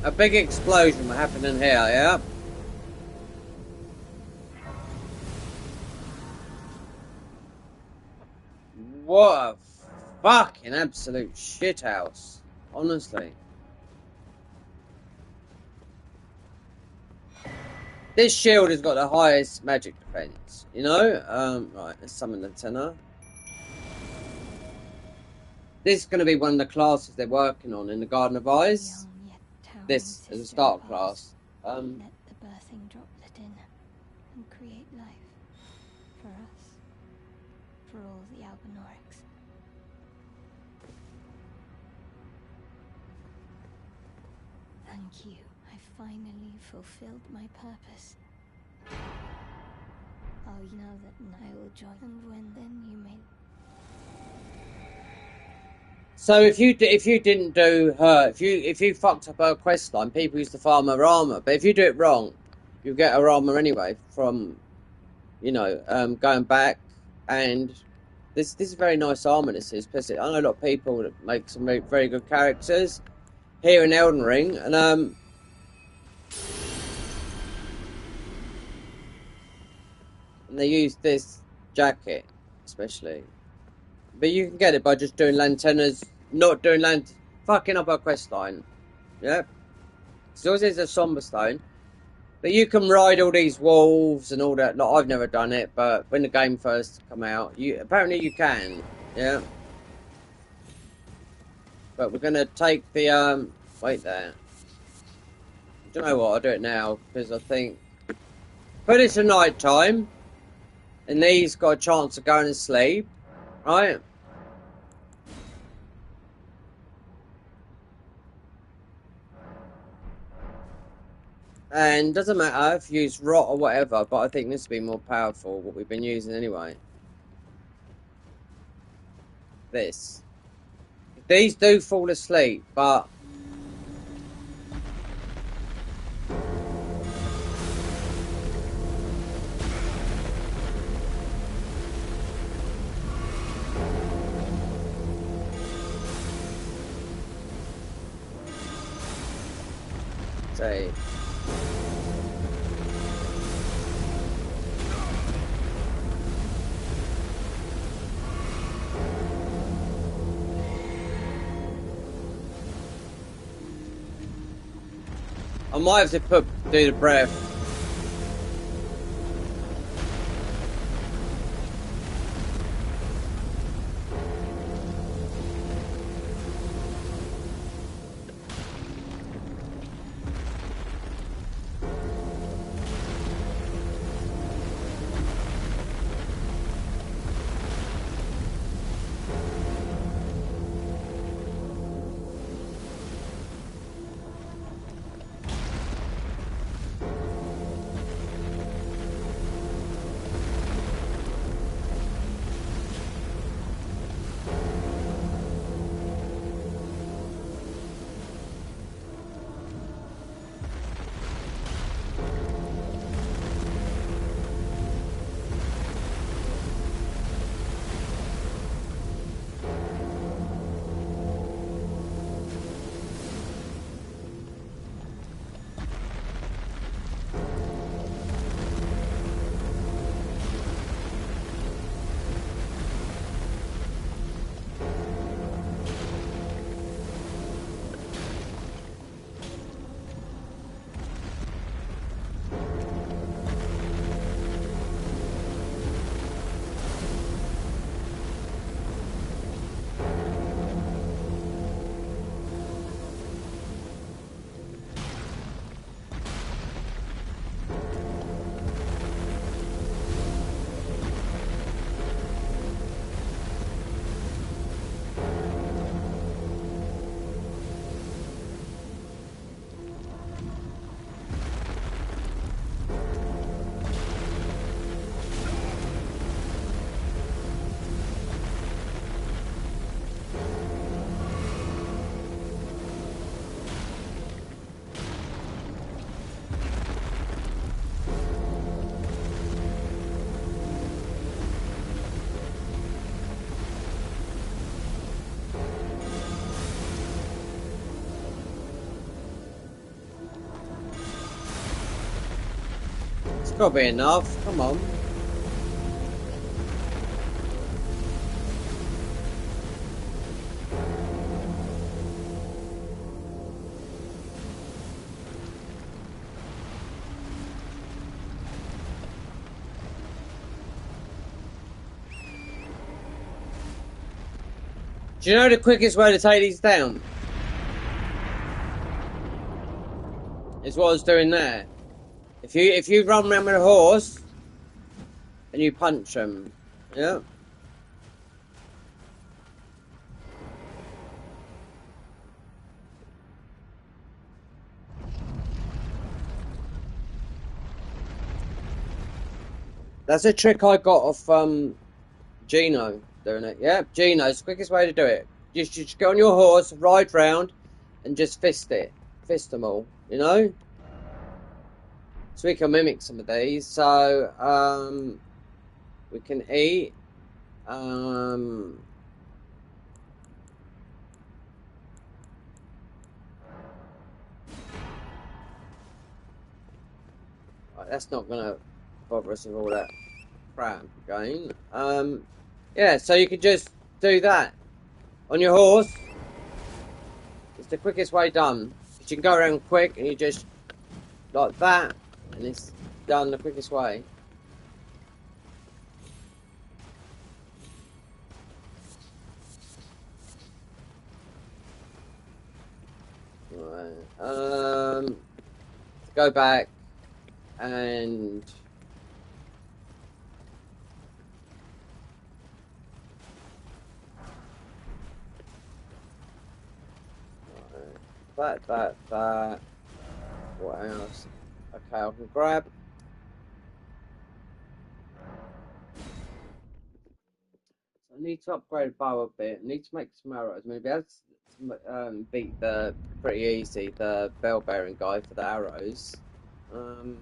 A big explosion will happen in here, yeah? What a fucking absolute shithouse. Honestly. This shield has got the highest magic defense, you know? Right, let's summon the tenor. This is going to be one of the classes they're working on in the Garden of Eyes. This is a start class. Let the birthing droplet in and create life for us, for all the Albinorics. Thank you. I finally fulfilled my purpose. Oh, you know that I will join, and when then you may. So if you didn't do her, if you fucked up her quest line, people used to farm her armor. But if you do it wrong, you get her armor anyway from, you know, going back. And this is very nice armor. This is. I know a lot of people that make some very, very good characters here in Elden Ring, and they use this jacket especially. But you can get it by just doing lanternas, not doing fucking up our quest line. Yeah. So there's a somber stone. But you can ride all these wolves and all that. Like, I've never done it, but when the game first come out, apparently you can. Yeah. But we're gonna take the wait there. Do you know what? I'll do it now because I think put it to night time, and these got a chance of going to sleep, right? And doesn't matter if you use rot or whatever, but I think this will be more powerful, what we've been using anyway. This. These do fall asleep, but... say... I might have to do the breath. It's got to be enough. Come on. Do you know the quickest way to take these down? Is what I was doing there. If you run around with a horse and you punch them, yeah. That's a trick I got off Gino doing it. Yeah, Gino's the quickest way to do it. Just go on your horse, ride round, and just fist them all. You know. So we can mimic some of these. So we can eat. Right, that's not gonna bother us with all that crap again. Yeah. So you could just do that on your horse. It's the quickest way done. You can go around quick, and you just like that, and it's done the quickest way. Right. Go back and that. What else? Okay, I can grab. So I need to upgrade a bow a bit. I need to make some arrows. Maybe that's beat the pretty easy the bell bearing guy for the arrows. Um.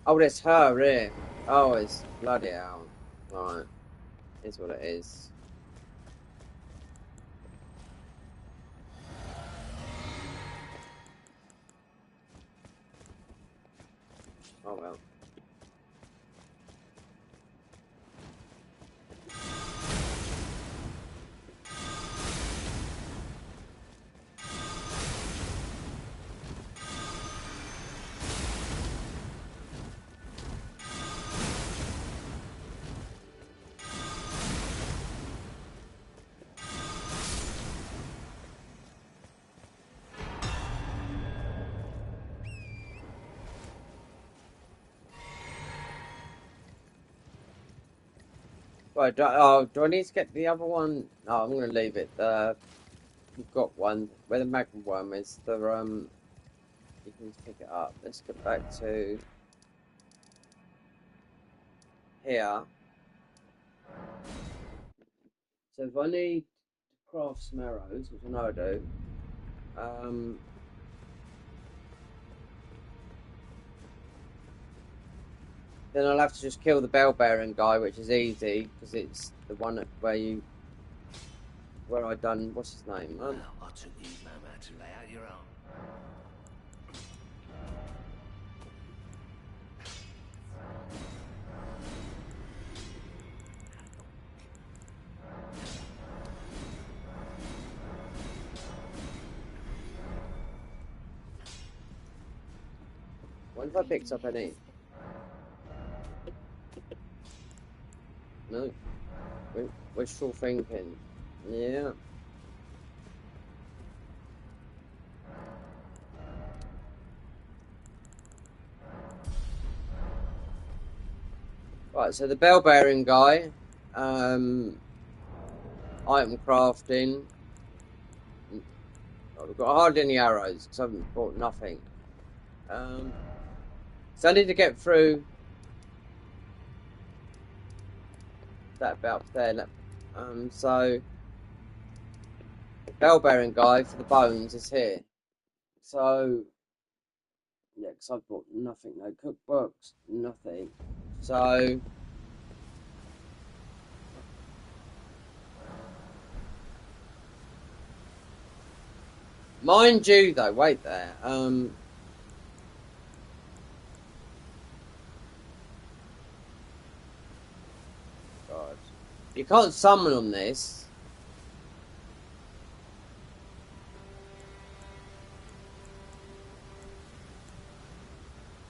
Oh, that's her, yeah. Oh, it's bloody hell. Right, is what it is. Oh well. Right, do I need to get the other one? No, I'm gonna leave it. We've got one where the magnum worm is. You can pick it up. Let's get back to here. So if I need to craft some arrows, which I know I do, um, then I'll have to just kill the bell bearing guy, which is easy because it's the one where I done what's his name? Well, I took you, Mama, to lay out your own. What if I picked up any? No, wishful thinking. Yeah. Right, so the bell bearing guy, item crafting. I've got hardly any arrows because I haven't bought nothing. So I need to get through that bit up there. So bell bearing guy for the bones is here. So yeah, because I've bought nothing. No cookbooks, nothing. So Mind you, though, wait there. God, you can't summon on this.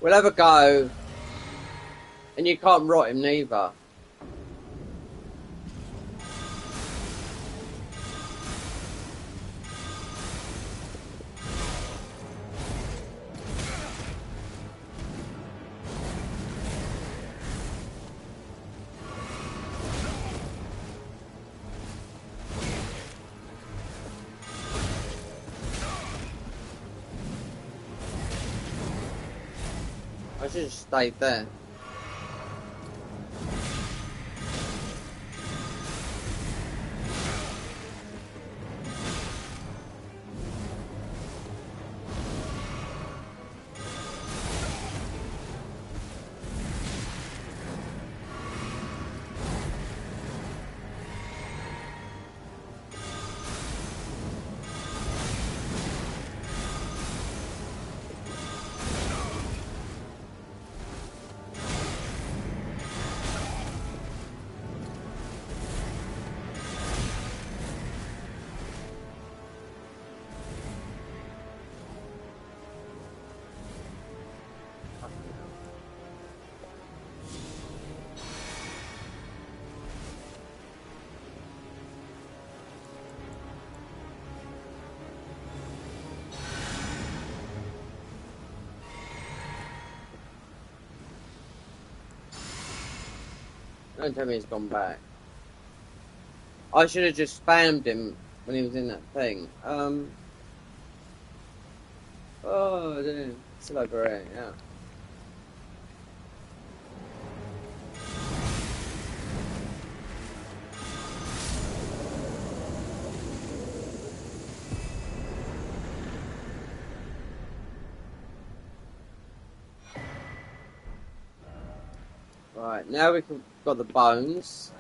We'll have a go, and you can't rot him neither. I should have stayed there. Don't tell me he's gone back. I should have just spammed him when he was in that thing. Oh, damn. Still over here, yeah. Right, now we've got the bones.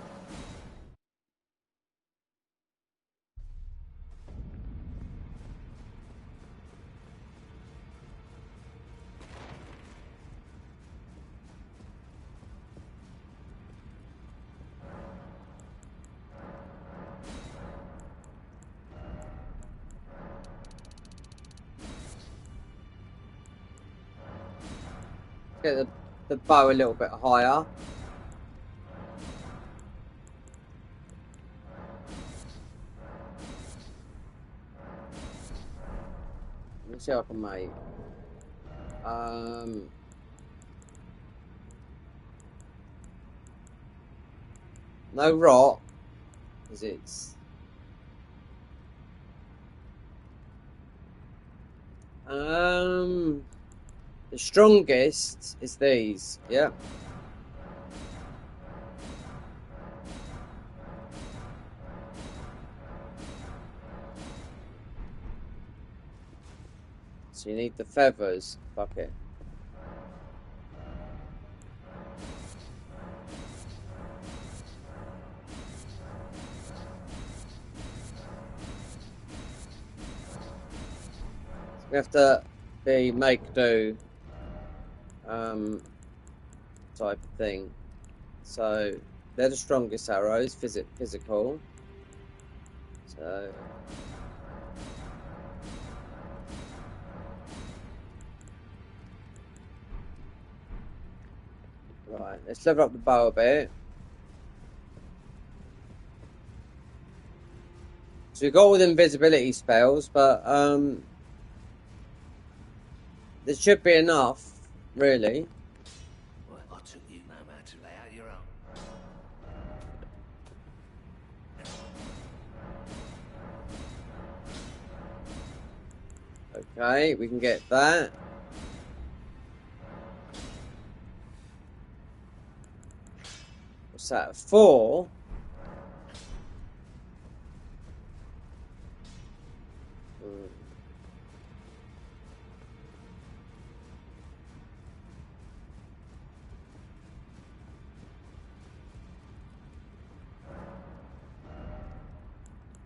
Get the bow a little bit higher. Let me see how I can make. No rot, because it's the strongest is these, yeah. So you need the feathers. Fuck it. We have to be make do type of thing. So they're the strongest arrows, physical. So right, let's level up the bow a bit. So we've got all the invisibility spells, but there should be enough, really. Well, I took you no matter. Lay out your own. Okay, we can get that. What's that? 4?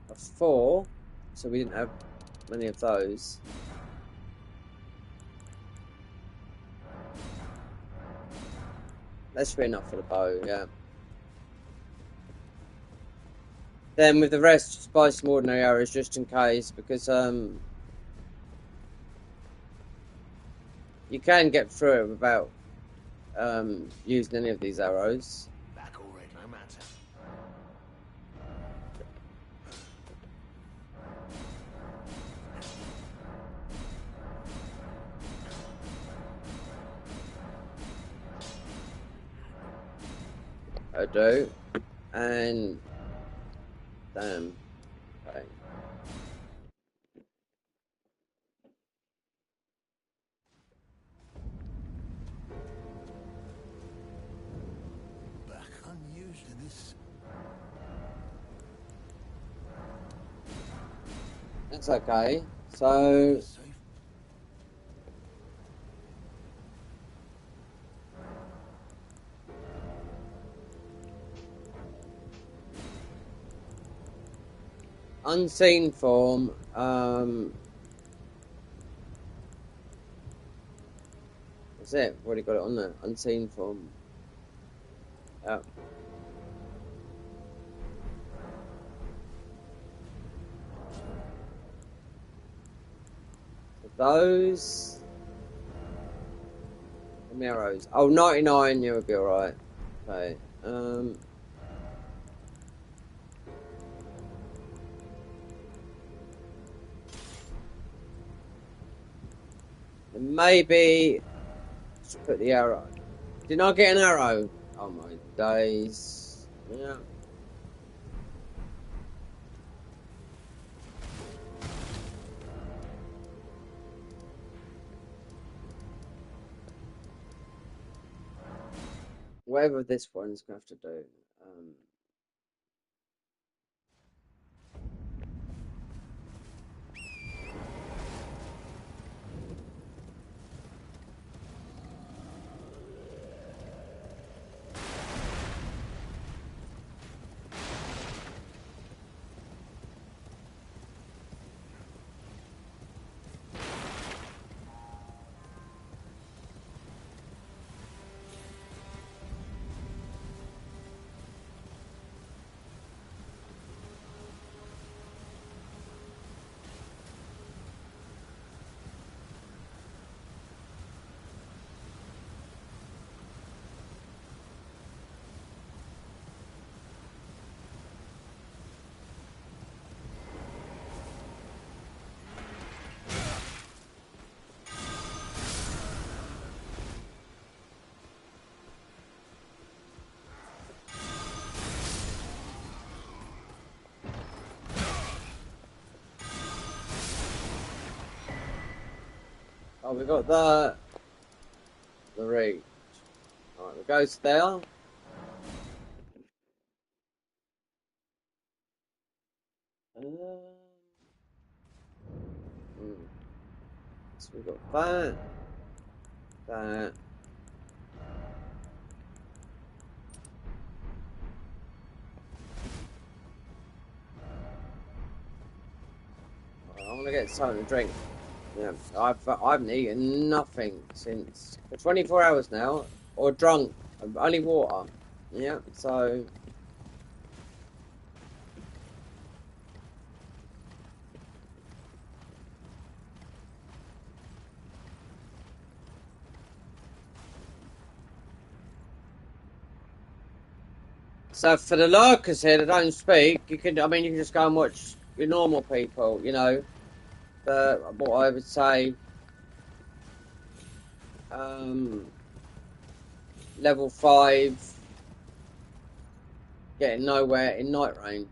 A 4. So we didn't have many of those. That should be enough for the bow, yeah. Then with the rest, just buy some ordinary arrows just in case, because you can get through it without using any of these arrows. Back already, no matter. I do. And damn. Okay. Back unusual in this. That's okay. So Safe. unseen form, that's it. I've already got it on there. Unseen form. Yeah. So those. The arrows. Oh, 99, you would be alright. Okay. Maybe just put the arrow. Didn't I get an arrow? Oh my days. Yeah. Whatever this one's gonna have to do. Oh, we got the reach. Alright, we go there. So we got that. That. I want to get something to drink. Yeah, I haven't eaten nothing since for 24 hours now, or drunk, only water. Yeah, so for the lurkers here that don't speak, you can. I mean, you can just go and watch your normal people. You know, what I would say, level 5, getting nowhere in night rain.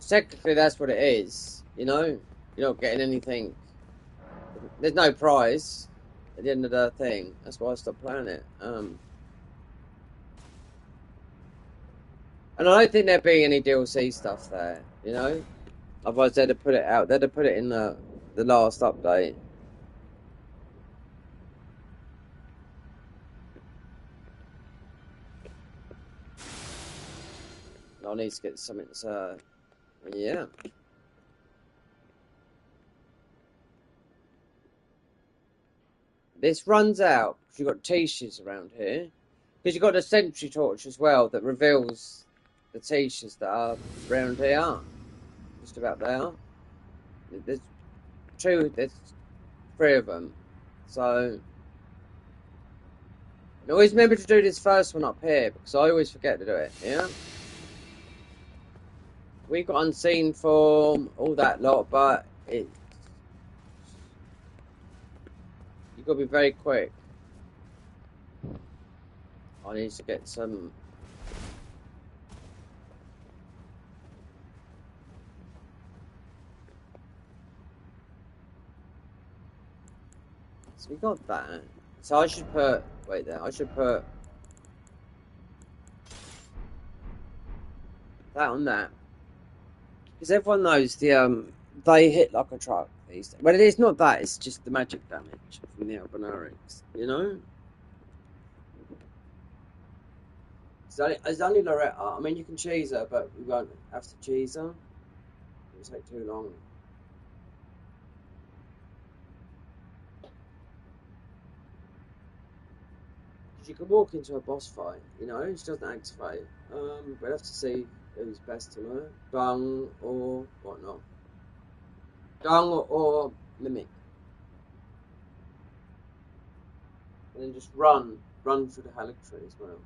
Technically, that's what it is. You know, you're not getting anything. There's no prize at the end of the thing. That's why I stopped playing it. And I don't think there'd be any DLC stuff there. You know, otherwise they'd have put it out. They'd have put it in the last update. I need to get something. Yeah. This runs out because you've got Tisha's around here. Because you've got the sentry torch as well that reveals the Tisha's that are around here. Just about there. There's there's 3 of them. So, and always remember to do this first one up here because I always forget to do it, yeah? We got unseen form, all that lot, but it. You've got to be very quick. I need to get some. So we got that. So I should put. Wait there. I should put that on that because everyone knows the they hit like a truck. These. Well, it's not that. It's just the magic damage from the Albinarics. You know. It's only Loretta. I mean, you can cheese her, but we won't have to cheese her. It'll take too long. You can walk into a boss fight, you know, she doesn't activate. We'll have to see who's best to know. Dung or whatnot. Dung or Mimic. And then just run through the Halictree as well.